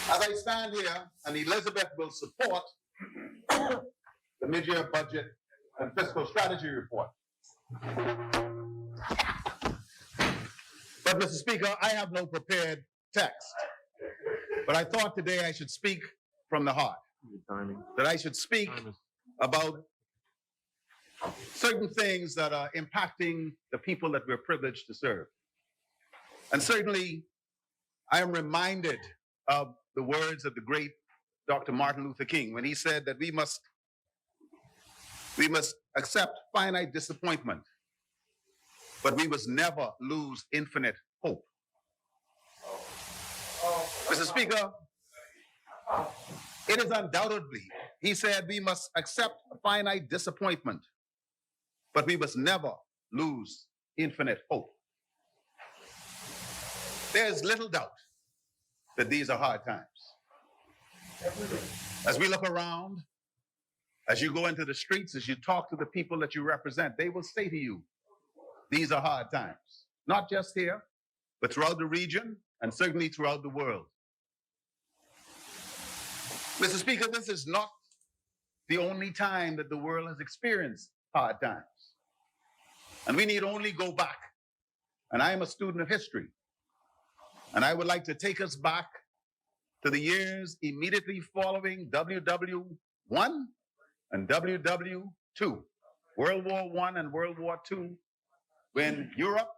As I stand here, and Elizabeth will support the mid-year budget and fiscal strategy report. But, Mr. Speaker, I have no prepared text. But I thought today I should speak from the heart. That I should speak about certain things that are impacting the people that we're privileged to serve. And certainly, I am reminded of the words of the great Dr. Martin Luther King when he said that we must accept finite disappointment, but we must never lose infinite hope. Mr. Speaker, it is undoubtedly, he said, we must accept finite disappointment, but we must never lose infinite hope. There's little doubt that these are hard times. As we look around, as you go into the streets, as you talk to the people that you represent, they will say to you, these are hard times. Not just here, but throughout the region and certainly throughout the world. Mr. Speaker, this is not the only time that the world has experienced hard times. And we need only go back. And I am a student of history. And I would like to take us back to the years immediately following WW1 and WW2, World War I and World War II, when Europe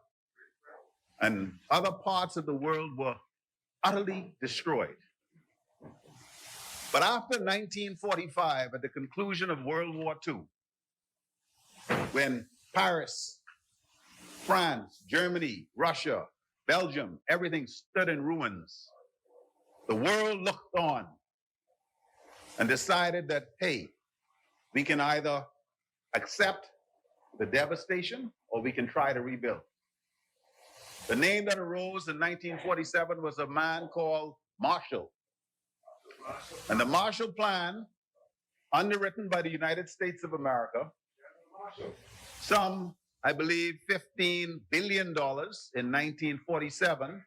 and other parts of the world were utterly destroyed. But after 1945, at the conclusion of World War II, when Paris, France, Germany, Russia, Belgium, everything stood in ruins, the world looked on and decided that, hey, we can either accept the devastation or we can try to rebuild. The name that arose in 1947 was a man called Marshall. And the Marshall Plan, underwritten by the United States of America, some, I believe, $15 billion in 1947,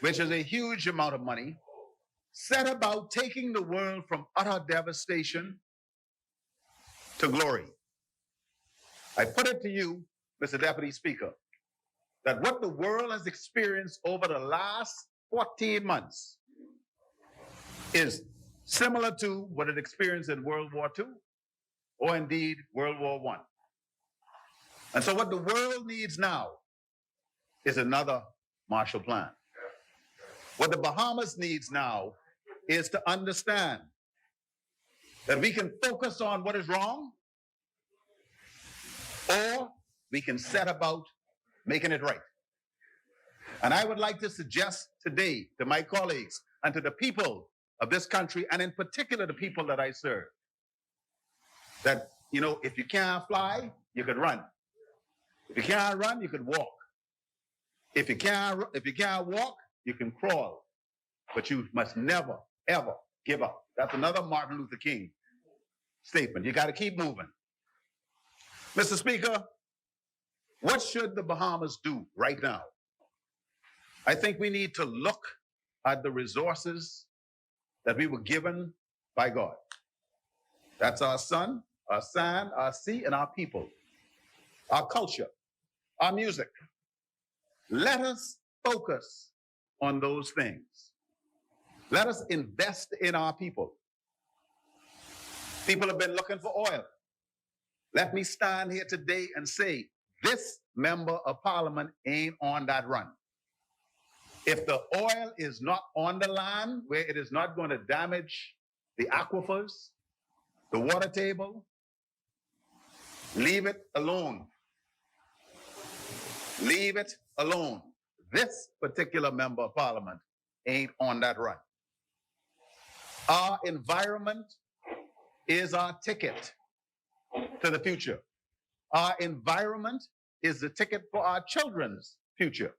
which is a huge amount of money, set about taking the world from utter devastation to glory. I put it to you, Mr. Deputy Speaker, that what the world has experienced over the last 14 months is similar to what it experienced in World War II, or indeed World War I. And so what the world needs now is another Marshall Plan. What the Bahamas needs now is to understand that we can focus on what is wrong, or we can set about making it right. And I would like to suggest today to my colleagues and to the people of this country, and in particular the people that I serve, that, you know, if you can't fly, you could run. If you can't run, you could walk. If you can't walk, you can crawl. But you must never, ever give up. That's another Martin Luther King statement. You got to keep moving. Mr. Speaker, what should the Bahamas do right now? I think we need to look at the resources that we were given by God. That's our sun, our sand, our sea, and our people, our culture, our music. Let us focus on those things. Let us invest in our people. People have been looking for oil. Let me stand here today and say, this member of parliament ain't on that run. If the oil is not on the land where it is not going to damage the aquifers, the water table, leave it alone. Leave it alone. This particular member of parliament ain't on that run. Our environment is our ticket to the future. Our environment is the ticket for our children's future.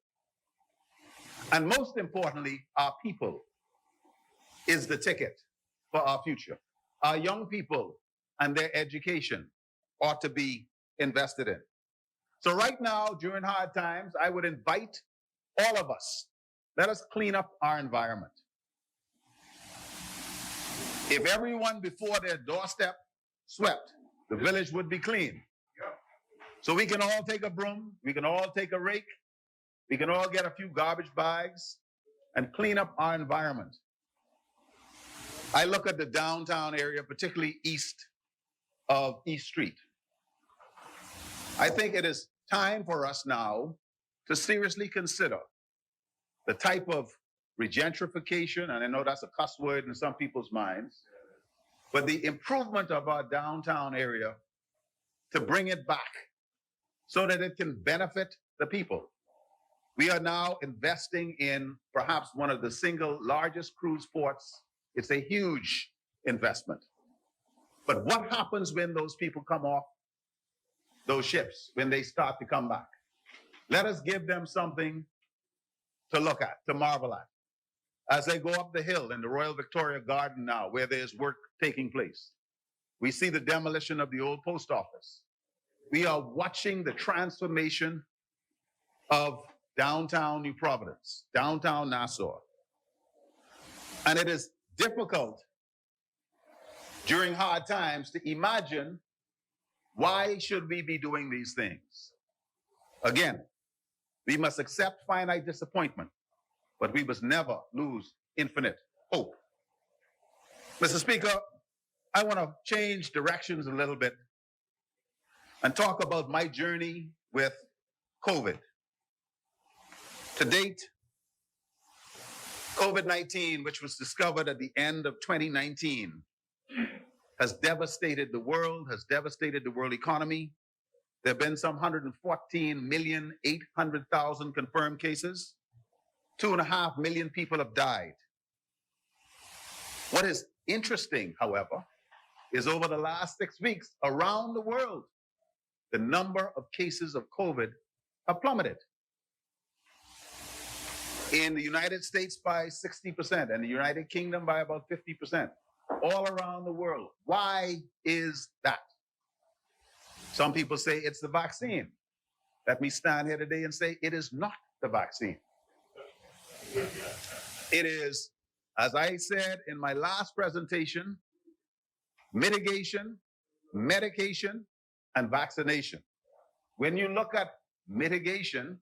And most importantly, our people is the ticket for our future. Our young people and their education, ought to be invested in. So right now, during hard times, I would invite all of us, let us clean up our environment. If everyone before their doorstep swept, the village would be clean. So we can all take a broom, we can all take a rake, we can all get a few garbage bags and clean up our environment. I look at the downtown area, particularly east of East Street. I think it is time for us now to seriously consider the type of regentrification, and I know that's a cuss word in some people's minds, but the improvement of our downtown area to bring it back so that it can benefit the people. We are now investing in perhaps one of the single largest cruise ports. It's a huge investment. But what happens when those people come off those ships, when they start to come back? Let us give them something to look at, to marvel at. As they go up the hill in the Royal Victoria Garden now, where there's work taking place, we see the demolition of the old post office. We are watching the transformation of downtown New Providence, downtown Nassau. And it is difficult during hard times to imagine why should we be doing these things. Again, we must accept finite disappointment, but we must never lose infinite hope. Mr. Speaker, I want to change directions a little bit and talk about my journey with COVID. To date, COVID-19, which was discovered at the end of 2019, has devastated the world, has devastated the world economy. There have been some 114,800,000 confirmed cases. 2.5 million people have died. What is interesting, however, is over the last 6 weeks around the world, the number of cases of COVID have plummeted. In the United States by 60%, and the United Kingdom by about 50%, all around the world. Why is that? Some people say it's the vaccine. Let me stand here today and say it is not the vaccine. It is, as I said in my last presentation, mitigation, medication, and vaccination. When you look at mitigation,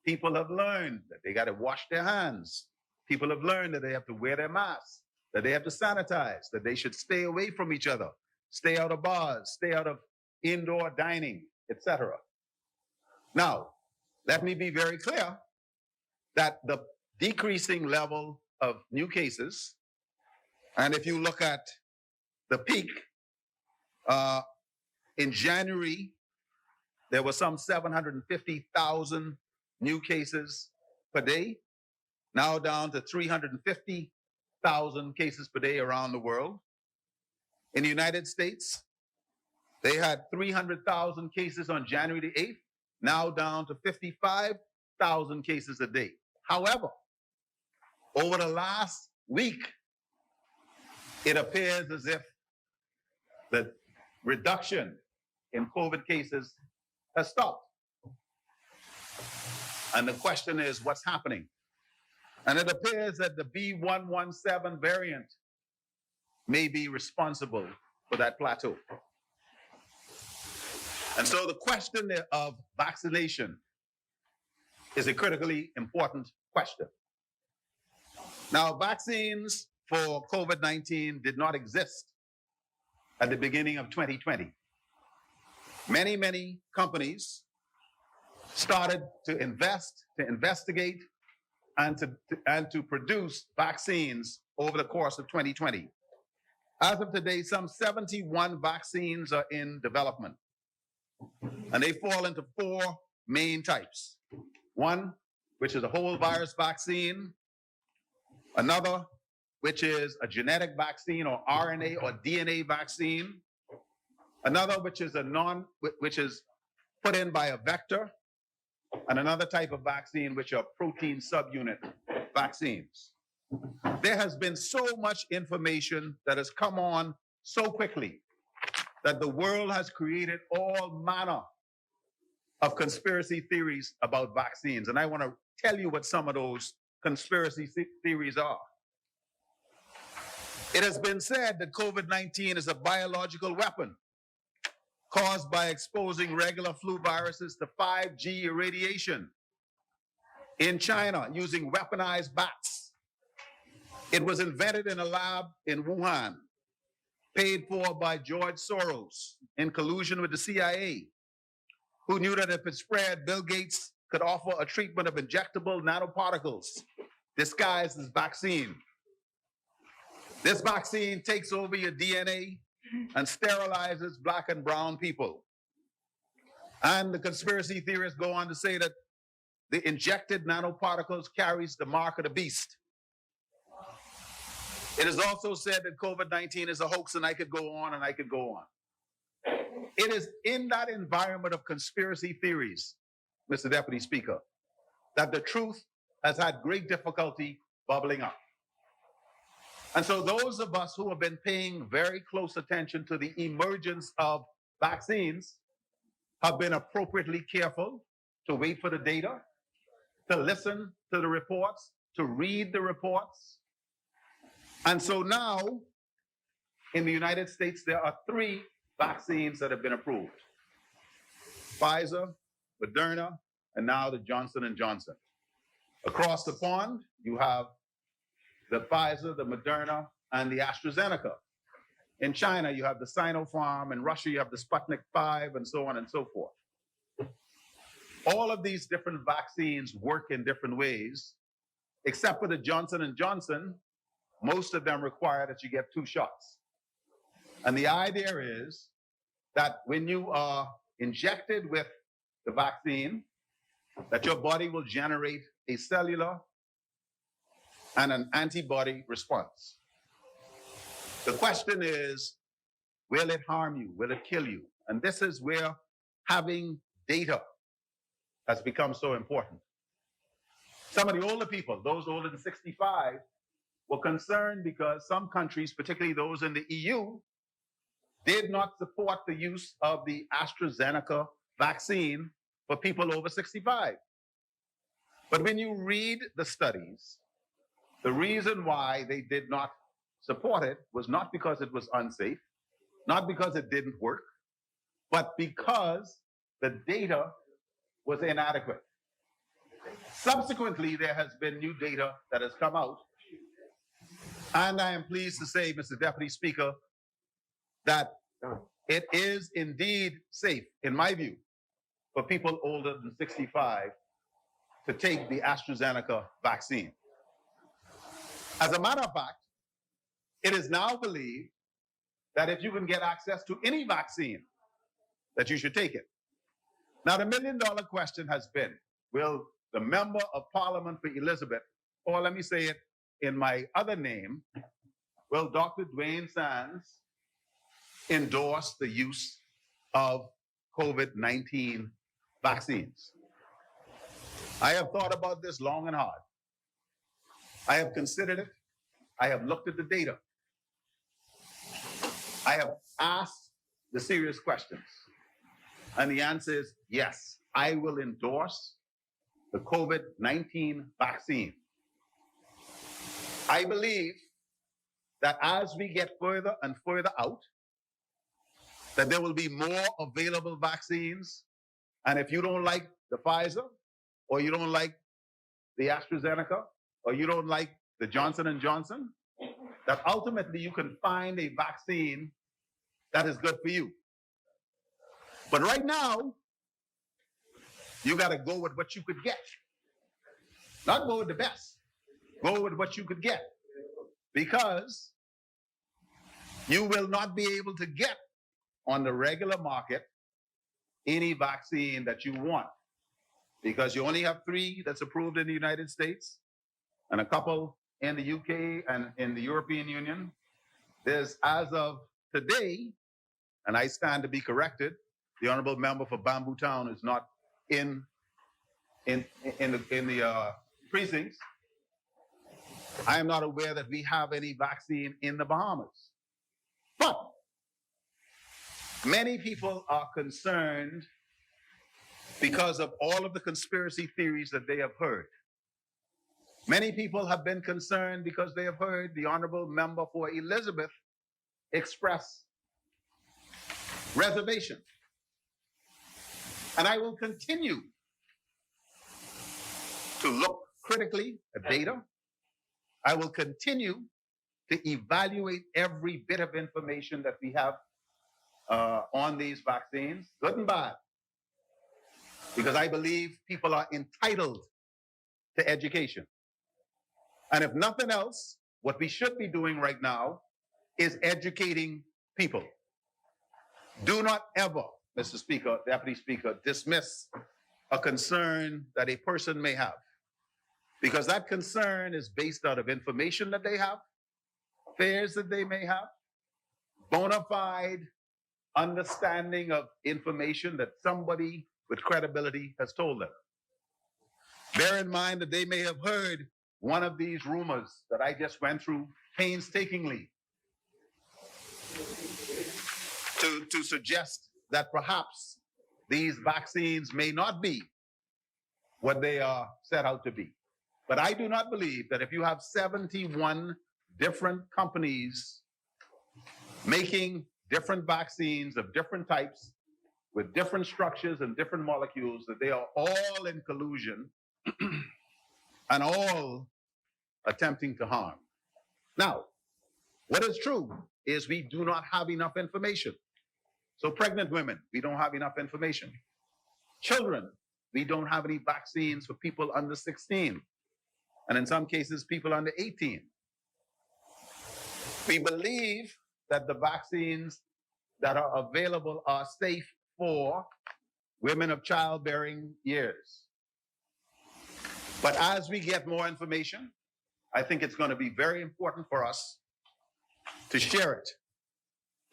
people have learned that they got to wash their hands. People have learned that they have to wear their masks, that they have to sanitize, that they should stay away from each other, stay out of bars, stay out of indoor dining, etc. Now, let me be very clear that the decreasing level of new cases, and if you look at the peak, in January, there were some 750,000 new cases per day, now down to 350,000 cases per day around the world. In the United States, they had 300,000 cases on January the 8th, now down to 55,000 cases a day. However, over the last week, it appears as if the reduction in COVID cases has stopped. And the question is, what's happening? And it appears that the B.1.1.7 variant may be responsible for that plateau. And so the question of vaccination is a critically important question. Now, vaccines for COVID-19 did not exist at the beginning of 2020. Many companies started to invest, to investigate, and to produce vaccines over the course of 2020. As of today, some 71 vaccines are in development, and they fall into 4 main types. One, which is a whole virus vaccine. Another, which is a genetic vaccine or RNA or DNA vaccine. Another, which is which is put in by a vector. And another type of vaccine, which are protein subunit vaccines. There has been so much information that has come on so quickly that the world has created all manner of conspiracy theories about vaccines. And I want to tell you what some of those conspiracy theories are. It has been said that COVID-19 is a biological weapon caused by exposing regular flu viruses to 5G irradiation in China using weaponized bats. It was invented in a lab in Wuhan, paid for by George Soros in collusion with the CIA, who knew that if it spread, Bill Gates could offer a treatment of injectable nanoparticles disguised as vaccine. This vaccine takes over your DNA and sterilizes black and brown people. And the conspiracy theorists go on to say that the injected nanoparticles carries the mark of the beast. It is also said that COVID-19 is a hoax, and I could go on and I could go on. It is in that environment of conspiracy theories, Mr. Deputy Speaker, that the truth has had great difficulty bubbling up. And so those of us who have been paying very close attention to the emergence of vaccines have been appropriately careful to wait for the data, to listen to the reports, to read the reports. And so now, in the United States, there are 3 vaccines that have been approved: Pfizer, Moderna, and now the Johnson & Johnson. Across the pond, you have the Pfizer, the Moderna, and the AstraZeneca. In China, you have the Sinopharm. In Russia, you have the Sputnik 5, and so on and so forth. All of these different vaccines work in different ways, except for the Johnson & Johnson. Most of them require that you get 2 shots. And the idea is that when you are injected with the vaccine, that your body will generate a cellular and an antibody response. The question is, will it harm you? Will it kill you? And this is where having data has become so important. Some of the older people, those older than 65, were concerned because some countries, particularly those in the EU, did not support the use of the AstraZeneca vaccine for people over 65. But when you read the studies, the reason why they did not support it was not because it was unsafe, not because it didn't work, but because the data was inadequate. Subsequently, there has been new data that has come out. And I am pleased to say, Mr. Deputy Speaker, that it is indeed safe, in my view, for people older than 65 to take the AstraZeneca vaccine. As a matter of fact, it is now believed that if you can get access to any vaccine, that you should take it. Now, the million-dollar question has been, will the Member of Parliament for Elizabeth, or let me say it in my other name, will Dr. Dwayne Sands endorse the use of COVID-19 vaccines? I have thought about this long and hard. I have considered it. I have looked at the data. I have asked the serious questions. And the answer is yes, I will endorse the COVID-19 vaccine. I believe that as we get further and further out, that there will be more available vaccines. And if you don't like the Pfizer, or you don't like the AstraZeneca, or you don't like the Johnson & Johnson, that ultimately you can find a vaccine that is good for you. But right now, you got to go with what you could get. Not go with the best. Go with what you could get. Because you will not be able to get on the regular market any vaccine that you want. Because you only have 3 that's approved in the United States and a couple in the UK and in the European Union. There's, as of today, and I stand to be corrected, the honorable member for Bamboo Town is not in the precincts. I am not aware that we have any vaccine in the Bahamas. But Many people are concerned because of all of the conspiracy theories that they have heard. Many people have been concerned because they have heard the Honorable Member for Elizabeth express reservation. And I will continue to look critically at data. I will continue to evaluate every bit of information that we have on these vaccines, good and bad, because I believe people are entitled to education. And if nothing else, what we should be doing right now is educating people. Do not ever, Mr. Speaker, Deputy Speaker, dismiss a concern that a person may have, because that concern is based out of information that they have, fears that they may have, bona fide understanding of information that somebody with credibility has told them. Bear in mind that they may have heard one of these rumors that I just went through painstakingly to suggest that perhaps these vaccines may not be what they are set out to be. But I do not believe that if you have 71 different companies making different vaccines of different types with different structures and different molecules, that they are all in collusion and all attempting to harm. Now, what is true is we do not have enough information. So pregnant women, we don't have enough information. Children, we don't have any vaccines for people under 16. And in some cases, people under 18. We believe that the vaccines that are available are safe for women of childbearing years. But as we get more information, I think it's going to be very important for us to share it,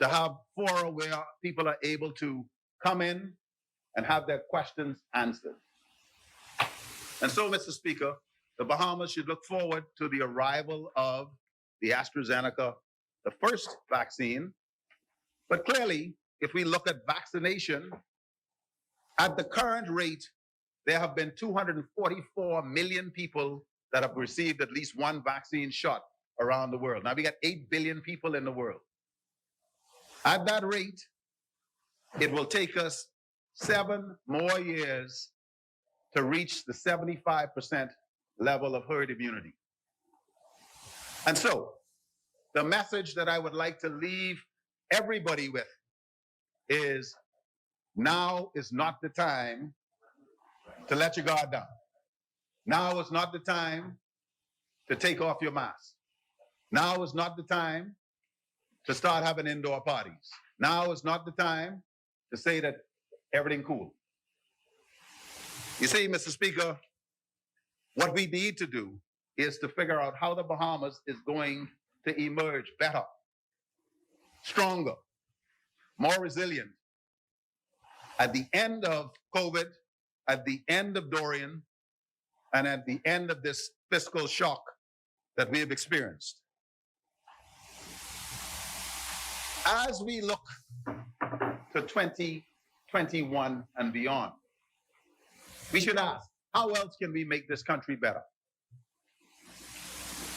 to have fora where people are able to come in and have their questions answered. And so, Mr. Speaker, the Bahamas should look forward to the arrival of the AstraZeneca, the first vaccine. But clearly, if we look at vaccination, at the current rate, there have been 244 million people that have received at least one vaccine shot around the world. Now we got 8 billion people in the world. At that rate, it will take us 7 more years to reach the 75% level of herd immunity. And so, the message that I would like to leave everybody with is now is not the time to let your guard down. Now is not the time to take off your mask. Now is not the time to start having indoor parties. Now is not the time to say that everything cool. You see, Mr. Speaker, what we need to do is to figure out how the Bahamas is going to emerge better, stronger, more resilient. At the end of COVID, at the end of Dorian, and at the end of this fiscal shock that we have experienced. As we look to 2021 and beyond, we should ask, how else can we make this country better?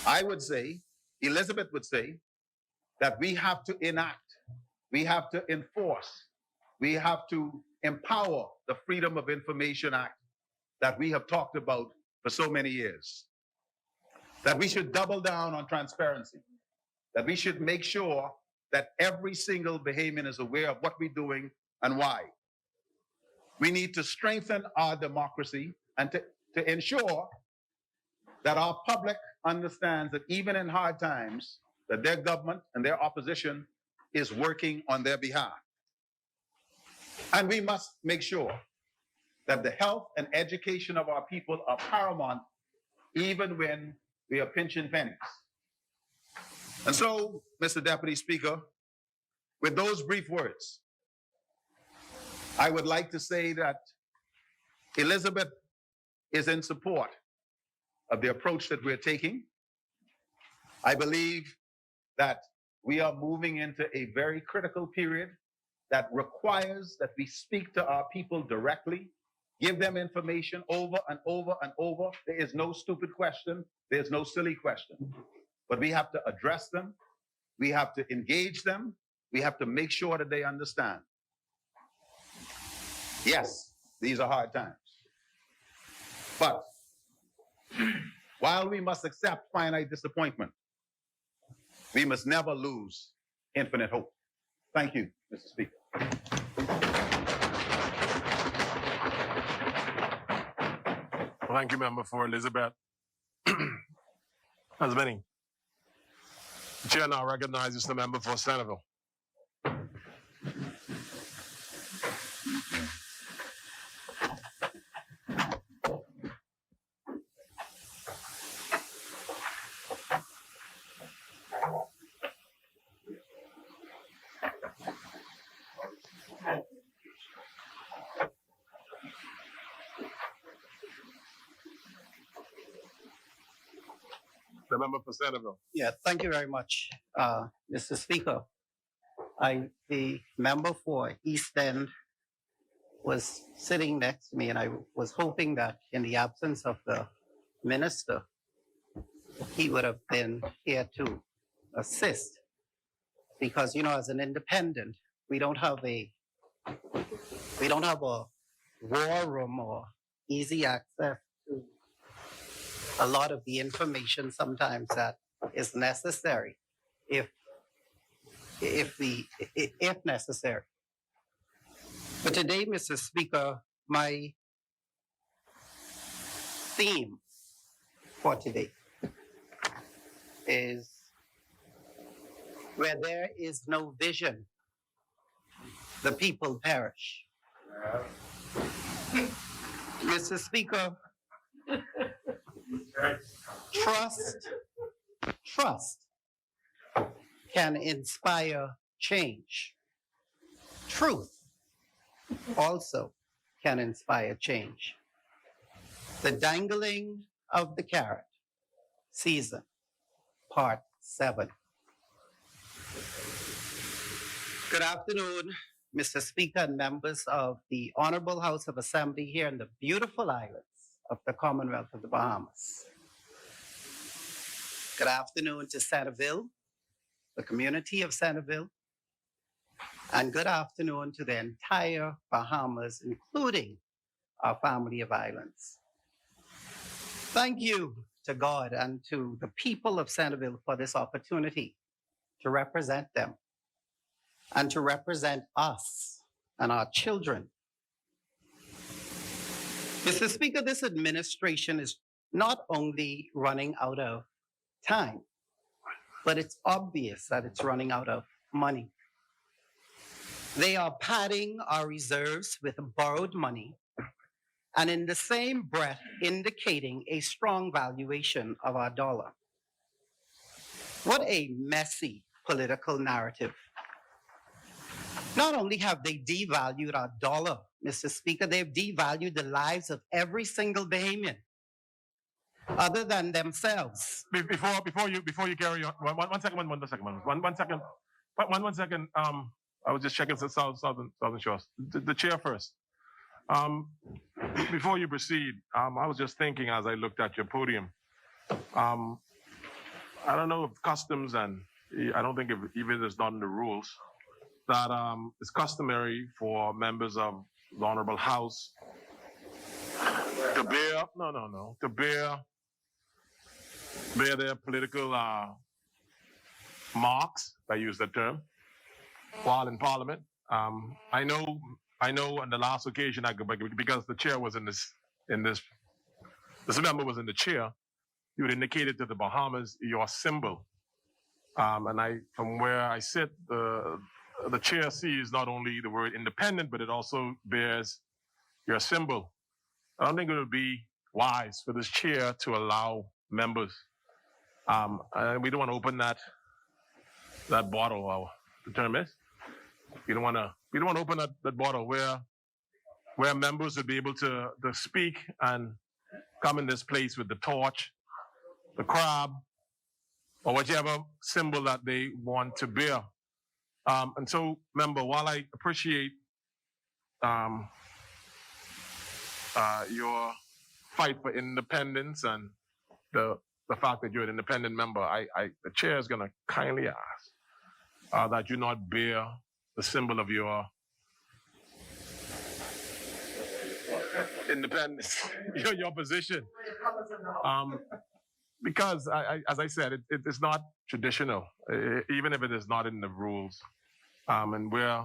I would say, Elizabeth would say, that we have to enact, we have to enforce, we have to empower the Freedom of Information Act that we have talked about for so many years. That we should double down on transparency, that we should make sure that every single Bahamian is aware of what we're doing and why. We need to strengthen our democracy and to ensure that our public understands that even in hard times, that their government and their opposition is working on their behalf. And we must make sure that the health and education of our people are paramount, even when we are pinching pennies. And so, Mr. Deputy Speaker, with those brief words, I would like to say that Elizabeth is in support of the approach that we're taking. I believe that we are moving into a very critical period that requires that we speak to our people directly, give them information over and over and over. There is no stupid question. There's no silly question. But we have to address them. We have to engage them. We have to make sure that they understand. Yes, these are hard times. But while we must accept finite disappointment, we must never lose infinite hope. Thank you, Mr. Speaker. Thank you, Member for Elizabeth. As many. The chair now recognizes the member for Centerville. The member for Centerville. Yeah, thank you very much, Mr. Speaker. The member for East End was sitting next to me, and I was hoping that in the absence of the minister, he would have been here to assist. Because, as an independent, we don't have a war room or easy access to a lot of the information sometimes that is necessary if necessary. But today, Mr. Speaker, my theme for today is where there is no vision, the people perish. Mr. Speaker, trust can inspire change. Truth also can inspire change. The Dangling of the Carrot, Season, Part 7. Good afternoon, Mr. Speaker and members of the Honorable House of Assembly here in the beautiful islands of the Commonwealth of the Bahamas. Good afternoon to Centerville, the community of Centerville, and good afternoon to the entire Bahamas, including our family of islands. Thank you to God and to the people of Centerville for this opportunity to represent them and to represent us and our children. Mr. Speaker, this administration is not only running out of time, but it's obvious that it's running out of money. They are padding our reserves with borrowed money and in the same breath indicating a strong valuation of our dollar. What a messy political narrative. Not only have they devalued our dollar, Mr. Speaker, they've devalued the lives of every single Bahamian other than themselves. Before you carry on, one second. I was just checking the Southern Shores. The chair first. Before you proceed, I was just thinking as I looked at your podium. I don't know if customs and I don't think if even it's not in the rules that it's customary for members of the Honorable House to bear their political marks, if I use that term, while in Parliament. I know on the last occasion because the chair was this member was in the chair, you had indicated to the Bahamas your symbol. And from where I sit, the chair sees not only the word independent, but it also bears your symbol. I don't think it would be wise for this chair to allow members. We don't want to open that bottle. The term is, we don't want to open that bottle where members would be able to speak and come in this place with the torch, the crab, or whichever symbol that they want to bear. And so, member, while I appreciate your fight for independence and the fact that you're an independent member, the chair is going to kindly ask that you not bear the symbol of your independence, your position. Because, as I said, it is not traditional, even if it is not in the rules. And where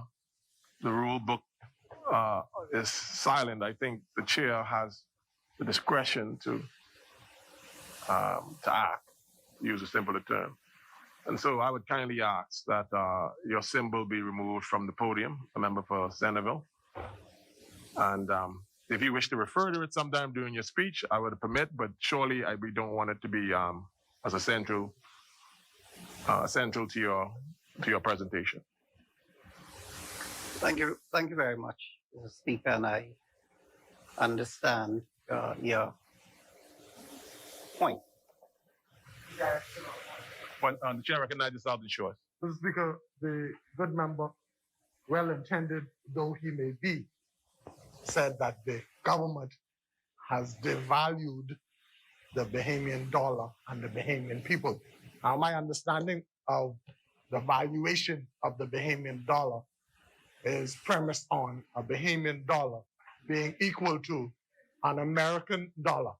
the rule book is silent, I think the chair has the discretion to act, use a simpler term. And so I would kindly ask that your symbol be removed from the podium, a member for Centerville. And if you wish to refer to it sometime during your speech, I would permit, but surely we don't want it to be as a central to your presentation. Thank you very much, Mr. Speaker, and I understand your point. But the chair recognizes Southern Shores. Mr. Speaker, the good member, well-intended though he may be, said that the government has devalued the Bahamian dollar and the Bahamian people. Now, my understanding of the valuation of the Bahamian dollar is premised on a Bahamian dollar being equal to an American dollar.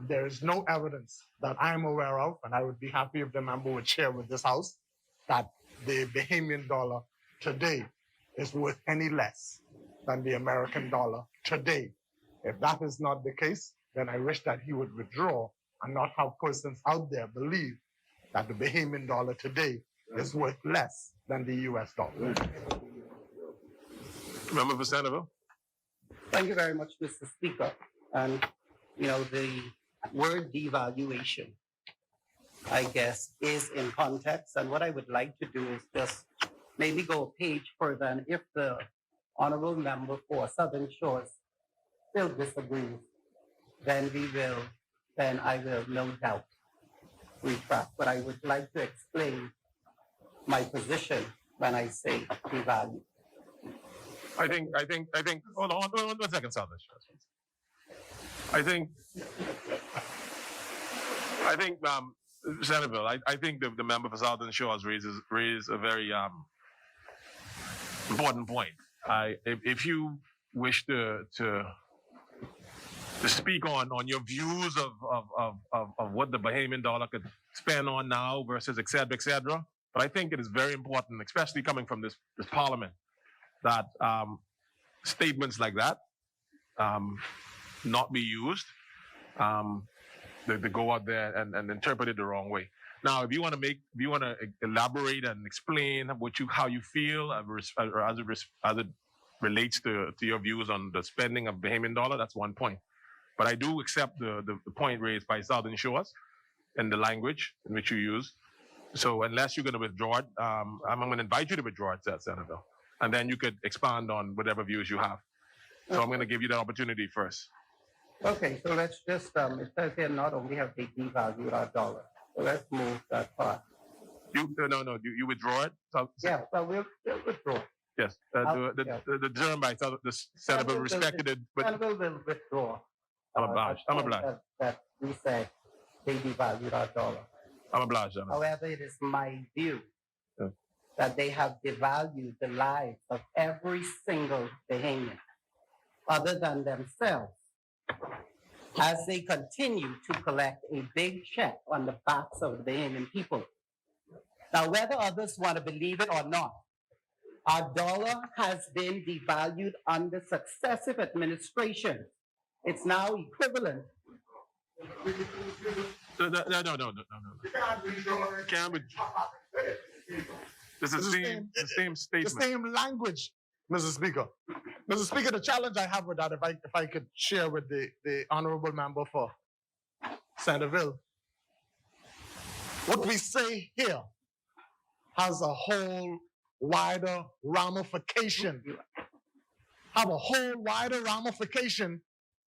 There is no evidence that I'm aware of, and I would be happy if the member would share with this House, that the Bahamian dollar today is worth any less than the American dollar today. If that is not the case, then I wish that he would withdraw and not have persons out there believe that the Bahamian dollar today is worth less than the US dollar. Member for Centerville. Thank you very much, Mr. Speaker. And, the word devaluation, I guess, is in context. And what I would like to do is just maybe go a page further. And if the honorable member for Southern Shores still disagrees, then I will no doubt retract. But I would like to explain my position when I say devalue. I think, hold on 1 second, Southern Shores. I think, Centerville, I think the member for Southern Shores raised a very important point. If you wish to speak on your views of what the Bahamian dollar could spend on now versus et cetera, but I think it is very important, especially coming from this parliament, that statements like that not be used to go out there and interpret it the wrong way. Now, if you want to elaborate and explain how you feel as it relates to your views on the spending of Bahamian dollar, that's one point. But I do accept the point raised by Southern Shores and the language in which you use. So unless you're going to withdraw it, I'm going to invite you to withdraw it, Senator, and then you could expand on whatever views you have. So I'm going to give you that opportunity first. Okay, so let's just, it says here not only have they devalued our dollar, so let's move that part. You withdraw it? So, yeah, well, we'll withdraw. Yes, the term by the Senator respected it, but Senator will withdraw. I'm obliged. That we said they devalued our dollar. I'm obliged. However, it is my view that they have devalued the lives of every single Bahamian, other than themselves, as they continue to collect a big check on the backs of the Bahamian people. Now, whether others want to believe it or not, our dollar has been devalued under successive administrations. It's now equivalent. No. This is the same statement. The same language, Mr. Speaker. Mr. Speaker, the challenge I have with that, if I could share with the honorable member for Centerville, what we say here has a whole wider ramification,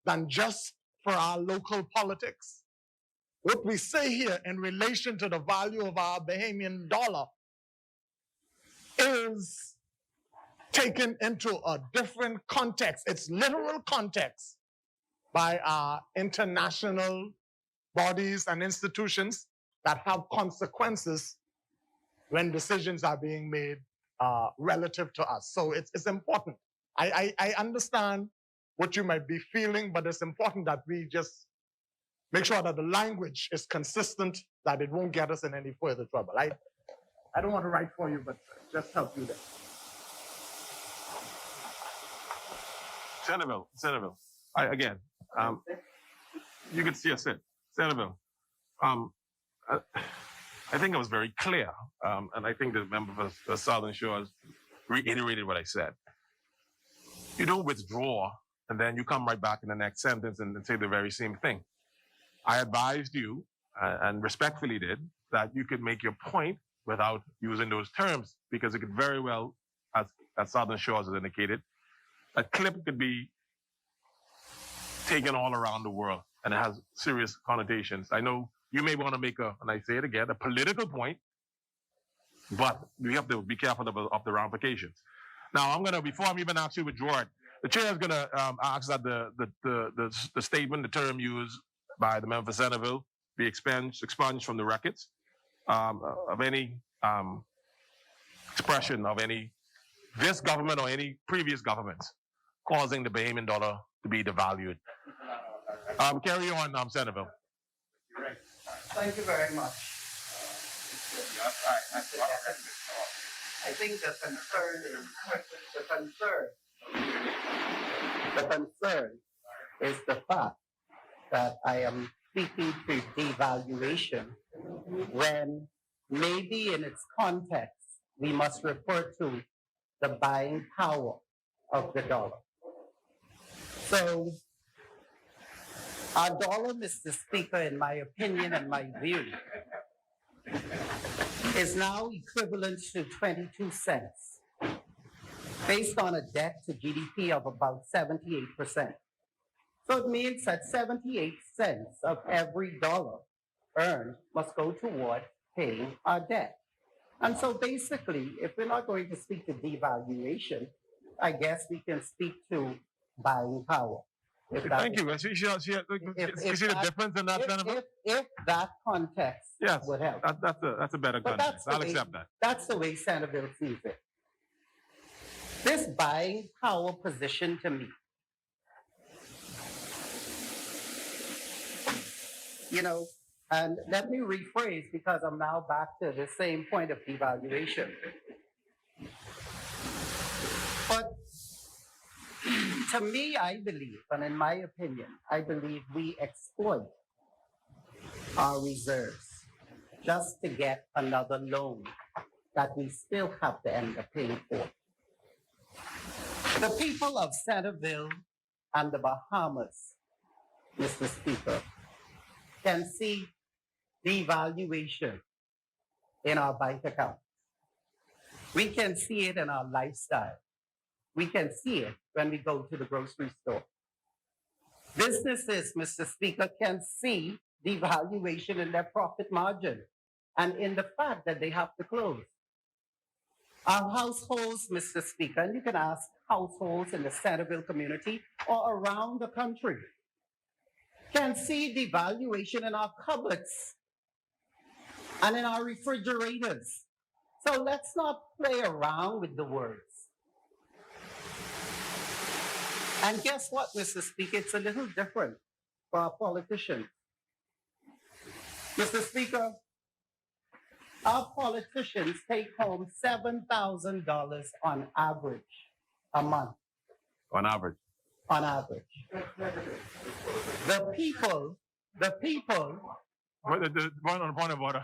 than just for our local politics. What we say here in relation to the value of our Bahamian dollar is taken into a different context, its literal context, by our international bodies and institutions that have consequences when decisions are being made relative to us. So it's important. I understand what you might be feeling, but it's important that we just make sure that the language is consistent, that it won't get us in any further trouble. I don't want to write for you, but just help you there. Centerville. You can see us in Centerville. I think I was very clear, and I think the member of the Southern Shores reiterated what I said. You don't withdraw, and then you come right back in the next sentence and say the very same thing. I advised you, and respectfully did, that you could make your point without using those terms, because it could very well, as Southern Shores has indicated, a clip could be taken all around the world, and it has serious connotations. I know you may want to make and I say it again, a political point, but we have to be careful of the ramifications. Now, before I'm even actually withdraw it, the chair is going to ask that the statement, the term used by the member for Centerville, be expunged from the records of any expression of this government or any previous governments causing the Bahamian dollar to be devalued. Carry on, Centerville. Thank you very much. I think the concern is the fact that I am speaking to devaluation when maybe in its context we must refer to the buying power of the dollar. So our dollar, Mr. Speaker, in my opinion and my view, is now equivalent to 22 cents, based on a debt to GDP of about 78%. So it means that 78 cents of every dollar earned must go toward paying our debt. And so basically, if we're not going to speak to devaluation, I guess we can speak to buying power. Thank you. You see the difference in that, Senator? If that context would help. That's a better context. I'll accept that. That's the way Centerville sees it. This buying power position to me, and let me rephrase because I'm now back to the same point of devaluation. But to me, I believe, and in my opinion, I believe we exploit our reserves just to get another loan that we still have to end up paying for. The people of Centerville and the Bahamas, Mr. Speaker, can see devaluation in our bank account. We can see it in our lifestyle. We can see it when we go to the grocery store. Businesses, Mr. Speaker, can see devaluation in their profit margin and in the fact that they have to close. Our households, Mr. Speaker, and you can ask households in the Centerville community or around the country, can see devaluation in our cupboards and in our refrigerators. So let's not play around with the words. And guess what, Mr. Speaker? It's a little different for our politicians. Mr. Speaker, our politicians take home $7,000 on average a month. On average. On average. The people. What the point on point of order.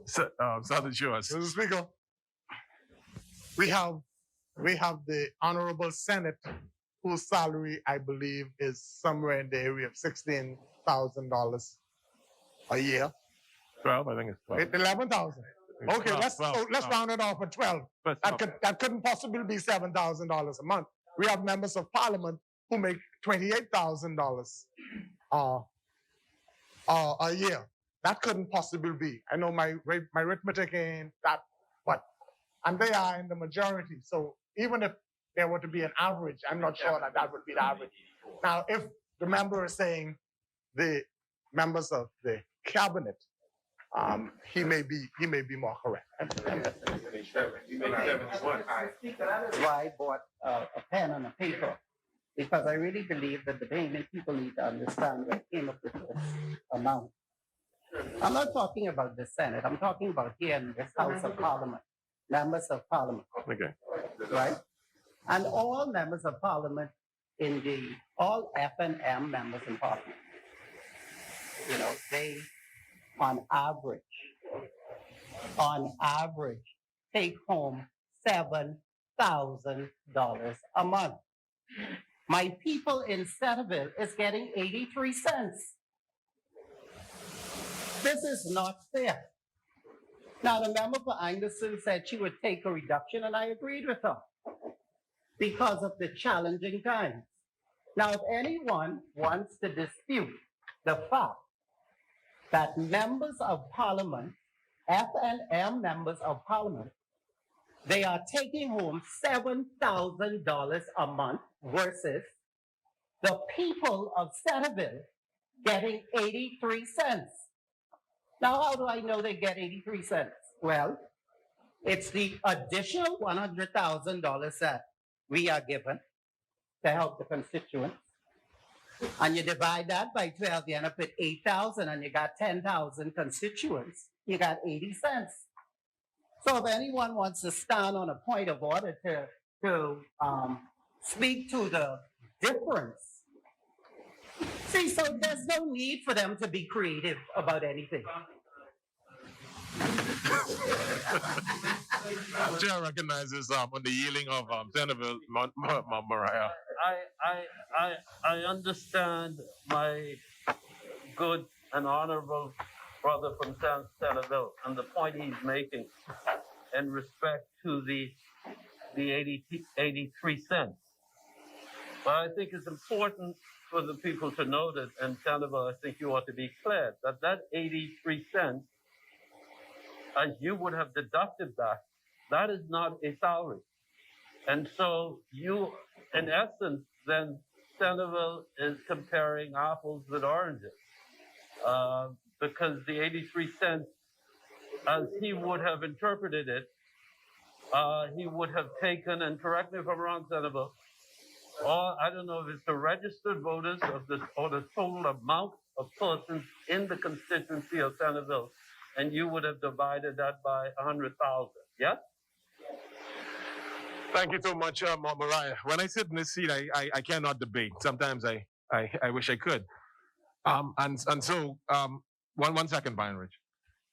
Southern Shores. Mr. Speaker, we have the Honorable Senate, whose salary, I believe, is somewhere in the area of $16,000 a year. 12, I think it's 12. 11,000. Okay, 12, let's round it off at 12. That couldn't possibly be $7,000 a month. We have members of Parliament who make $28,000 a year. That couldn't possibly be. I know my arithmetic ain't that, but and they are in the majority. So even if there were to be an average, I'm not sure that that would be the average. Now, if the member is saying the members of the cabinet, he may be more correct. That is why I bought a pen and a paper, because I really believe that the Bahamian people need to understand where I came up with this amount. I'm not talking about the Senate. I'm talking about here in this House of Parliament, members of Parliament. Okay. Right? And all members of Parliament all F&M members in Parliament, they, on average, take home $7,000 a month. My people in Centerville is getting 83 cents. This is not fair. Now, the member for Anderson said she would take a reduction, and I agreed with her because of the challenging times. Now, if anyone wants to dispute the fact that members of Parliament, F&M members of Parliament, they are taking home $7,000 a month versus the people of Centerville getting 83 cents. Now, how do I know they get 83 cents? Well, it's the additional $100,000 that we are given to help the constituents. And you divide that by 12, you end up with 8,000, and you got 10,000 constituents. You got 80 cents. So if anyone wants to stand on a point of order to speak to the difference, see, so there's no need for them to be creative about anything. Chair recognizes on the yielding of Senator Mariah. I understand my good and honorable brother from Centerville and the point he's making in respect to the 83 cents. But I think it's important for the people to know that, and Centerville, I think you ought to be clear that 83 cents, as you would have deducted that is not a salary. And so you, in essence, then Centerville is comparing apples with oranges. Because the 83 cents, as he would have interpreted it, he would have taken, and correct me if I'm wrong, Centerville, or I don't know if it's the registered voters or the total amount of persons in the constituency of Centerville, and you would have divided that by 100,000. Yes? Thank you so much, Mariah. When I sit in this seat, I cannot debate. Sometimes I wish I could. So one second, Byron Rich.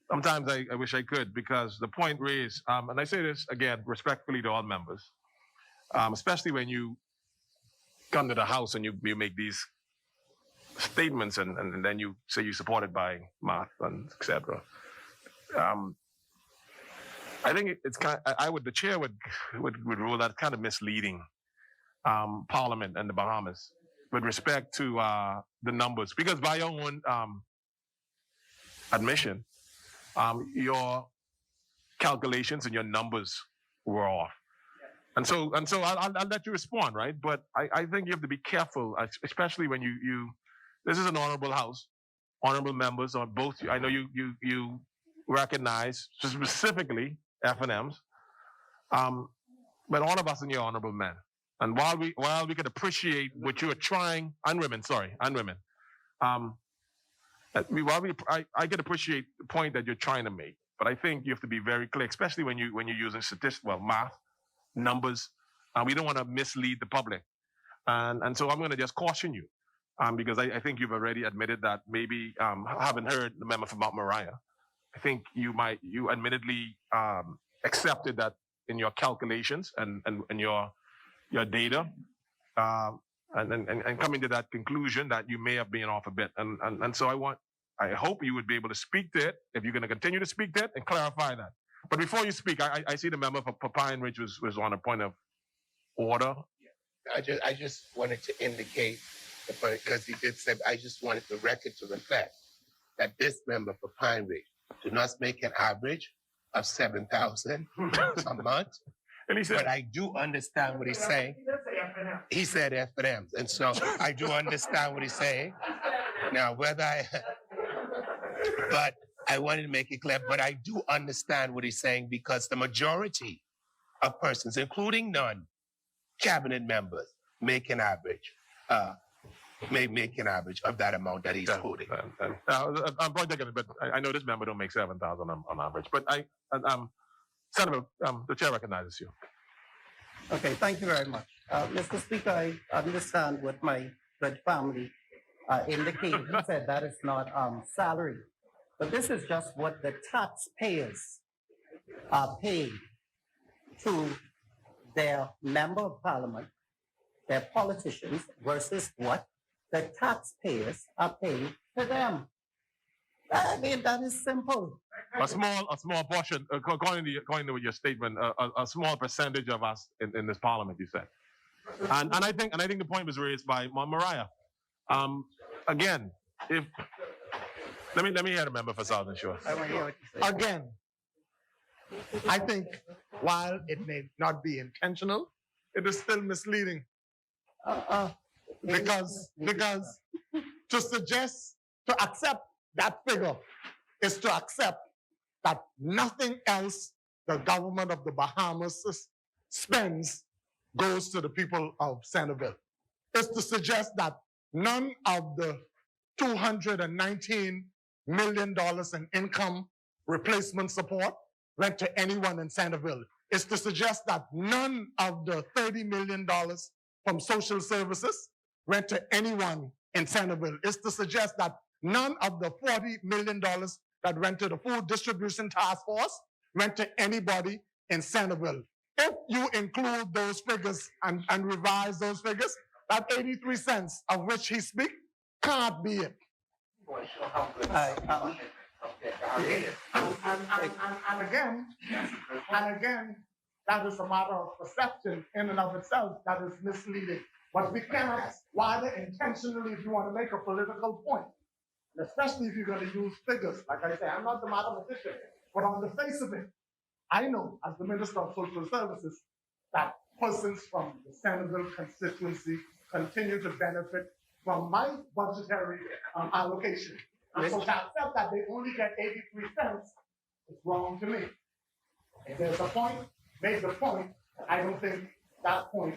Sometimes I wish I could, because the point raised, and I say this again respectfully to all members, especially when you come to the House and you make these statements and then you say you're supported by math and etc. I think it's the chair would rule that kind of misleading Parliament and the Bahamas with respect to the numbers, because by your own admission, your calculations and your numbers were off. And so I'll let you respond, right? But I think you have to be careful, especially when you this is an honorable house, honorable members on both. I know you recognize specifically F&Ms, but all of us are your honorable men. And while we can appreciate what you are trying, and women, I can appreciate the point that you're trying to make, but I think you have to be very clear, especially when you're using math, numbers. We don't want to mislead the public, and so I'm going to just caution you, because I think you've already admitted that maybe haven't heard the member from Mount Moriah. I think you admittedly accepted that in your calculations and your data, and coming to that conclusion that you may have been off a bit. And so I hope you would be able to speak to it, if you're going to continue to speak to it, and clarify that. But before you speak, I see the member for Pine Ridge was on a point of order. I just wanted to indicate, because he did say, I just wanted the record to reflect that this member for Pine Ridge did not make an average, of 7,000 a month. And he said, But I do understand what he's saying. He said F&Ms. And so I do understand what he's saying. Now, but I wanted to make it clear, but I do understand what he's saying because the majority of persons, including non-cabinet members, make an average of that amount that he's quoting. I'm probably taking it, but I know this member don't make 7,000 on average. But Senator, the chair recognizes you. Okay, thank you very much. Mr. Speaker, I understand what my good family indicated. He said that is not salary. But this is just what the taxpayers are paid to their member of parliament, their politicians, versus what the taxpayers are paid to them. I mean, that is simple. A small portion, according to your statement, a small percentage of us in this parliament, you said. And I think the point was raised by Mariah. Again, let me hear the member for Southern Shores. I want to hear what you say. Again, I think while it may not be intentional, it is still misleading. Because to accept that figure is to accept that nothing else the government of the Bahamas spends goes to the people of Centerville. It's to suggest that none of the $219 million in income replacement support went to anyone in Centerville. It's to suggest that none of the $30 million from social services went to anyone in Centerville. It's to suggest that none of the $40 million that went to the Food Distribution Task Force went to anybody in Centerville. If you include those figures and revise those figures, that 83 cents of which he speaks can't be it. And again, that is a matter of perception in and of itself that is misleading. But we cannot, whether intentionally, if you want to make a political point, especially if you're going to use figures. Like I say, I'm not the mathematician, but on the face of it, I know as the Minister of Social Services that persons from the Centerville constituency continue to benefit from my budgetary allocation. And so to accept that they only get 83 cents is wrong to me. If there's a point, make the point. I don't think that point,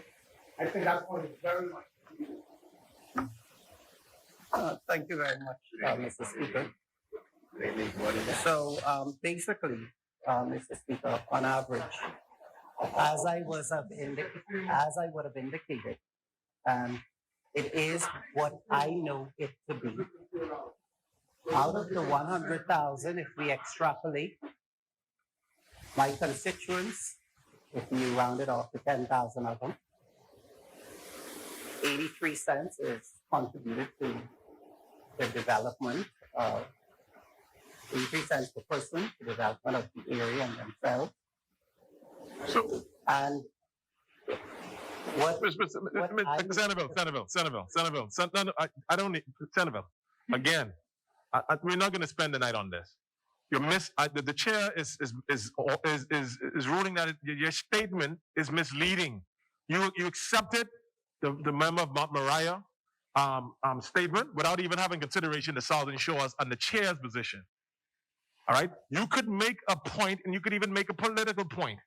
I think that point is very much. Thank you very much, Mr. Speaker. So basically, Mr. Speaker, on average, as I would have indicated, it is what I know it to be. Out of the 100,000, if we extrapolate, my constituents, if you round it off to 10,000 of them, 83 cents is contributed to the development of 83 cents per person, the development of the area and themselves. And what Centerville, I don't need Centerville. Again, we're not going to spend the night on this. The chair is ruling that your statement is misleading. You accepted the member of Mount Moriah statement without even having consideration the Southern Shores and the chair's position. All right, you could make a point, and you could even make a political point,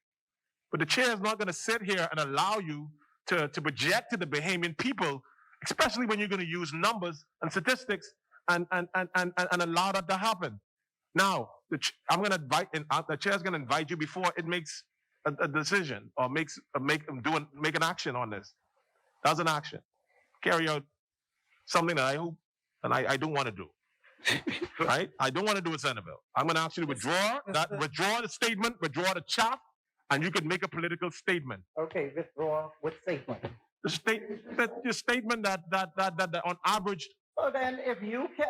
but the chair is not going to sit here and allow you to project to the Bahamian people, especially when you're going to use numbers and statistics and allow that to happen. Now, I'm going to invite, and the chair's going to invite you before it makes a decision or make an action on this. That's an action. Carry out something that I hope and I don't want to do. Right? I don't want to do a Centerville. I'm going to ask you to withdraw the statement, withdraw the chat, and you can make a political statement. Okay, withdraw what statement? The statement that on average. So then, if you can,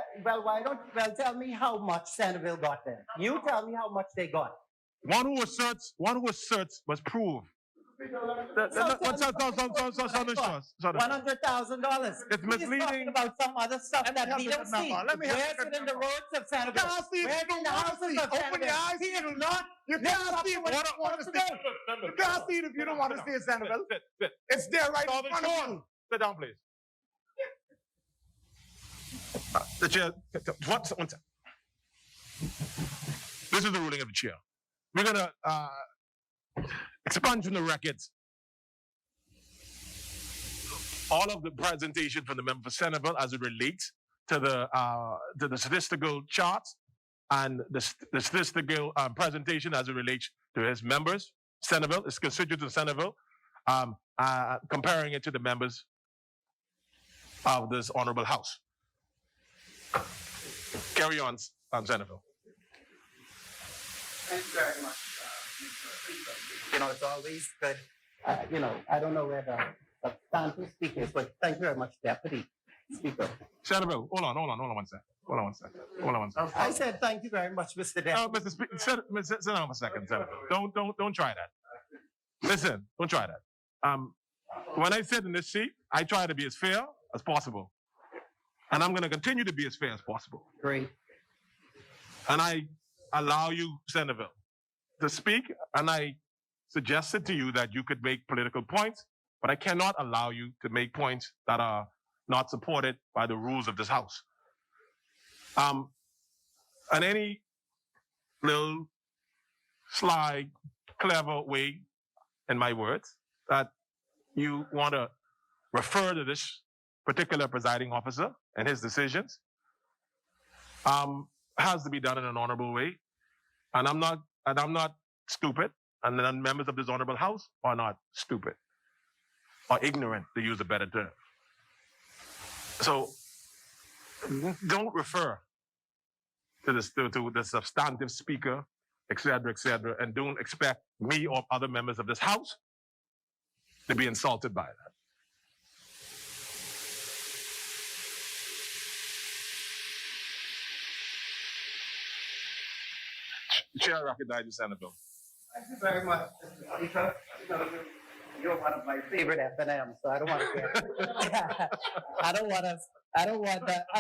tell me how much Centerville got then. You tell me how much they got. One who asserts must prove $100,000. It's misleading. He's talking about some other stuff Let me that have we the don't good number. see. Let me have Where's the good it in the number. roads of Sanibel? Can't see it. Where's You it in the don't wanna houses see. of Open Sanibel? your eyes. He is not. You living can't up see to it. what You he don't want to wants see do. it. You can't see it if you don't want to see it, Sanibel. It's there right in front of you. Sit down, please. The chair, one second. This is the ruling of the chair. We're gonna expunge from the records all of the presentation from the member for Senegal as it relates to the statistical charts and the statistical presentation as it relates to his members, Senegal, his constituents in Senegal, comparing it to the members of this honorable house. Carry on, Senegal. Thank you very much. You know, it's always good. I don't know where the substantive speaker is, but thank you very much, Deputy Speaker. Senator, hold on one second. I said thank you very much, Mr. Deputy. Oh, Mr. Speaker, sit down a second, Senator. Don't try that. Listen, don't try that. When I sit in this seat, I try to be as fair as possible. And I'm going to continue to be as fair as possible. Great. And I allow you, Senator, to speak, and I suggested to you that you could make political points, but I cannot allow you to make points that are not supported by the rules of this House. And any little sly, clever way, in my words, that you want to refer to this particular presiding officer and his decisions, has to be done in an honorable way. And I'm not stupid, and then members of this honorable House are not stupid or ignorant, to use a better term. So don't refer to the substantive speaker, et cetera, and don't expect me or other members of this House to be insulted by that. Chair recognizes Senator. Thank you very much, Mr. Speaker. You're one of my favorite FNMs, so I don't want to get. I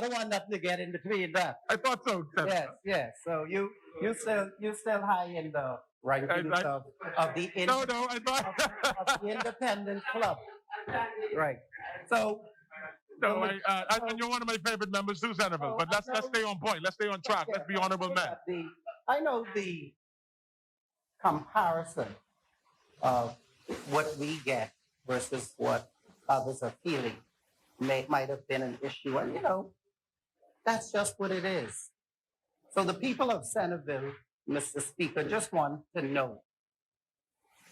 don't want nothing to get in between that. I thought so, Senator. Yes. So you still high in the rankings of the of the independent club, right? So. No, and you're one of my favorite members too, Senator. But let's stay on point. Let's stay on track. Let's be honorable men. I know the comparison of what we get versus what others are feeling might have been an issue, and that's just what it is. So the people of Centerville, Mr. Speaker, just want to know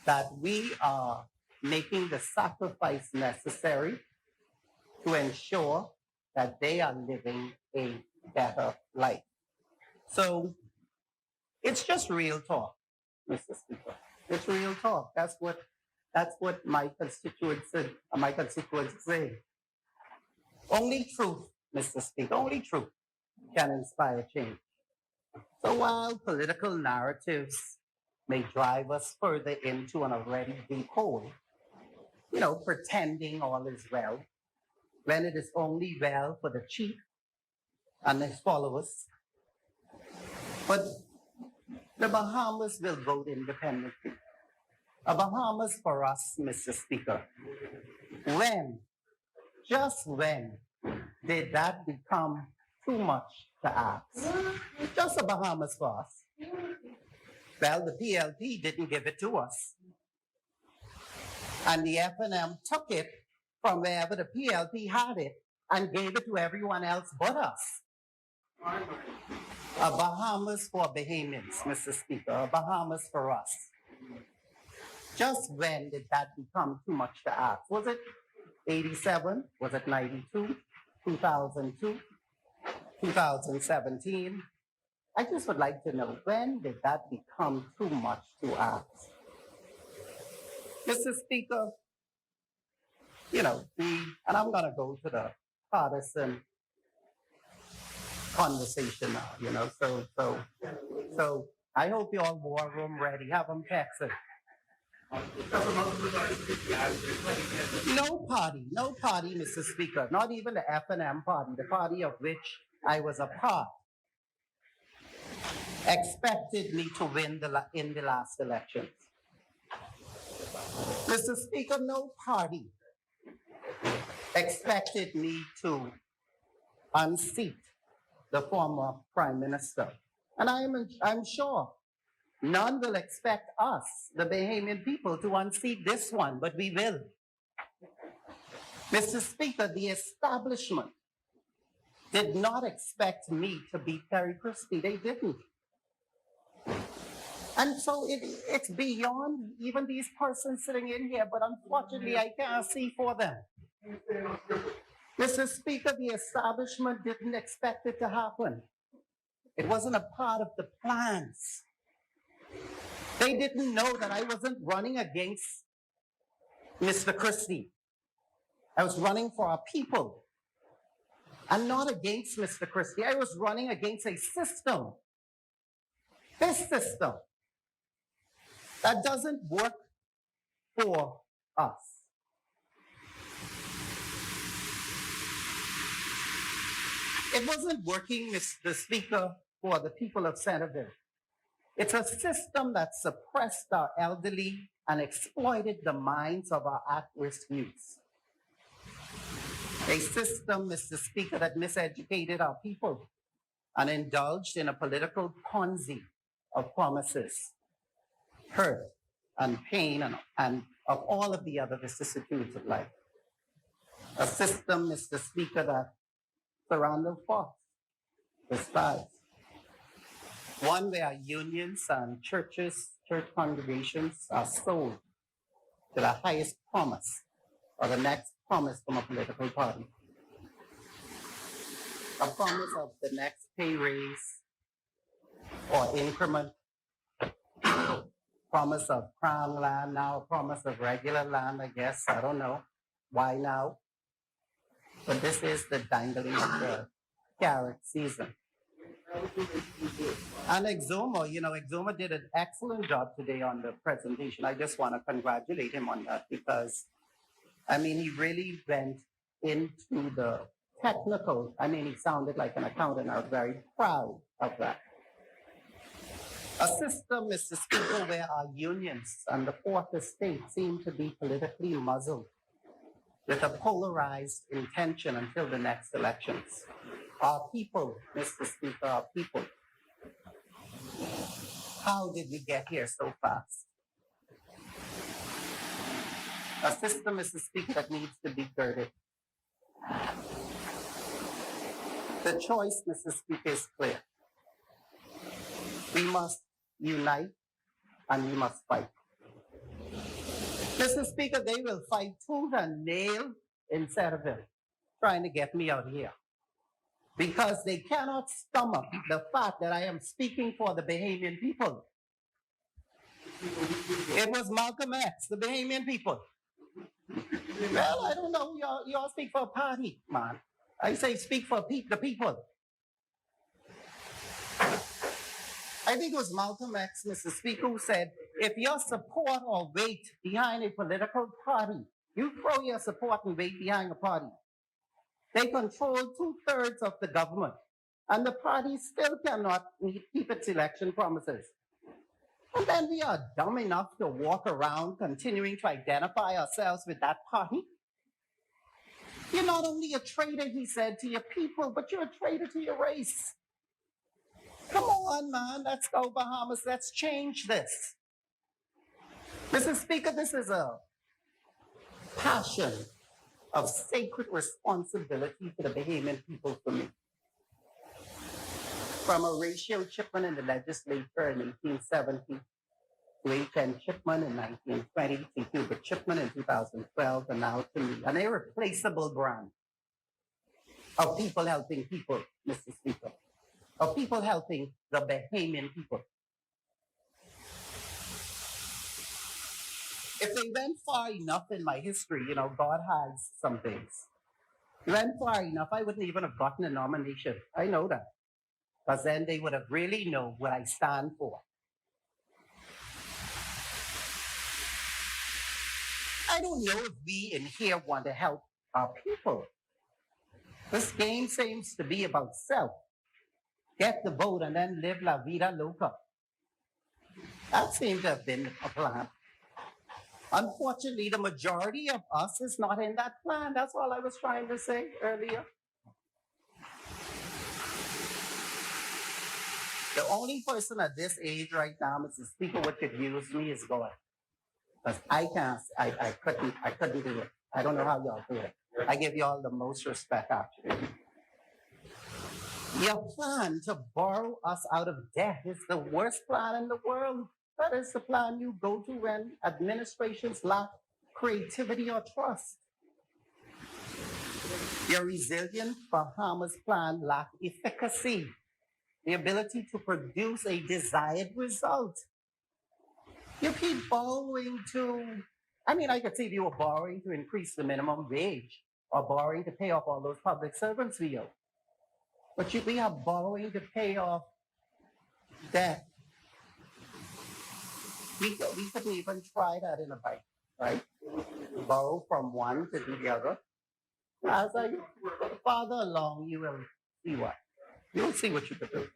that we are making the sacrifice necessary to ensure that they are living a better life. So it's just real talk, Mr. Speaker. It's real talk. That's what my constituents say. Only truth, Mr. Speaker, only truth can inspire change. So while political narratives may drive us further into an already deep hole, pretending all is well, when it is only well for the chief and his followers. But the Bahamas will vote independently. A Bahamas for us, Mr. Speaker. Just when did that become too much to ask? Just a Bahamas for us. Well, the PLP didn't give it to us. And the FNM took it from wherever the PLP had it and gave it to everyone else but us. A Bahamas for Bahamians, Mr. Speaker, a Bahamas for us. Just when did that become too much to ask? Was it 87? Was it 92? 2002? 2017? I just would like to know, when did that become too much to ask? Mr. Speaker, and I'm going to go to the partisan conversation now, so I hope you all war room ready. Have them texted. No party, Mr. Speaker, not even the F&M party, the party of which I was a part, expected me to win in the last elections. Mr. Speaker, no party expected me to unseat the former Prime Minister. And I'm sure none will expect us, the Bahamian people, to unseat this one, but we will. Mr. Speaker, the establishment did not expect me to beat Terry Christie. They didn't. And so it's beyond even these persons sitting in here, but unfortunately I can't see for them. Mr. Speaker, the establishment didn't expect it to happen. It wasn't a part of the plans. They didn't know that I wasn't running against Mr. Christie. I was running for our people and not against Mr. Christie. I was running against a system, this system, that doesn't work for us. It wasn't working, Mr. Speaker, for the people of Centerville. It's a system that suppressed our elderly and exploited the minds of our at-risk youths. A system, Mr. Speaker, that miseducated our people and indulged in a political Ponzi of promises, hurt and pain and of all of the other vicissitudes of life. A system, Mr. Speaker, that surrounded us with spies. One where unions and churches, church congregations are sold to the highest promise or the next promise from a political party. A promise of the next pay raise or increment, promise of crown land, now a promise of regular land, I guess. I don't know. Why now? But this is the dangling of the carrot season. And Exuma did an excellent job today on the presentation. I just want to congratulate him on that because, he really went into the technical. He sounded like an accountant. I was very proud of that. A system, Mr. Speaker, where our unions and the fourth estate seem to be politically muzzled with a polarized intention until the next elections. Our people, Mr. Speaker, our people. How did we get here so fast? A system, Mr. Speaker, that needs to be girded. The choice, Mr. Speaker, is clear. We must unite and we must fight. Mr. Speaker, they will fight tooth and nail in Centerville, trying to get me out here. Because they cannot stomach the fact that I am speaking for the Bahamian people. It was Malcolm X, the Bahamian people. Well, I don't know, you all speak for a party, man. I say speak for the people. I think it was Malcolm X, Mr. Speaker, who said, if your support or weight behind a political party, you throw your support and weight behind a party. They control 2/3 of the government, and the party still cannot keep its election promises. And then we are dumb enough to walk around continuing to identify ourselves with that party. You're not only a traitor, he said, to your people, but you're a traitor to your race. Come on, man, let's go, Bahamas. Let's change this. Mr. Speaker, this is a passion of sacred responsibility for the Bahamian people for me. From Horatio Chipman in the legislature in 1870, to H.N. Chipman in 1920, to Hubert Chipman in 2012, and now to me, an irreplaceable brand of people helping people, Mr. Speaker, of people helping the Bahamian people. If they went far enough in my history, God has some things. If they went far enough, I wouldn't even have gotten a nomination. I know that. Because then they would have really known what I stand for. I don't know if we in here want to help our people. This game seems to be about self. Get the vote and then live la vida loca. That seems to have been a plan. Unfortunately, the majority of us is not in that plan. That's all I was trying to say earlier. The only person at this age right now, Mr. Speaker, what could use me is God. Because I can't, I couldn't do it. I don't know how y'all do it. I give y'all the most respect, actually. Your plan to borrow us out of debt is the worst plan in the world. That is the plan you go to when administrations lack creativity or trust. Your resilient Bahamas plan lacked efficacy, the ability to produce a desired result. You keep borrowing to, I could see if you were borrowing to increase the minimum wage or borrowing to pay off all those public servants we owe. But we are borrowing to pay off debt. We couldn't even try that in a bank, right? Borrow from one to do the other. As I farther along, you will see what. You'll see what you could do.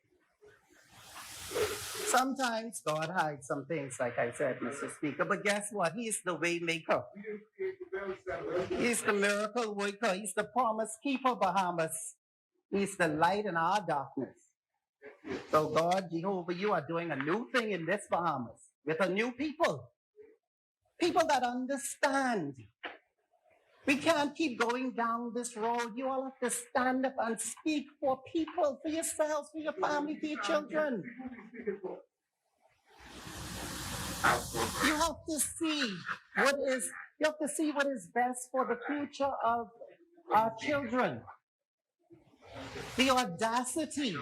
Sometimes God hides some things, like I said, Mr. Speaker, but guess what? He's the way maker. He's the miracle worker. He's the promise keeper, Bahamas. He's the light in our darkness. So God, Jehovah, you are doing a new thing in this Bahamas with a new people. People that understand. We can't keep going down this road. You all have to stand up and speak for people, for yourselves, for your family, for your children. You have to see what is best for the future of our children. The audacity,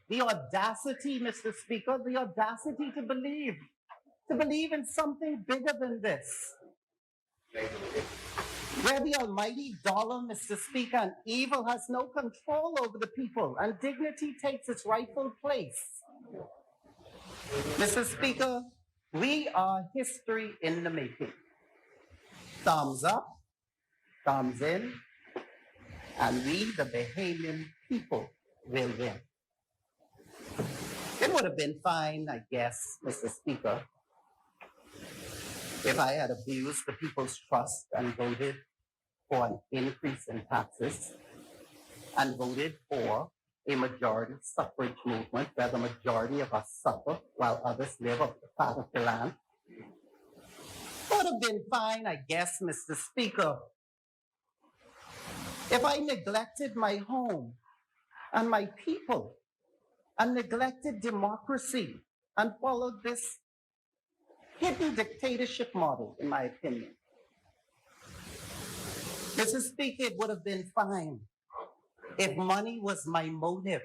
Mr. Speaker, the audacity to believe in something bigger than this. Where the almighty dollar, Mr. Speaker, and evil has no control over the people, and dignity takes its rightful place. Mr. Speaker, we are history in the making. Thumbs up, thumbs in, and we, the Bahamian people, will win. It would have been fine, I guess, Mr. Speaker, if I had abused the people's trust and voted for an increase in taxes and voted for a majority suffrage movement where the majority of us suffer while others live off the fat of the land. It would have been fine, I guess, Mr. Speaker, if I neglected my home and my people and neglected democracy and followed this hidden dictatorship model, in my opinion. Mr. Speaker, it would have been fine if money was my motive.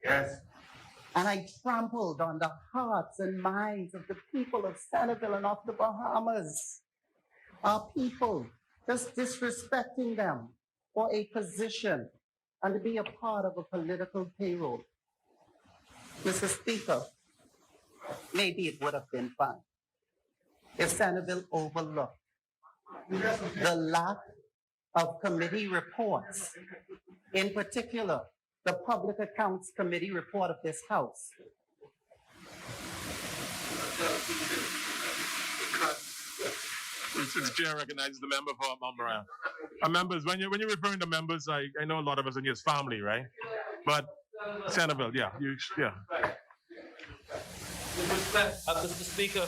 Yes. And I trampled on the hearts and minds of the people of Centerville and of the Bahamas. Our people, just disrespecting them for a position and to be a part of a political payroll. Mr. Speaker, maybe it would have been fine if Centerville overlooked the lack of committee reports, in particular, the Public Accounts Committee report of this House. Since the chair recognizes the member for Mount Moriah. Members, when you're referring to members, I know a lot of us in here is family, right? But Centerville, yeah. Mr. Speaker,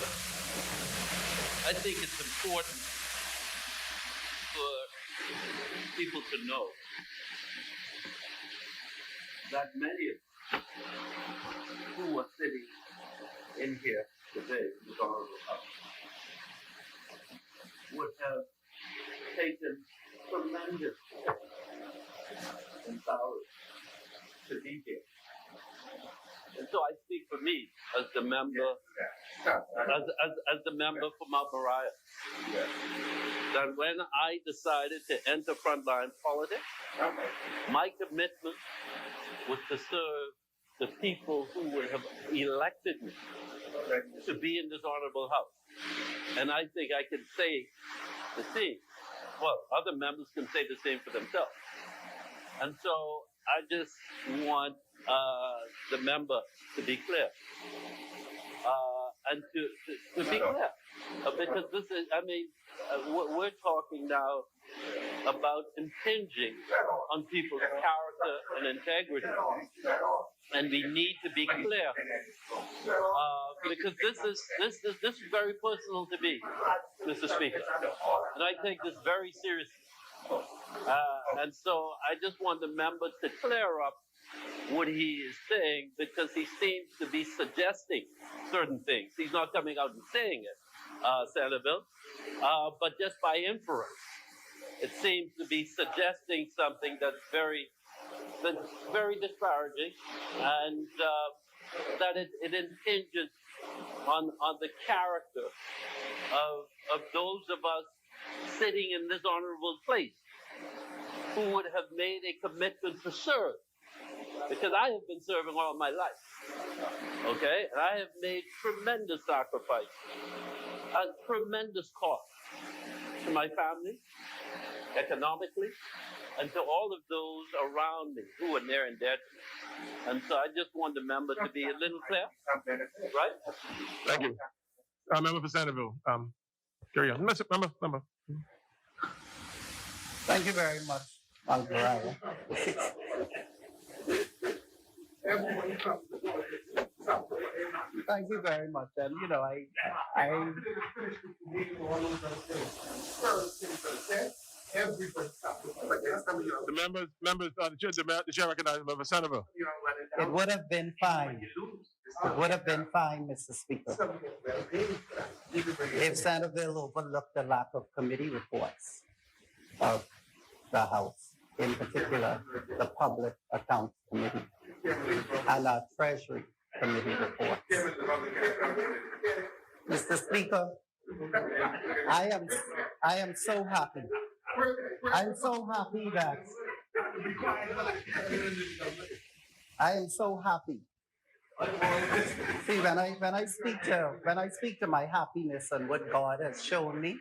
I think it's important for people to know that many of who are sitting in here today, in the Honorable House, would have taken tremendous and power to be here. And so I speak for me as the member, as the member for Mount Moriah, that when I decided to enter frontline politics, my commitment was to serve the people who would have elected me to be in this honorable house. And I think I can say the scene. Well, other members can say the same for themselves. And so I just want the member to be clear. And to be clear. Because this is, I mean, we're talking now about impinging on people's character and integrity. And we need to be clear. Because this is very personal to me, Mr. Speaker. And I take this very seriously. And so I just want the member to clear up what he is saying, because he seems to be suggesting certain things. He's not coming out and saying it, Senator Bill, but just by inference, it seems to be suggesting something that's very disparaging, and that it impinges on the character of those of us sitting in this honorable place who would have made a commitment to serve. Because I have been serving all my life, okay? And I have made tremendous sacrifice and tremendous cost to my family, economically, and to all of those around me who are near and dear to me. And so I just want the member to be a little clear, right? Thank you. Member for Centerville. Carry on. Member. Thank you very much, Alvarado. Thank you very much. And you know, I The members, the chair recognizes member Centerville. it would have been fine. It would have been fine, Mr. Speaker, if Centerville overlooked the lack of committee reports of the House, in particular the Public Accounts Committee and our Treasury Committee reports. Mr. Speaker, I am so happy. I'm so happy that I am so happy. See, when I speak to my happiness and what God has shown me,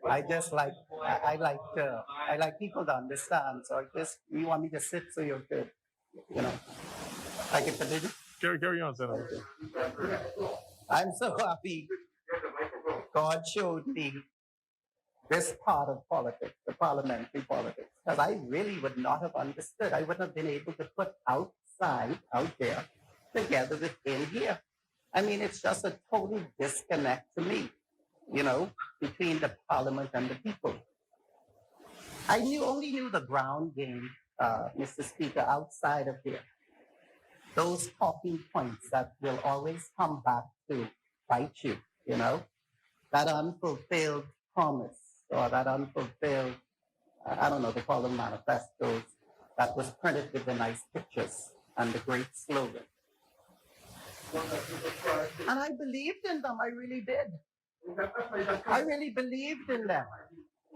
I like people to understand. So you want me to sit so you could, I can continue. Carry on, Senator. I'm so happy God showed me this part of politics, the parliamentary politics, because I really would not have understood. I wouldn't have been able to put out there, together with in here. I mean, it's just a total disconnect to me, between the parliament and the people. I only knew the ground game, Mr. Speaker, outside of here. Those talking points that will always come back to bite you, that unfulfilled promise or that unfulfilled, I don't know, they call them manifestos, that was printed with the nice pictures and the great slogan. And I believed in them, I really did. I really believed in them.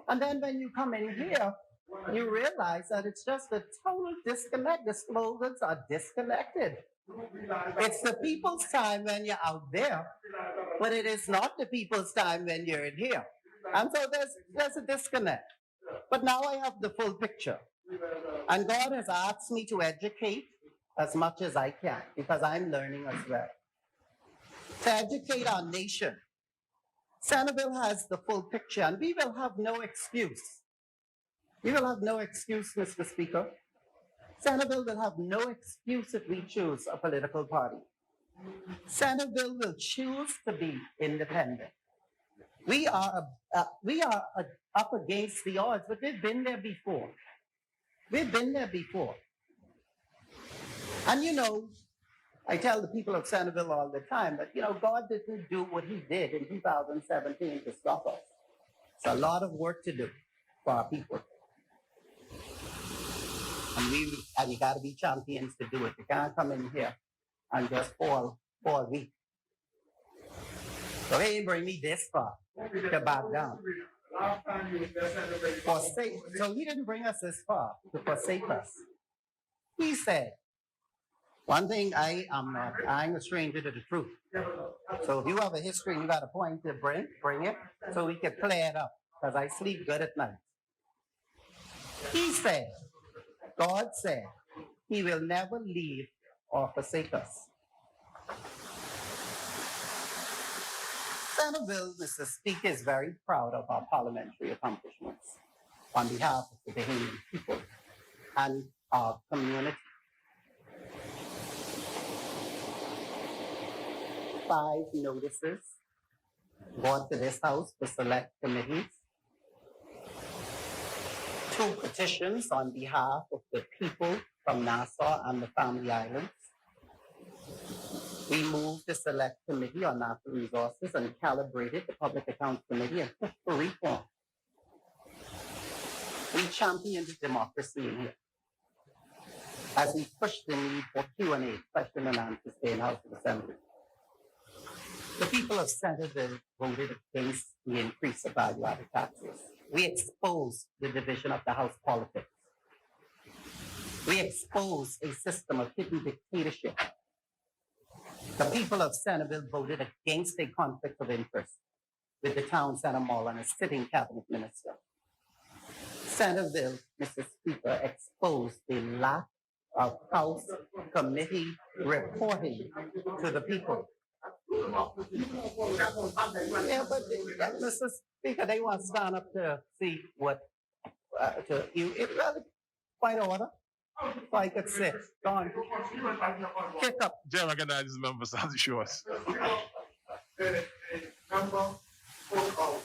And then when you come in here, you realize that it's just a total disconnect. The slogans are disconnected. It's the people's time when you're out there, but it is not the people's time when you're in here. And so there's a disconnect. But now I have the full picture. And God has asked me to educate as much as I can, because I'm learning as well. To educate our nation. Centerville has the full picture, and we will have no excuse. We will have no excuse, Mr. Speaker. Centerville will have no excuse if we choose a political party. Centerville will choose to be independent. We are up against the odds, but we've been there before. We've been there before. And I tell the people of Centerville all the time that, God didn't do what he did in 2017 to stop us. It's a lot of work to do for our people. And you got to be champions to do it. You can't come in here and just fall weak. So he didn't bring me this far to back down. So he didn't bring us this far to forsake us. He said, one thing I'm a stranger to the truth. So if you have a history and you got a point to bring it so we can clear it up. because I sleep good at night. He said, God said, he will never leave or forsake us. Senator Mr. Speaker is very proud of our parliamentary accomplishments on behalf of the Bahamian people and our community. 5 notices brought to this House for select committees. 2 petitions on behalf of the people from Nassau and the Family Islands. We moved the Select Committee on Natural Resources and calibrated the Public Accounts Committee and pushed for reform. We championed democracy in here as we pushed the need for Q&A, question and answers in House of Assembly. The people of Centerville voted against the increase of value-added taxes. We exposed the division of the House politics. We exposed a system of hidden dictatorship. The people of Centerville voted against a conflict of interest with the town center mall and a sitting cabinet minister. Centerville, Mr. Speaker, exposed the lack of House committee reporting to the people. Yeah, but Mr. Speaker, they want to stand up to see what, point of order. So I could sit. Go on. Kick up. Chair recognizes member Sandy Shores. The member spoke of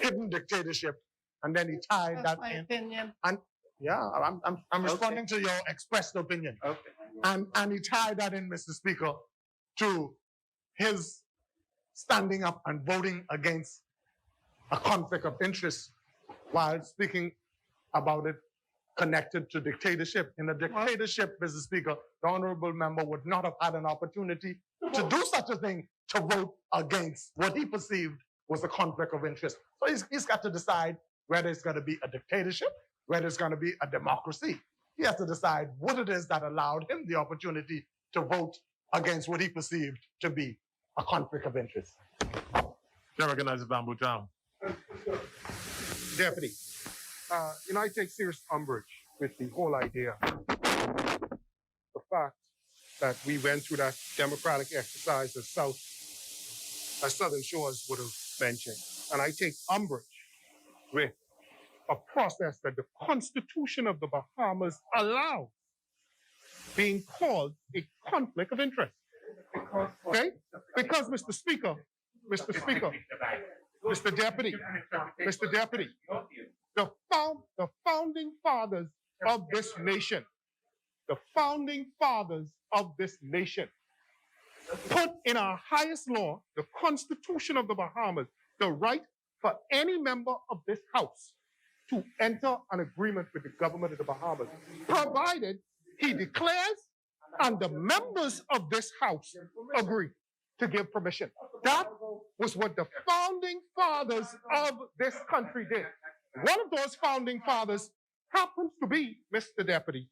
hidden dictatorship, and then he tied That's that my in. opinion. And yeah, I'm responding to your expressed opinion. Okay. And he tied that in, Mr. Speaker, to his standing up and voting against a conflict of interest while speaking about it connected to dictatorship. In a dictatorship, Mr. Speaker, the honorable member would not have had an opportunity to do such a thing, to vote against what he perceived was a conflict of interest. So he's got to decide whether it's going to be a dictatorship, whether it's going to be a democracy. He has to decide what it is that allowed him the opportunity to vote against what he perceived to be a conflict of interest. Chair recognizes Bamboo Town. Deputy, I take serious umbrage with the whole idea, the fact that we went through that democratic exercise as Southern Shores would have mentioned. And I take umbrage with a process that the Constitution of the Bahamas allows being called a conflict of interest. Okay? Because, Mr. Deputy, the founding fathers of this nation, put in our highest law, the Constitution of the Bahamas, the right for any member of this House to enter an agreement with the government of the Bahamas, provided he declares and the members of this House agree to give permission. That was what the founding fathers of this country did. One of those founding fathers happens to be, Mr. Deputy,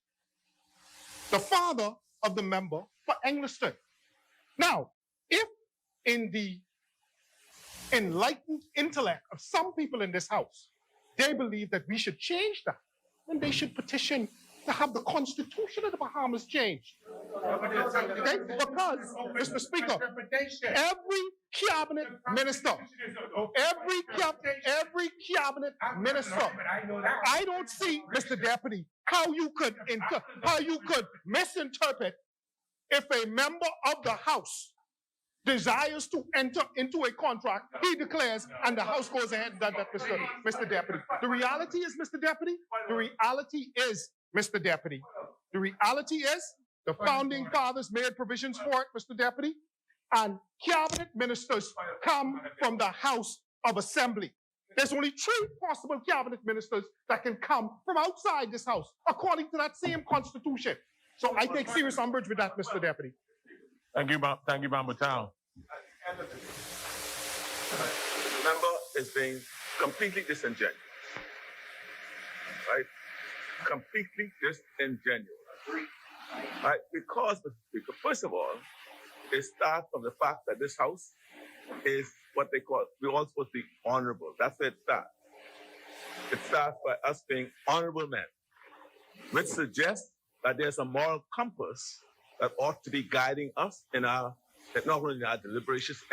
the father of the member for Engliston. Now, if in the enlightened intellect of some people in this House, they believe that we should change that, then they should petition to have the Constitution of the Bahamas changed. Okay? Because, Mr. Speaker, every cabinet minister, I don't see, Mr. Deputy, how you could misinterpret if a member of the House desires to enter into a contract, he declares, and the House goes ahead and does that, Mr. Deputy. The reality is, Mr. Deputy, the founding fathers made provisions for it, Mr. Deputy, and cabinet ministers come from the House of Assembly. There's only 3 possible cabinet ministers that can come from outside this House, according to that same Constitution. So I take serious umbrage with that, Mr. Deputy. Thank you, Bamboo Town. The member is being completely disingenuous. Right? Completely disingenuous. Right? Because, Mr. Speaker, first of all, it starts from the fact that this House is what they call, we're all supposed to be honorable. That's where it starts. it starts by us being honorable men, which suggests that there's a moral compass that ought to be guiding us in our, not only in our deliberations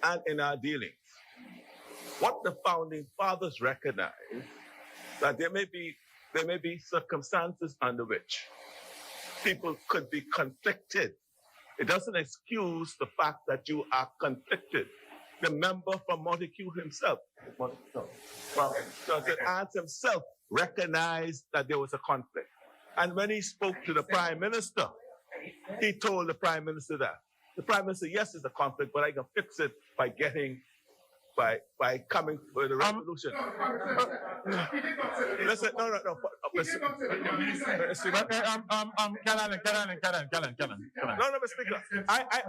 and in our dealings. What the founding fathers recognized that there may be circumstances under which people could be conflicted. It doesn't excuse the fact that you are conflicted. The member from Montague himself, from St. Anne's himself, recognized that there was a conflict. And when he spoke to the Prime Minister, he told the Prime Minister that. The Prime Minister, yes, there's a conflict, but I can fix it by coming with a resolution. Listen, no. Listen. No, Mr. Speaker.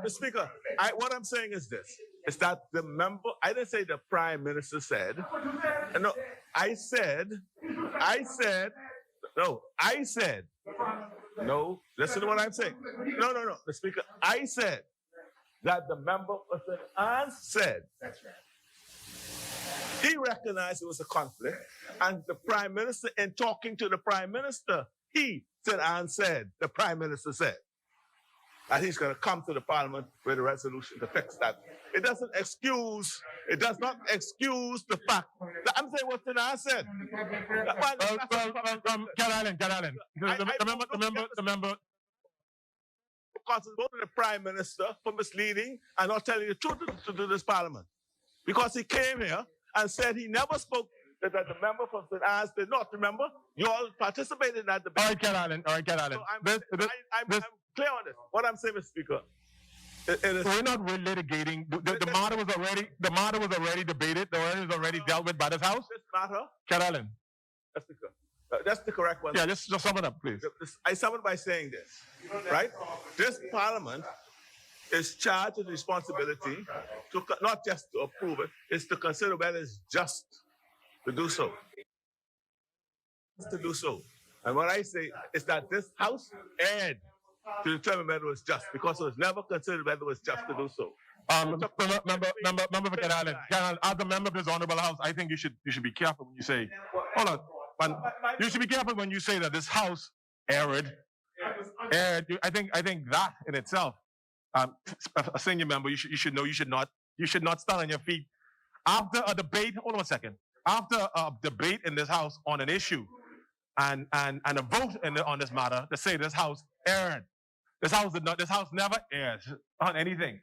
Mr. Speaker, what I'm saying is this: is that the member? I didn't say the Prime Minister said. No, I said. No. Listen to what I'm saying. No, Mr. Speaker. I said that the member of St. Anne's said. That's right. He recognized it was a conflict, and the Prime Minister, in talking to the Prime Minister, St. Anne's said, the Prime Minister said, that he's going to come to the Parliament with a resolution to fix that. It does not excuse the fact that I'm saying what St. Anne's said. The member. Because it's both the Prime Minister for misleading and not telling the truth to this Parliament. Because he came here and said he never spoke, that the member from St. Anne's did not. Remember? You all participated in that debate. All right, Cat Allen. So I'm clear on this. What I'm saying, Mr. Speaker, we're not litigating. The matter was already debated. The matter was already dealt with by this House. This matter? Cat Allen. Mr. Speaker. That's the correct one. Yeah, just sum it up, please. I sum it by saying this, right? This Parliament is charged with responsibility to not just to approve it, it's to consider whether it's just to do so. And what I say is that this House erred to determine whether it was just, because it was never considered whether it was just to do so. Member for Cat Allen, as a member of this honorable House, I think you should be careful when you say, hold on. You should be careful when you say that this House erred. I think that in itself, a senior member, you should know you should not stand on your feet after a debate. Hold on a second. After a debate in this House on an issue and a vote on this matter to say this House erred. This House never erred on anything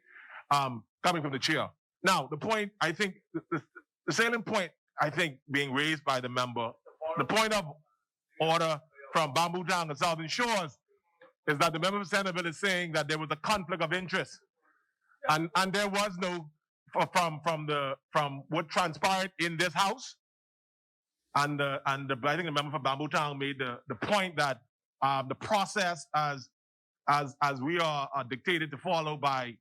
coming from the chair. Now, the point, I think, the salient point, I think, being raised by the member, the point of order from Bamboo Town and Southern Shores is that the member of Centerville is saying that there was a conflict of interest. And there was no, from what transpired in this House, I think the member for Bamboo Town made the point that the process as we are dictated to follow by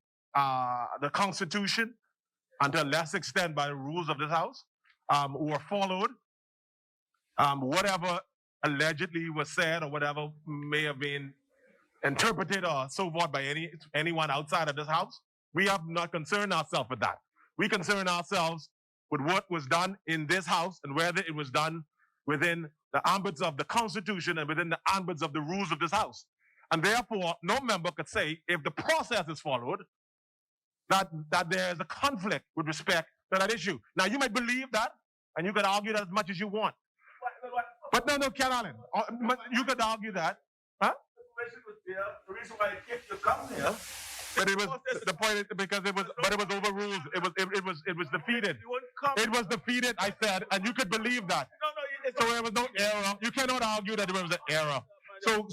the Constitution, and to a less extent by the rules of this House, were followed. Whatever allegedly was said or whatever may have been interpreted or so forth by anyone outside of this House, we have not concerned ourselves with that. We concern ourselves with what was done in this House and whether it was done within the ambits of the Constitution and within the ambits of the rules of this House. And therefore, no member could say, if the process is followed, that there is a conflict with respect to that issue. Now, you might believe that, and you could argue that as much as you want. But no, Cat Allen, you could argue that. Huh? The reason why it came to come here. But it was the point because it was overruled. It was defeated. It was defeated, I said, and you could believe that. So there was no error. You cannot argue that there was an error. So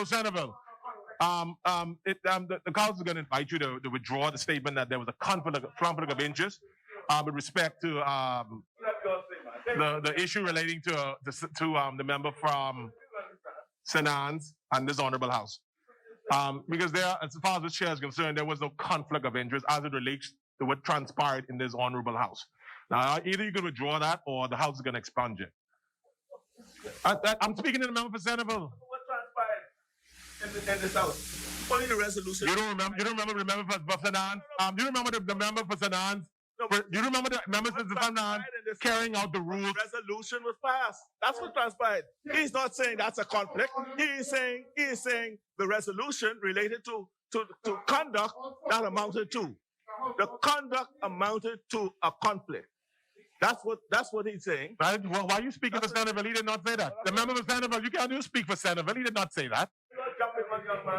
Centerville, the council is going to invite you to withdraw the statement that there was a conflict of interest with respect to the issue relating to the member from St. Anne's and this honorable House. Because there, as far as the chair is concerned, there was no conflict of interest as it relates to what transpired in this honorable House. Now, either you can withdraw that or the House is going to expunge it. I'm speaking to the member for Centerville. What transpired in this House? Only the resolution. You don't remember the member for St. Anne's? You remember the member for St. Anne's? You remember the member for St. Anne's this carrying out the rules. resolution was passed. That's what transpired. He's not saying that's a conflict. He is saying the resolution related to conduct that amounted to. The conduct amounted to a conflict. That's what he's saying. Right? Well, why are you speaking for Centerville? He did not say that. The member of Centerville, you can't speak for Centerville. He did not say that.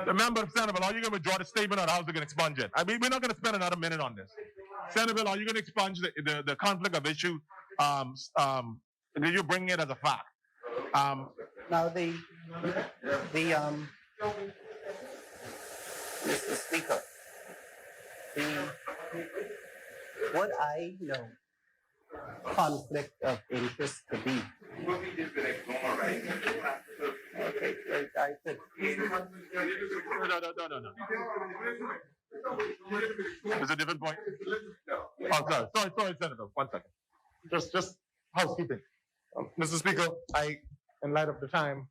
The member of Centerville, are you going to withdraw the statement or how is it going to expunge it? I mean, we're not going to spend another minute on this. Centerville, are you going to expunge the conflict of issue? You're bringing it as a fact. Now Mr. Speaker, what I know conflict of interest to be. Okay, I said. No. There's a different point. Oh, sorry, Senator. 1 second. Just housekeeping. Mr. Speaker, in light of the time,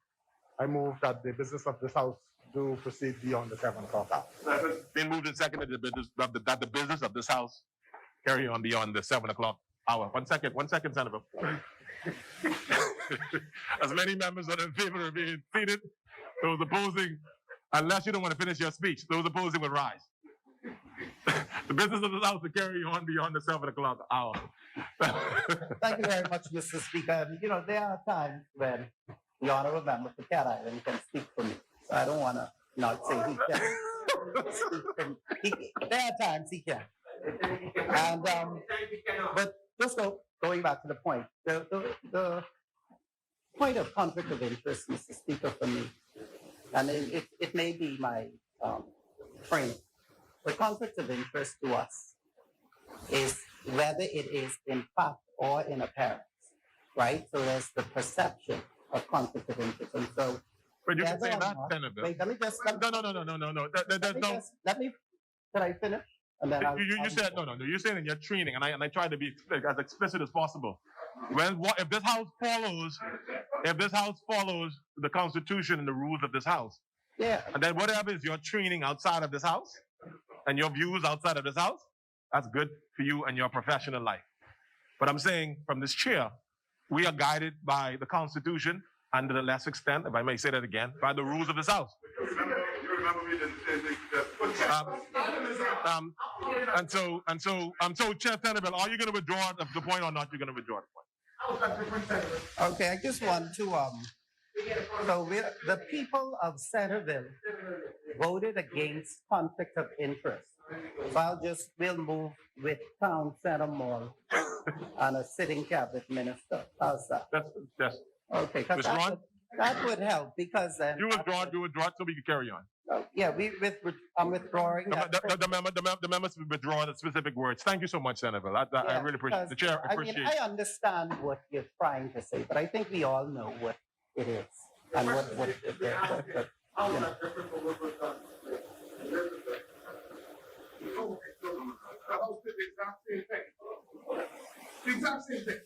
I move that the business of this House do proceed beyond the 7 o'clock hour. Been moved and seconded that the business of this House carry on beyond the 7 o'clock hour. 1 second, Senator. As many members are in favor of being seated, those opposing, unless you don't want to finish your speech, those opposing will rise. The business of this House will carry on beyond the 7 o'clock hour. Thank you very much, Mr. Speaker. You know, there are times when the honorable member for Cat Island can speak for me. So I don't want to not say he can speak for me. There are times he can. And but just going back to the point, the point of conflict of interest, Mr. Speaker, for me, and it may be my frame, the conflict of interest to us is whether it is in fact or in appearance, right? So there's the perception of conflict of interest, and so. But you can say that, Senator. Wait, let me just. No. There's no. Can I finish? And then you said no. You're saying in your training, and I try to be as explicit as possible. If this House follows the Constitution and the rules of this House, yeah, and then whatever is your training outside of this House and your views outside of this House, that's good for you and your professional life. But I'm saying from this chair, we are guided by the Constitution and to the less extent, if I may say that again, by the rules of this House. You remember me and so, Chair Centerville, are you going to withdraw the point or not? You're going to withdraw the point. Okay, I just want to so the people of Centerville voted against conflict of interest. So we'll move with Town Center Mall and a sitting cabinet minister. How's that? That's okay, because that would help because then you withdraw so we can carry on. Yeah, I'm withdrawing. The members withdraw the specific words. Thank you so much, Senator. I really appreciate the chair. I understand what you're trying to say, but I think we all know what it is and what you know. The exact same thing.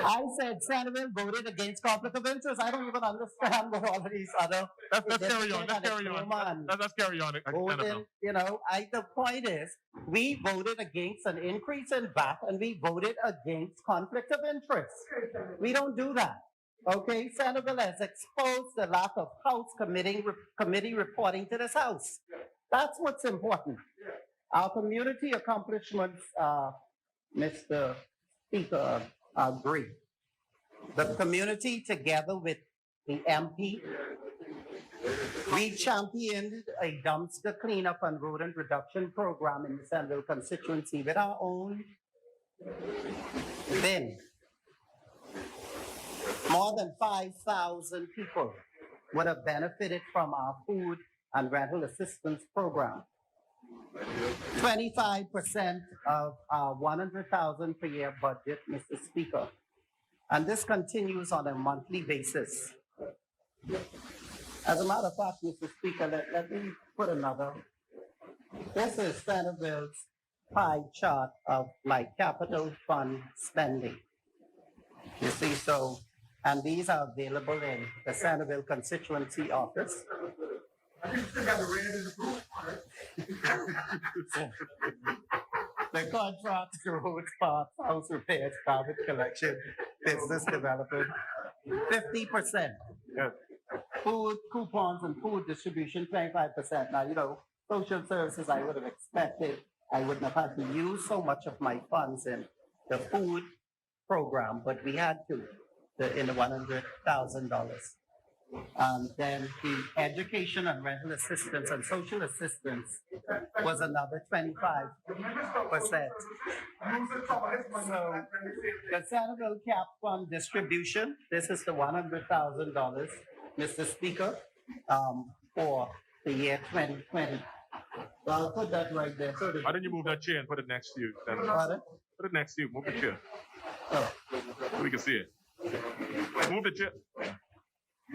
I said Centerville voted against conflict of interest. I don't even understand what all of these other. Let's carry on. Let's carry on. Voting, you know, the point is, we voted against an increase in VAT and we voted against conflict of interest. We don't do that. Okay, Centerville has exposed the lack of House committee reporting to this House. That's what's important. Our community accomplishments, Mr. Speaker, agree. The community, together with the MP, we championed a dumpster cleanup and rodent reduction program in the Centerville constituency with our own bin. More than 5,000 people would have benefited from our food and rental assistance program. 25% of our $100,000 per year budget, Mr. Speaker. And this continues on a monthly basis. As a matter of fact, Mr. Speaker, let me put another. This is Centerville's pie chart of my capital fund spending. You see, so, and these are available in the Centerville constituency office. The contract, roads, parks, house repairs, garbage collection, business development, 50%. Yes. Food, coupons and food distribution, 25%. Now, you know, social services, I would have expected I wouldn't have had to use so much of my funds in the food program, but we had to in the $100,000. Then the education and rental assistance and social assistance was another 25%. So the Centerville Cap Fund distribution, this is the $100,000, Mr. Speaker, for the year 2020. So I'll put that right there. So Why don't you move that chair and put it next to you? Then? Pardon? Put it next to you. Move the chair. Oh. So we can see it. Move the chair.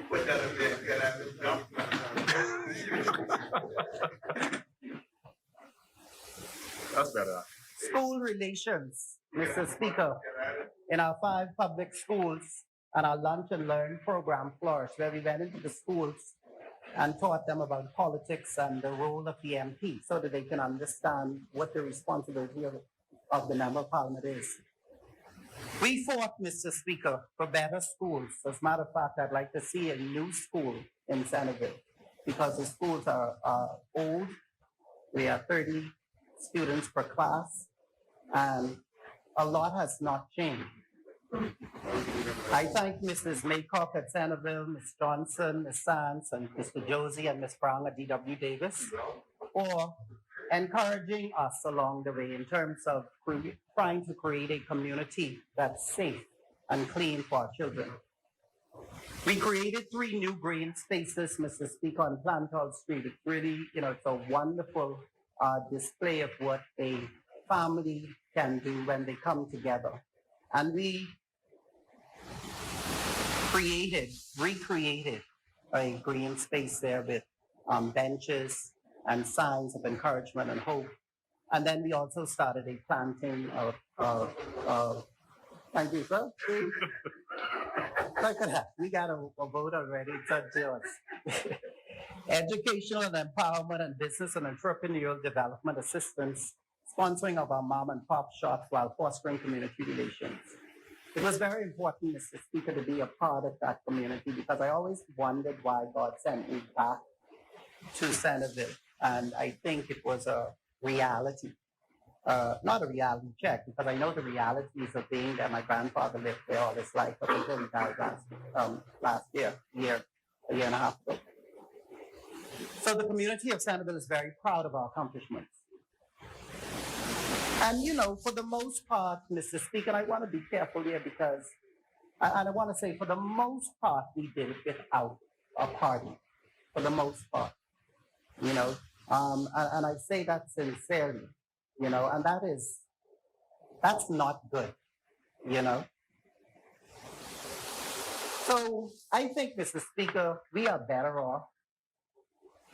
Put that up there. Get out of the That's better. School relations, Mr. Speaker, in our 5 public schools and our lunch and learn program flourished, where we went into the schools and taught them about politics and the role of the MP so that they can understand what the responsibility of the member of parliament is. We fought, Mr. Speaker, for better schools. As a matter of fact, I'd like to see a new school in Centerville because the schools are old. We have 30 students per class, and a lot has not changed. I thank Mrs. Maycock at Centerville, Ms. Johnson, Ms. Sands, and Mr. Josie and Ms. Brown at D.W. Davis for encouraging us along the way in terms of trying to create a community that's safe and clean for our children. We created 3 new green spaces, Mr. Speaker, on Plantal Street. It's really, you know, it's a wonderful display of what a family can do when they come together. And we recreated a green space there with benches and signs of encouragement and hope. And then we also started a planting of thank you, sir. Look at that. We got a vote already. It's up to us. Educational and empowerment and business and entrepreneurial development assistance, sponsoring of our mom and pop shops while fostering community relations. It was very important, Mr. Speaker, to be a part of that community because I always wondered why God sent me back to Centerville. And I think it was a reality. Not a reality check, because I know the realities of being there. My grandfather lived there all his life, but he didn't die last year, a year and a half ago. So the community of Centerville is very proud of our accomplishments. And, you know, for the most part, Mr. Speaker, I want to be careful here because, and I want to say, for the most part, we did it without a party, for the most part, you know, and I say that sincerely, you know, and that's not good, you know. So I think, Mr. Speaker, we are better off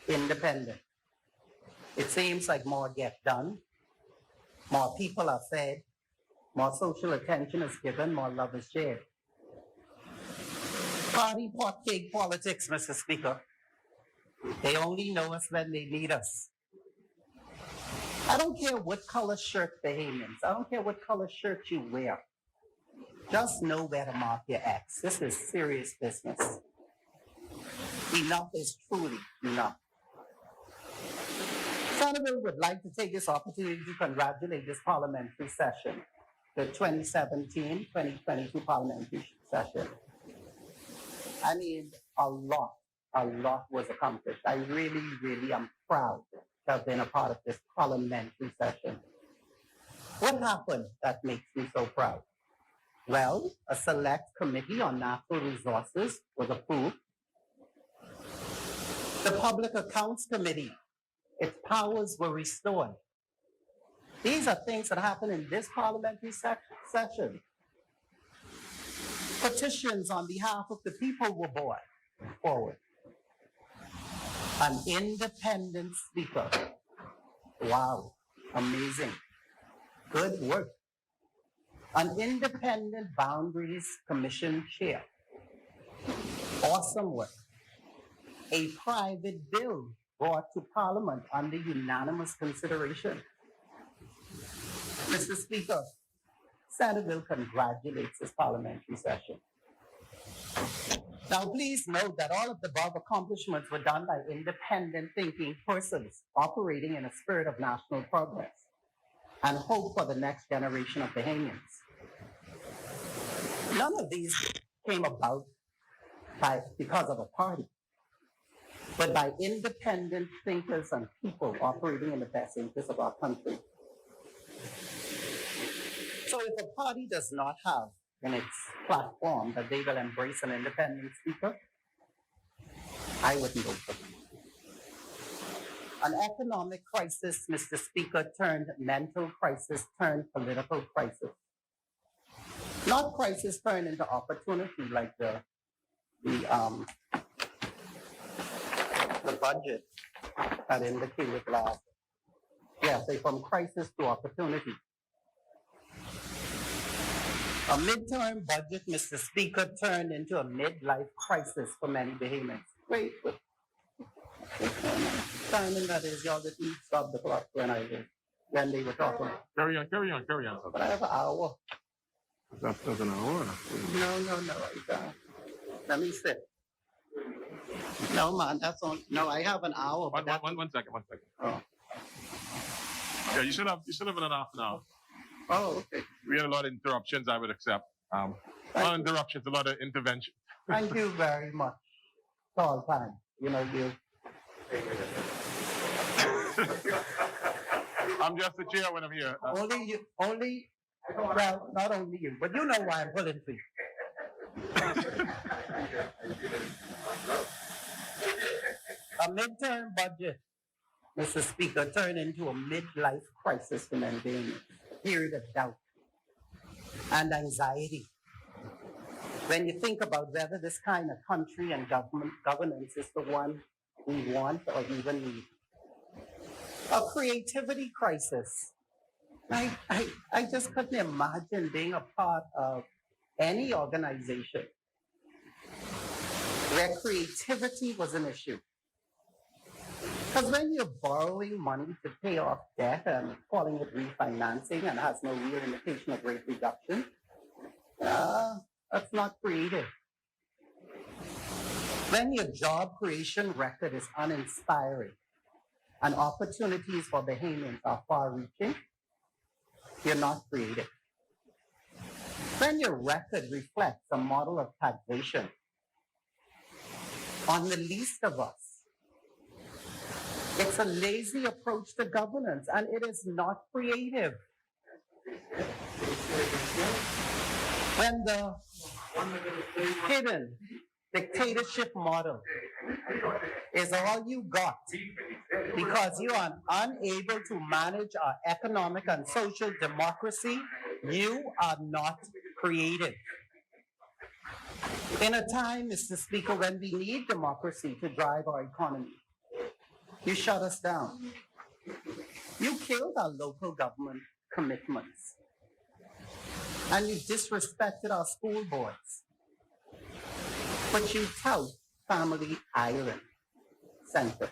independent. It seems like more get done. More people are fed, more social attention is given, more love is shared. Party cake politics, Mr. Speaker. They only know us when they need us. I don't care what color shirt the Bahamians, I don't care what color shirt you wear. Just know where to mark your X. This is serious business. Enough is truly enough. Centerville would like to take this opportunity to congratulate this parliamentary session, the 2017-2022 parliamentary session. I mean, a lot was accomplished. I really am proud to have been a part of this parliamentary session. What happened that makes me so proud? Well, a select committee on natural resources was approved. The Public Accounts Committee, its powers were restored. These are things that happen in this parliamentary session. Petitions on behalf of the people were brought forward. An independent speaker. Wow, amazing. Good work. An independent boundaries commission chair. Awesome work. A private bill brought to Parliament under unanimous consideration. Mr. Speaker, Centerville congratulates this parliamentary session. Now, please note that all of the above accomplishments were done by independent thinking persons operating in a spirit of national progress and hope for the next generation of Bahamians. None of these came about because of a party, but by independent thinkers and people operating in the best interest of our country. So if a party does not have in its platform that they will embrace an independent speaker, I wouldn't vote for them. An economic crisis, Mr. Speaker, turned mental crisis, turned political crisis. Not crisis turned into opportunity like the budget had indicated last. Yes, from crisis to opportunity. A midterm budget, Mr. Speaker, turned into a midlife crisis for many Bahamians. Wait. Timing that is, y'all didn't stop the clock when they were talking. Carry on. But I have an hour. That's an hour. No. Let me sit. No, man, that's on. No, I have an hour. One second. Oh. Yeah, you should have an half an hour. Oh, okay. We had a lot of interruptions. I would accept. Not interruptions, a lot of intervention. Thank you very much. Tall time. You. I'm just the chair when I'm here. Well, not only you, but you know why I'm pulling for you. A midterm budget, Mr. Speaker, turned into a midlife crisis for many Bahamians. Period of doubt and anxiety. When you think about whether this kind of country and governance is the one we want or even need. A creativity crisis. I just couldn't imagine being a part of any organization where creativity was an issue. Because when you're borrowing money to pay off debt and calling it refinancing and has no real indication of rate reduction, that's not creative. When your job creation record is uninspiring and opportunities for Bahamians are far-reaching, you're not creative. When your record reflects a model of taxation on the least of us, it's a lazy approach to governance, and it is not creative. When the hidden dictatorship model is all you got because you are unable to manage our economic and social democracy, you are not creative. In a time, Mr. Speaker, when we need democracy to drive our economy, you shut us down. You killed our local government commitments. And you disrespected our school boards. But you tout family island center.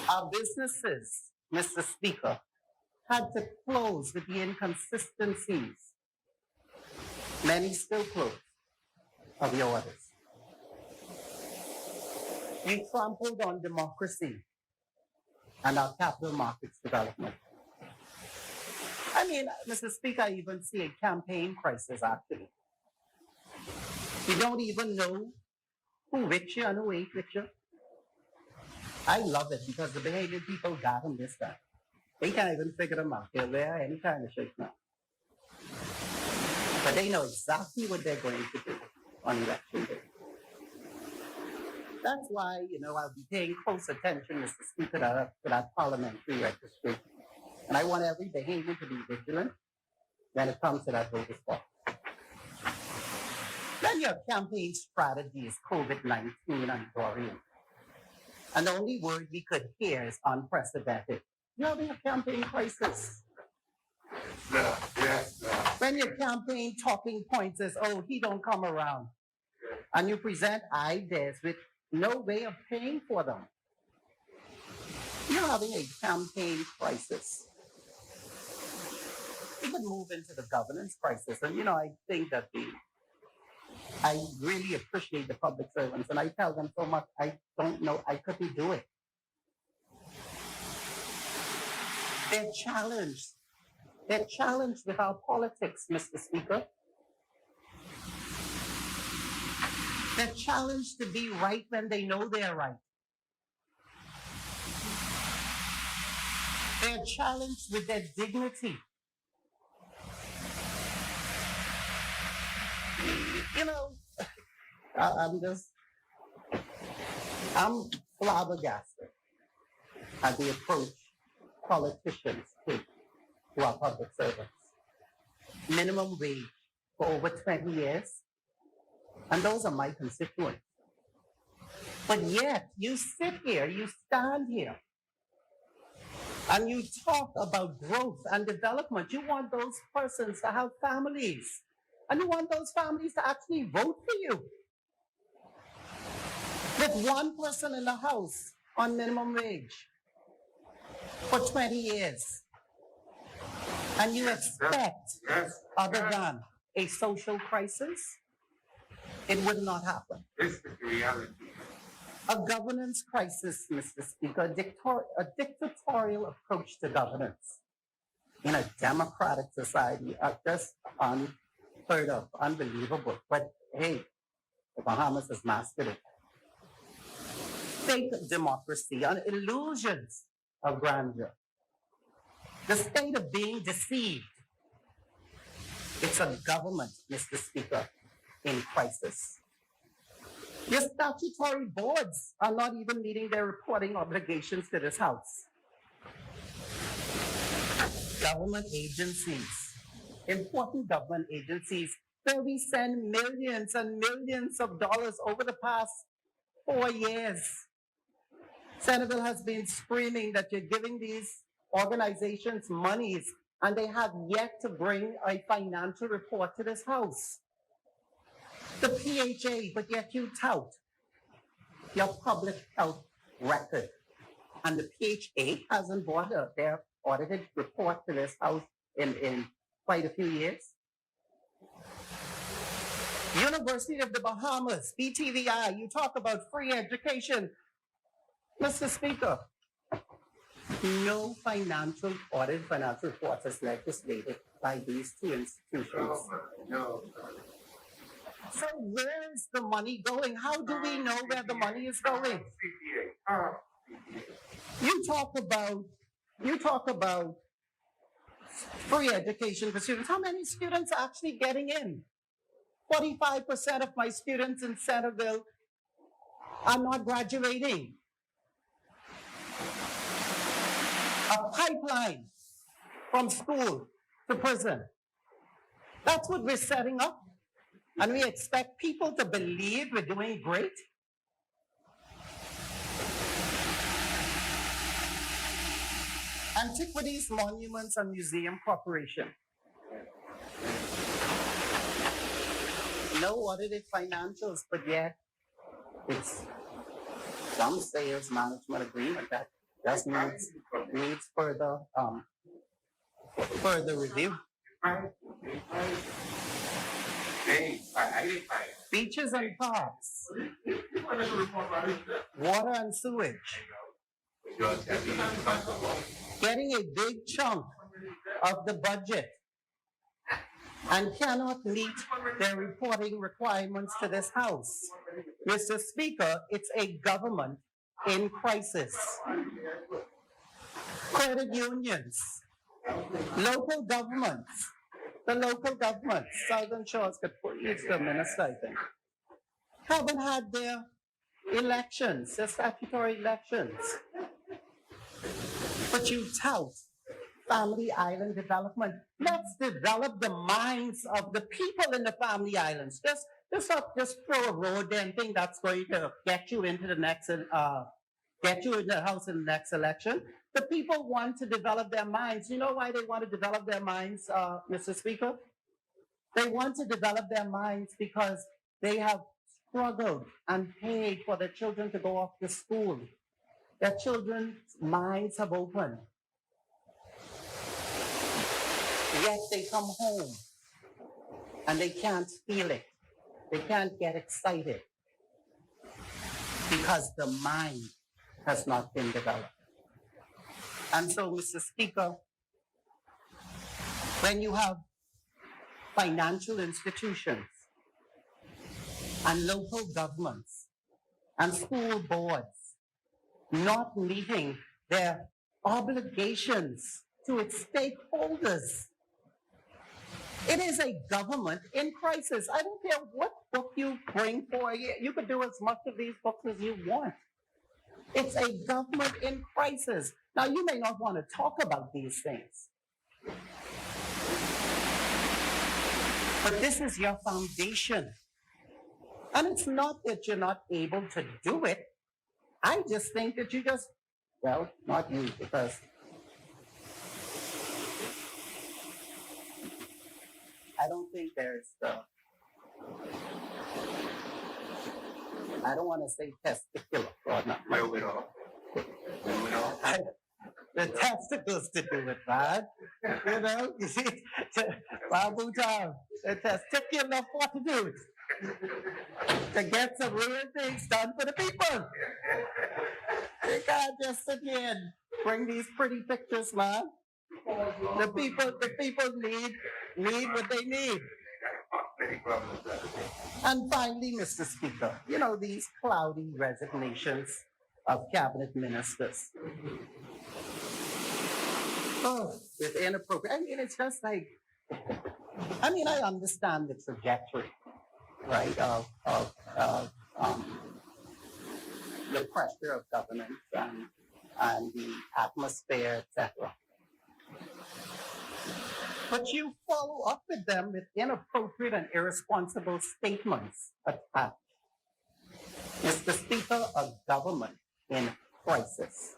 Our businesses, Mr. Speaker, had to close with the inconsistencies. Many still close of your orders. You trampled on democracy and our capital markets development. I mean, Mr. Speaker, I even see a campaign crisis actually. You don't even know who with you and who ain't with you. I love it because the Bahamian people got them this time. They can't even figure them out. They'll wear any kind of shape now. But they know exactly what they're going to do on election day. That's why, I'll be paying close attention, Mr. Speaker, to that parliamentary registry. And I want every Bahamian to be vigilant when it comes to that voter spot. Then your campaign strategy is COVID-19 and Dorian. And the only word we could hear is unprecedented. You're having a campaign crisis. When your campaign talking points is, he don't come around. And you present ideas with no way of paying for them. You're having a campaign crisis. could move into the governance crisis. And, you know, I think that I really appreciate the public servants, and I tell them so much, I don't know, I couldn't do it. They're challenged. They're challenged with our politics, Mr. Speaker. They're challenged to be right when they know they're right. They're challenged with their dignity. You know, I'm flabbergasted at the approach politicians take to our public servants. Minimum wage for over 20 years, and those are my constituents. But yet, you sit here, you stand here, and you talk about growth and development. You want those persons to have families, and you want those families to actually vote for you. With one person in the house on minimum wage for 20 years. And you expect, other than a social crisis, it would not happen. This is the reality. A governance crisis, Mr. Speaker, a dictatorial approach to governance in a democratic society are just unheard of, unbelievable. But hey, the Bahamas has mastered it. Fake democracy and illusions of grandeur. The state of being deceived. It's a government, Mr. Speaker, in crisis. Your statutory boards are not even meeting their reporting obligations to this House. Government agencies, important government agencies, where we send millions and millions of dollars over the past 4 years. Senator has been screaming that you're giving these organizations monies, and they have yet to bring a financial report to this House. The PHA, but yet you tout your public health record. And the PHA hasn't brought their audited report to this House in quite a few years. University of the Bahamas, BTVI, you talk about free education. Mr. Speaker, no financial reports is legislated by these two institutions. No. So where is the money going? How do we know where the money is going? You talk about free education for students. How many students are actually getting in? 45% of my students in Centerville are not graduating. A pipeline from school to prison. That's what we're setting up. And we expect people to believe we're doing great. Antiquities, Monuments, and Museum Corporation. No audited financials, but yet it's some sales management agreement that just needs further review. Beaches and parks, water and sewage, getting a big chunk of the budget and cannot meet their reporting requirements to this House. Mr. Speaker, it's a government in crisis. Credit unions, local governments, the local governments, Southern Shores, it's the minister, I think, haven't had their elections, their statutory elections. But you tout Family Island development. Let's develop the minds of the people in the Family Islands. Just throw a road there and think that's going to get you into the next, get you in the House in the next election. The people want to develop their minds. You know why they want to develop their minds, Mr. Speaker? They want to develop their minds because they have struggled and paid for their children to go off to school. Their children's minds have opened. Yet they come home and they can't feel it. They can't get excited because the mind has not been developed. And so, Mr. Speaker, when you have financial institutions and local governments and school boards not meeting their obligations to its stakeholders, it is a government in crisis. I don't care what book you bring for you. You could do as much of these books as you want. It's a government in crisis. Now, you may not want to talk about these things, but this is your foundation. And it's not that you're not able to do it. I just think that you just, well, not you, because I don't think there's I don't want to say testicular or not. The testicles to do it, man. You know, you see, Babu Tom, the testicular fortitude to get some real things done for the people. You can't just sit here and bring these pretty pictures, man. The people need what they need. And finally, Mr. Speaker, you know, these cloudy resignations of cabinet ministers. Oh, with inappropriate. I mean, it's just like, I mean, I understand the trajectory, right, of the pressure of governance and the atmosphere, etc. But you follow up with them with inappropriate and irresponsible statements attached. Mr. Speaker, a government in crisis.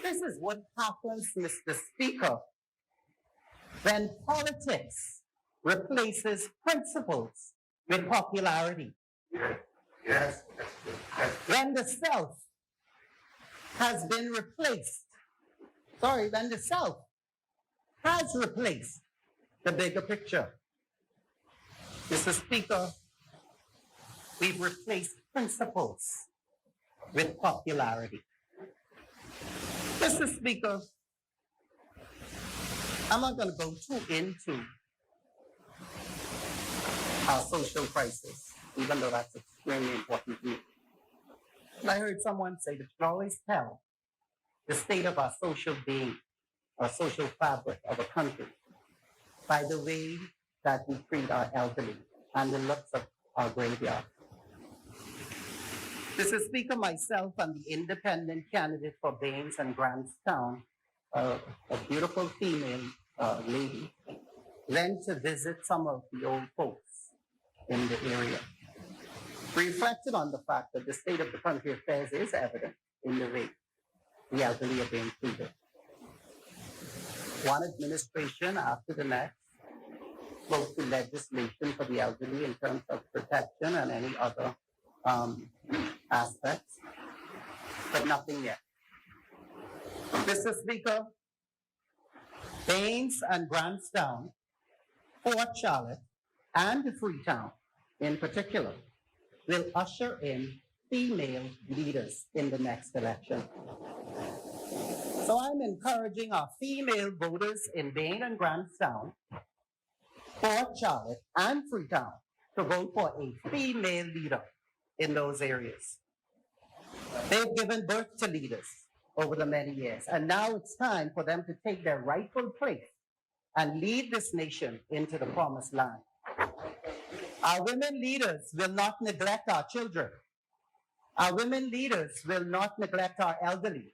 This is what happens, Mr. Speaker, when politics replaces principles with popularity. Yes. When the self has been replaced, when the self has replaced the bigger picture. Mr. Speaker, we've replaced principles with popularity. Mr. Speaker, I'm not going to go too into our social crisis, even though that's extremely important to me. And I heard someone say that you can always tell the state of our social being, our social fabric of a country, by the way that we treat our elderly and the looks of our graveyard. Mr. Speaker, myself and the independent candidate for Baines and Grantstown, a beautiful female lady, went to visit some of the old folks in the area. We reflected on the fact that the state of the country affairs is evident in the way the elderly are being treated. One administration after the next spoke to legislation for the elderly in terms of protection and any other aspects, but nothing yet. Mr. Speaker, Baines and Grantstown, Port Charlotte, and Freetown in particular will usher in female leaders in the next election. So I'm encouraging our female voters in Bain and Grantstown, Port Charlotte, and Freetown to vote for a female leader in those areas. They've given birth to leaders over the many years, and now it's time for them to take their rightful place and lead this nation into the promised land. Our women leaders will not neglect our children. Our women leaders will not neglect our elderly.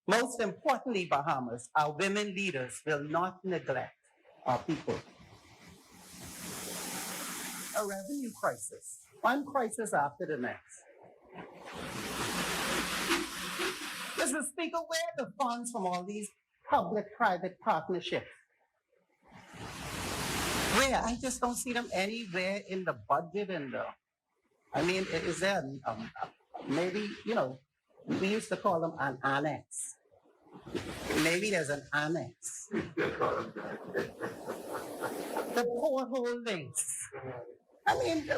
Most importantly, Bahamas, our women leaders will not neglect our people. A revenue crisis, one crisis after the next. Mr. Speaker, where are the funds from all these public-private partnerships? Where? I just don't see them anywhere in the budget. I mean, is there maybe, we used to call them an annex Maybe there's an annex. The pothole links. I mean,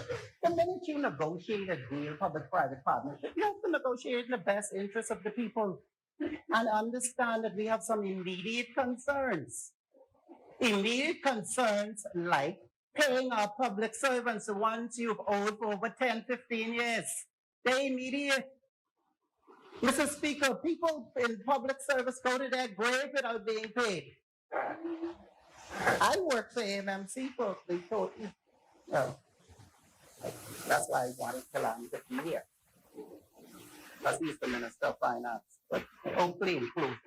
the minute you negotiate a deal, public-private partnership, you have to negotiate in the best interest of the people and understand that we have some immediate concerns. Immediate concerns like paying our public servants, the ones you've owed for over 10, 15 years. They're immediate. Mr. Speaker, people in public service go to their grave without being paid. I work for AMMC for well, that's why I wanted Kalani to be here. Because he's the Minister of Finance. But hopefully include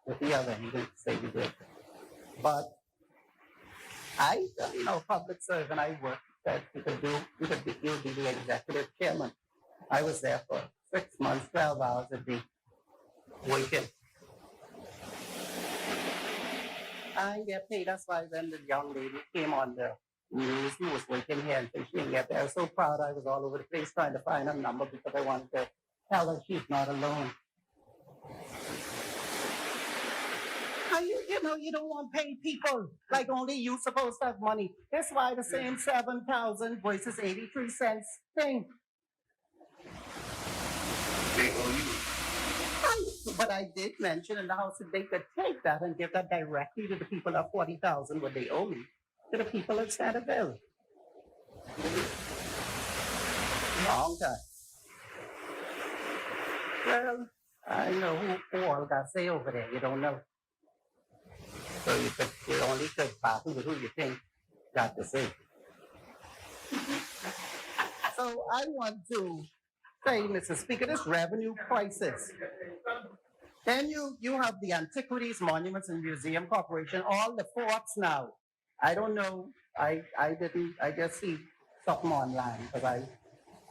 with the other, he didn't say he did. But I, public servant, I work that you'll be the executive chairman. I was there for 6 months, 12 hours a day, working. I get paid. That's why when the young lady came on the news who was working here and she didn't get there, I was so proud. I was all over the place trying to find her number because I wanted to tell her she's not alone. You don't want paid people like only you supposed to have money. That's why the same 7,000 versus 83 cents thing. But I did mention in the House that they could take that and give that directly to the people of 40,000 what they owe me, to the people of Centerville. Long time. Well, I know who all got say over there. You don't know. So you only could partner with who you think got to say. So I want to say, Mr. Speaker, this revenue crisis. Then you have the Antiquities, Monuments, and Museum Corporation, all the forts now. I don't know. I just see something online because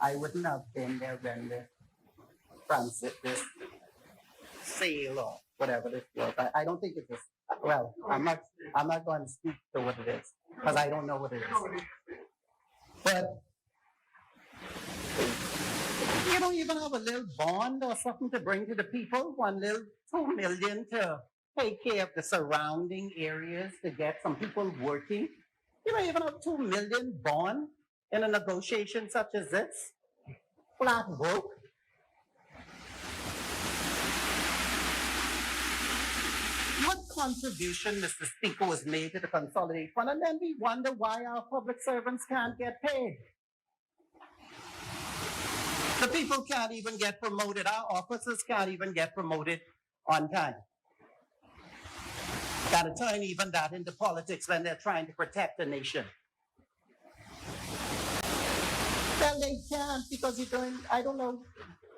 I wouldn't have been there when the transit, this sale or whatever this was. I don't think it is. Well, I'm not going to speak to what it is because I don't know what it is. But you don't even have a little bond or something to bring to the people, one little $2 million to take care of the surrounding areas to get some people working. You don't even have $2 million bond in a negotiation such as this. Flat broke. What contribution, Mr. Speaker, was made to the Consolidated Fund? And then we wonder why our public servants can't get paid. The people can't even get promoted. Our officers can't even get promoted on time. Got to turn even that into politics when they're trying to protect the nation. Well, they can't because you're doing, I don't know,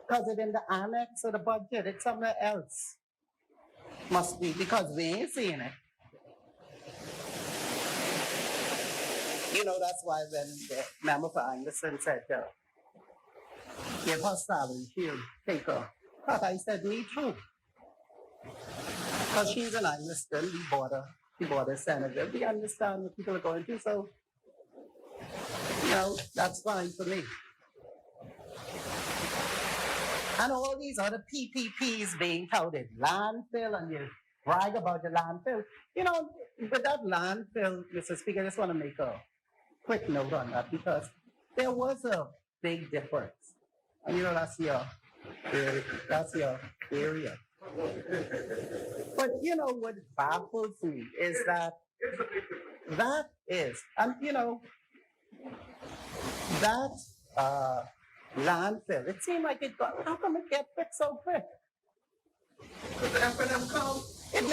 because it's in the annex of the budget. It's somewhere else. Must be because we ain't seeing it. That's why when the member for Anderson said, give her salary, she'll take her. But I said, me too. Because she's an Anglican, we bought a senator. We understand what people are going through, so, that's fine for me. And all these other PPPs being touted, landfill, and you brag about the landfill. With that landfill, Mr. Speaker, I just want to make a quick note on that because there was a big difference. And that's your area. But what baffles me is that landfill, it seemed like how come it get fixed so quick? The F&M come. It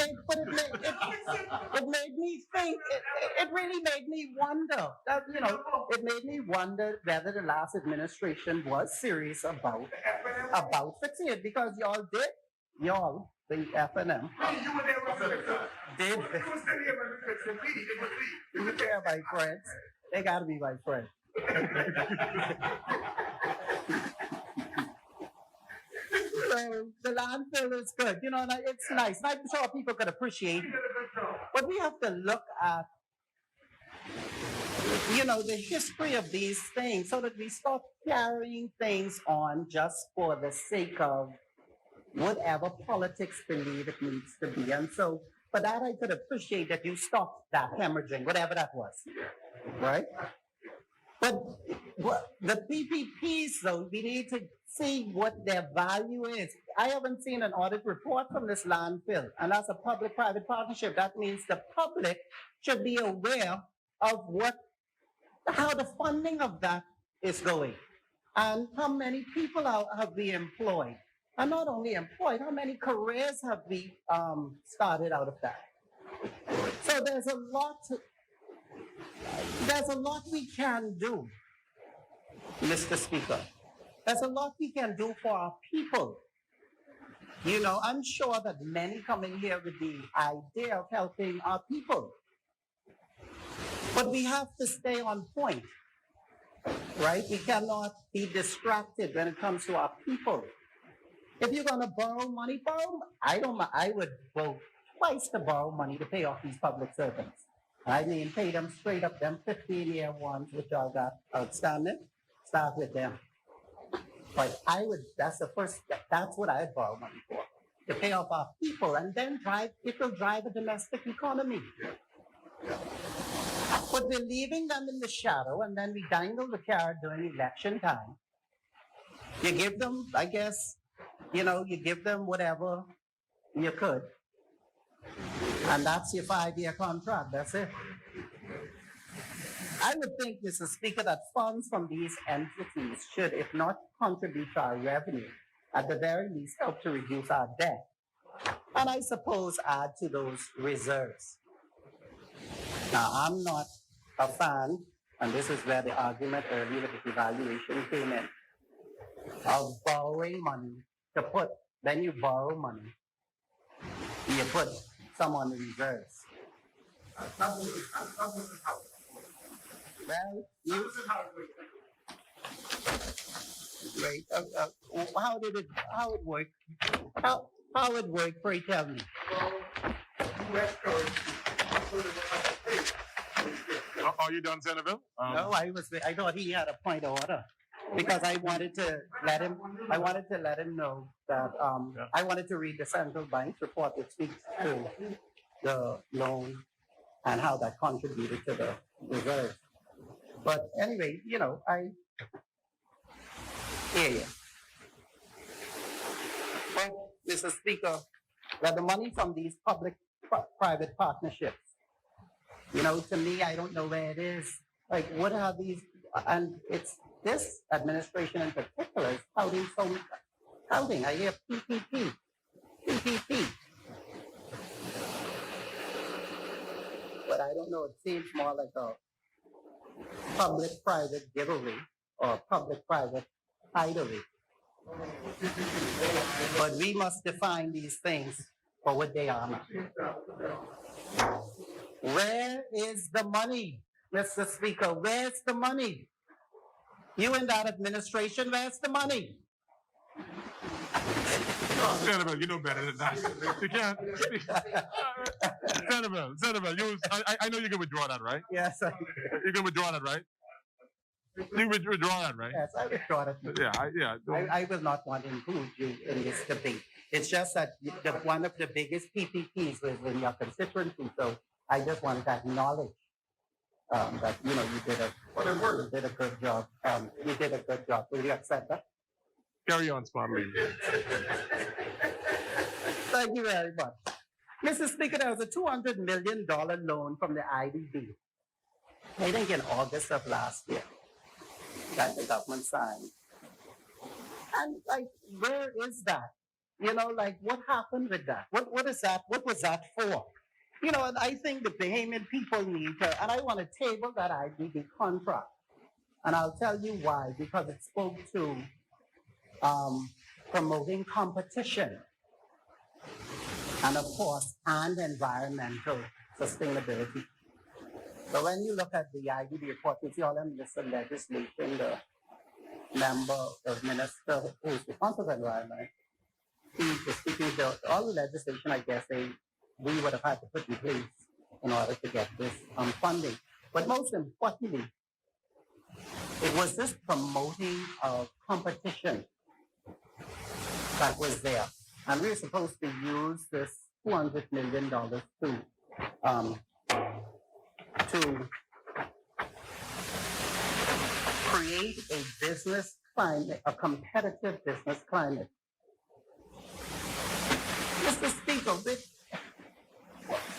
made me think, it really made me wonder that, it made me wonder whether the last administration was serious about fixing it because y'all, the F&M, did. They're my friends. They gotta be my friends. So the landfill is good, it's nice. And I'm sure people could appreciate it. But we have to look at, the history of these things so that we stop carrying things on just for the sake of whatever politics believe it needs to be. And so for that, I could appreciate that you stopped that hemorrhaging, whatever that was, right? But the PPPs, though, we need to see what their value is. I haven't seen an audit report from this landfill, and that's a public-private partnership. That means the public should be aware of how the funding of that is going, and how many people have we employed, and not only employed, how many careers have we started out of that. So there's a lot we can do, Mr. Speaker. There's a lot we can do for our people. You know, I'm sure that many come in here with the idea of helping our people. But we have to stay on point, right? We cannot be distracted when it comes to our people. If you're going to borrow money, I would vote twice to borrow money to pay off these public servants. I mean, pay them straight up, them 15-year ones, which I got outstanding, start with them. But that's what I'd borrow money for, to pay off our people, and then it will drive a domestic economy. But we're leaving them in the shadow, and then we dangle the carrot during election time. You give them, I guess, you give them whatever you could. And that's your 5-year contract, that's it. I would think, Mr. Speaker, that funds from these entities should, if not contribute to our revenue, at the very least help to reduce our debt. And I suppose add to those reserves. Now, I'm not a fan, and this is where the argument earlier with the evaluation came in, of borrowing money then you borrow money, you put some on the reserves. Well, wait, how it work? How it work, pray tell me. Are you done, Senator? No, I thought he had a point of order, because I wanted to let him know that I wanted to read the central bank's report that speaks to the loan and how that contributed to the reserve. But anyway, I hear you. But, Mr. Speaker, that the money from these public-private partnerships, to me, I don't know where it is. Like, what are these? And it's this administration in particular is touting. I hear PPP. But I don't know, it seems more like a public-private giveaway or public-private hideaway. But we must define these things for what they are. Where is the money, Mr. Speaker? Where's the money? You in that administration, where's the money? Senator, you know better than that. You can't. Senator, I know you can withdraw that, right? Yes. You can withdraw that, right? You withdraw that, right? Yes, I withdraw it. Yeah. I will not want to include you in this debate. It's just that one of the biggest PPPs was in your constituency, so I just wanted to acknowledge that you did a good job. You did a good job. Will you accept that? Carry on, Smartly. Thank you very much. Mr. Speaker, there was a $200 million loan from the IDB, I think in August of last year, that the government signed. And where is that? What happened with that? What is that? What was that for? And I think the Bahamian people need to, and I want to table that IDB contract. And I'll tell you why, because it spoke to promoting competition and, of course, environmental sustainability. So when you look at the IDB report, you see all them lists of legislation, the minister who's responsible for environment, he's speaking to all the legislation, I guess, we would have had to put in place in order to get this funding. But most importantly, it was this promoting of competition that was there. And we're supposed to use this $200 million to create a business climate, a competitive business climate. Mr. Speaker,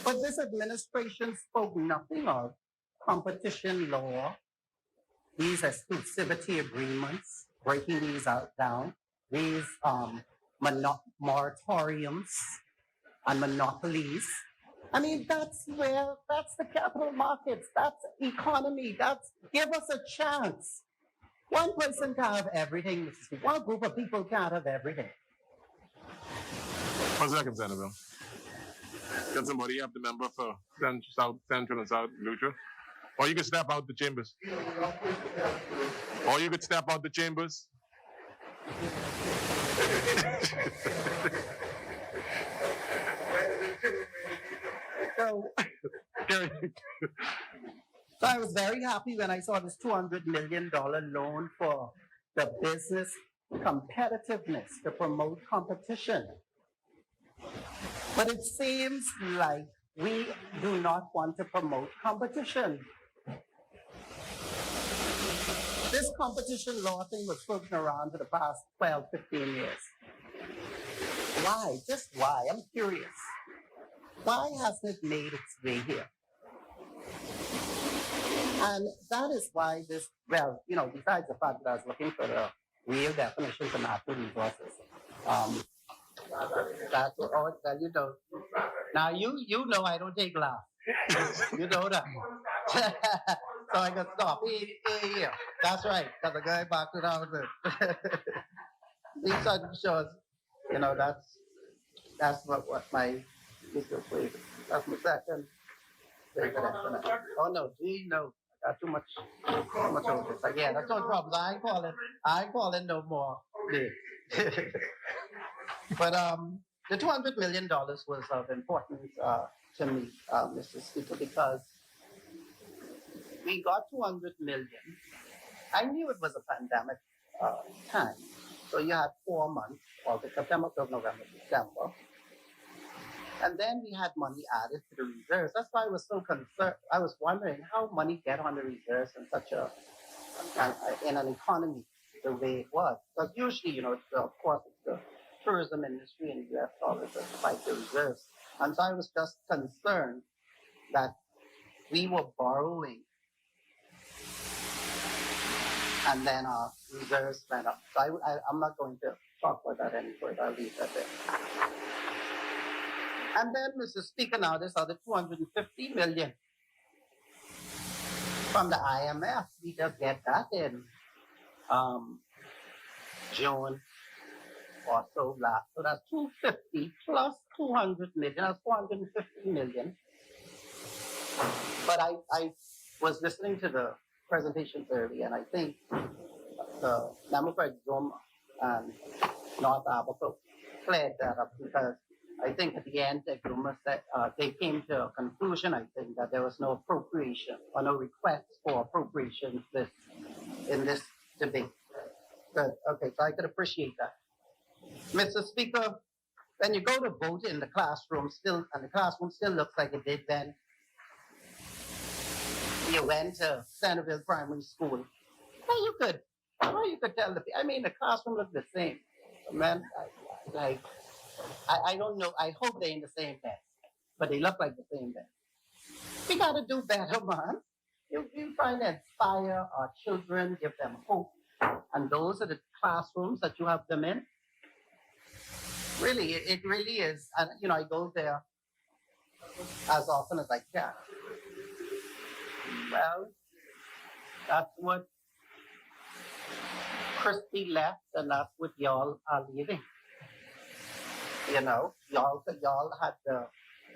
but this administration spoke nothing of competition law, these exclusivity agreements, breaking these down, these moratoriums and monopolies. I mean, that's the capital markets, that's economy, give us a chance. One person can't have everything, Mr. Speaker. One group of people can't have everything. 1 second, Senator. Can somebody have the member for South Central and South Lutra? Or you can step out the chambers. Or you could step out the chambers. So I was very happy when I saw this $200 million loan for the business competitiveness to promote competition. But it seems like we do not want to promote competition. This competition law thing was floating around for the past 12, 15 years. Why? Just why? I'm curious. Why hasn't it made its way here? And that is why this, well, you know, besides the fact that I was looking for the real definitions of natural resources, that's all that you know. Now you know I don't take laughs. You know that. So I can stop. Yeah. That's right. Because the guy back to that. These such shows, you know, that's what my secret place. That's my second favorite explanation. Oh no, gee, no. I got too much of this. Again, that's no problem. I ain't calling no more. But the $200 million was of importance to me, Mr. Speaker, because we got $200 million. I knew it was a pandemic time. So you had 4 months, August, September, October, November, December. And then we had money added to the reserves. That's why I was so concerned. I was wondering how money get on the reserves in such in an economy the way it was. Because usually, you know, of course, it's the tourism industry in the US dollars that fight the reserves. And so I was just concerned that we were borrowing and then our reserves went up. So I'm not going to talk about that any further. I'll leave that there. And then, Mr. Speaker, now this other $250 million from the IMF. We just get that in June or so last. So that's 250 plus 200 million. That's 450 million. But I was listening to the presentations earlier, and I think the member for Exuma and North Abaco cleared that up because I think at the end, Exuma said they came to a conclusion, I think, that there was no appropriation or no request for appropriation in this debate. Good. Okay, so I could appreciate that. Mr. Speaker, when you go to vote in the classroom and the classroom still looks like it did then, you went to Centerville Primary School. Well, you could tell the classroom looked the same. Man, I don't know. I hope they're in the same bed, but they look like the same bed. We got to do better, man. You trying to inspire our children, give them hope, and those are the classrooms that you have them in. Really, it really is. And you know, I go there as often as I can. Well, that's what Christie left, and that's what y'all are leaving. You know, y'all had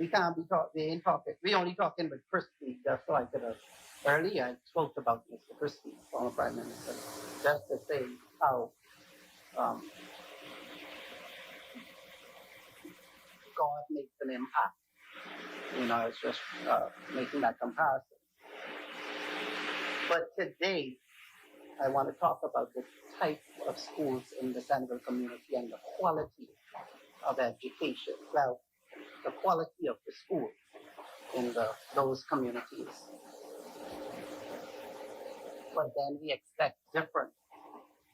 we can't be talking, we ain't talking, we only talking with Christie, just so I could have, earlier I spoke about Mr. Christie, former Prime Minister, just to say how God makes an impact. You know, it's just making that comparison. But today, I want to talk about the type of schools in the Centerville community and the quality of education, well, the quality of the school in those communities. But then we expect different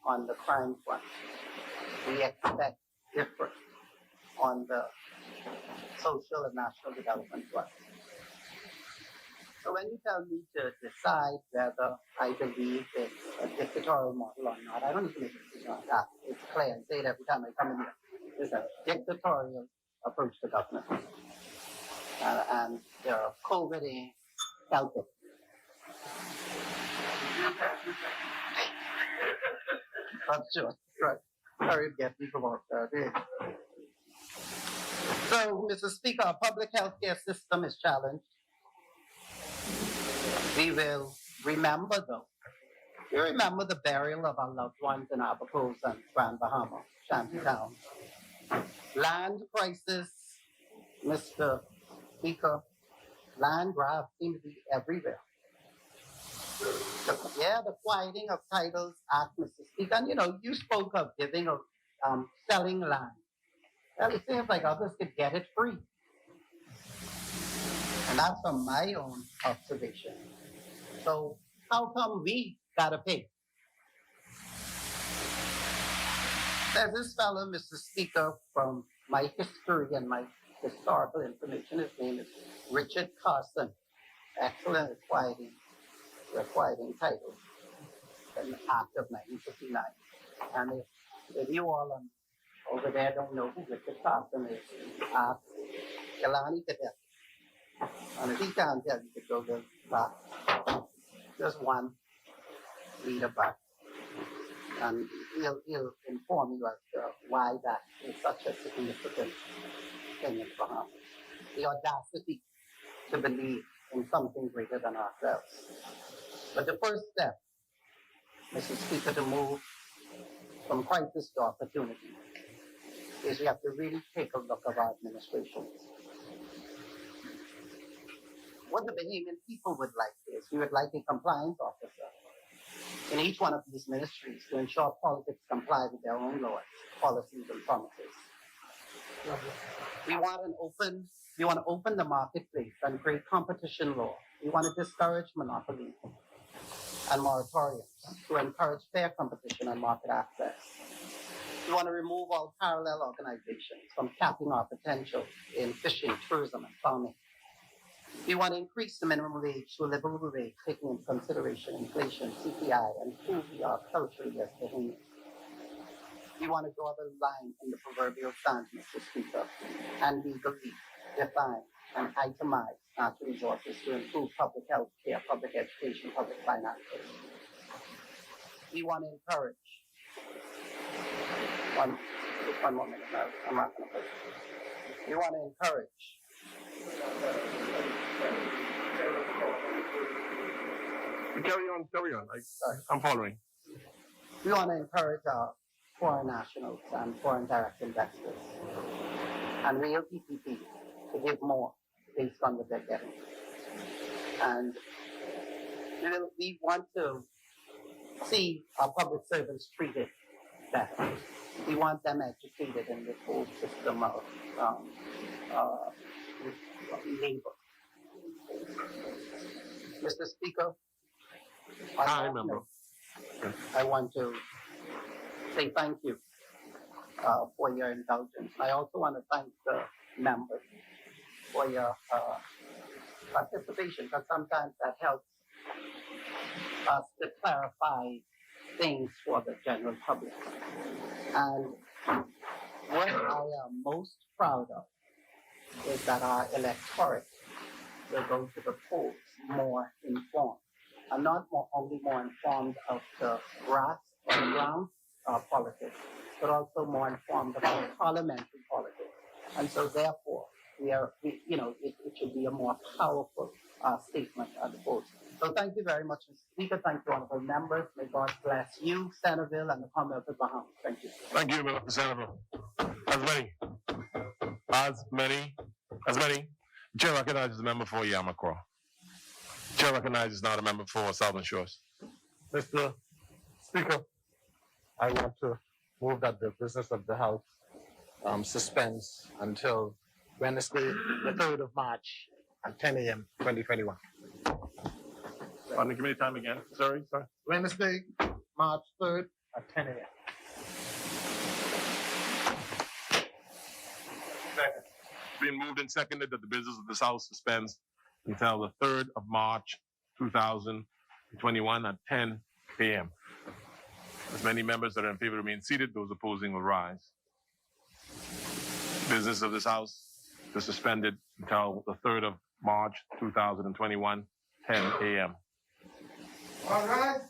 on the crime front. We expect different on the social and national development front. So when you tell me to decide whether I believe it's a dictatorial model or not, I don't need to make a decision on that. It's clear. I say it every time I come in here. It's a dictatorial approach to government. And COVID ain't helping. That's sure. Right. Sorry to get me provoked. So, Mr. Speaker, our public health care system is challenged. We will remember, though. We remember the burial of our loved ones in Abacos and Grand Bahama, Shantytown. Land crisis, Mr. Speaker, land grabs seem to be everywhere. The quieting of titles Act, Mr. Speaker, and you spoke of giving or selling land. Well, it seems like others could get it free. And that's from my own observation. So how come we gotta pay? There's this fellow, Mr. Speaker, from my history and my historical information. His name is Richard Carson. Excellent quieting title. An act of 1959. And if you all over there don't know who Richard Carson is, ask Kalani Cadet. And if he can't tell you to go back, just one reader back. And he'll inform you as to why that is such a significant thing in Bahamas. The audacity to believe in something greater than ourselves. But the first step, Mr. Speaker, to move from crisis to opportunity is we have to really take a look at our administrations. What the Bahamian people would like is we would like a compliance officer in each one of these ministries to ensure politics comply with their own laws, policies, and promises. We want to open the marketplace and create competition law. We want to discourage monopoly and moratoriums to encourage fair competition and market access. We want to remove all parallel organizations from capping our potential in fishing, tourism, and farming. We want to increase the minimum wage to a livable wage, taking into consideration inflation, CPI, and who we are culturally as Bahamians. We want to draw the line in the proverbial sand, Mr. Speaker, and legally define and itemize natural resources to improve public health care, public education, public finances. We want to encourage one more minute. I'm not going to push. We want to encourage Carry on. I'm following. We want to encourage our foreign nationals and foreign direct investors and real PPP to give more based on what they're getting. And we want to see our public servants treated better. We want them educated in this whole system of labor. Mr. Speaker, I remember. I want to say thank you for your indulgence. I also want to thank the members for your participation, because sometimes that helps us to clarify things for the general public. And what I am most proud of is that our electorate will go to the polls more informed, and not only more informed of the grass or ground politics, but also more informed about parliamentary politics. And so therefore, it should be a more powerful statement at the polls. So thank you very much, Mr. Speaker. Thank you, honorable members. May God bless you, Centerville, and the Commonwealth of Bahamas. Thank you. Thank you, Mr. Senator. As many. Chair recognizes the member for Yamacraw. Chair recognizes now the member for Southern Shores. Mr. Speaker, I want to move that the business of the House suspense until Wednesday, the 3rd of March at 10 a.m. 2021. On the committee time again. Sorry. Wednesday, March 3rd at 10 a.m. Been moved and seconded that the business of this House suspends until the 3rd of March, 2021 at 10 a.m. As many members that are in favor remain seated, those opposing will rise. Business of this House is suspended until the 3rd of March, 2021, 10 a.m. All right.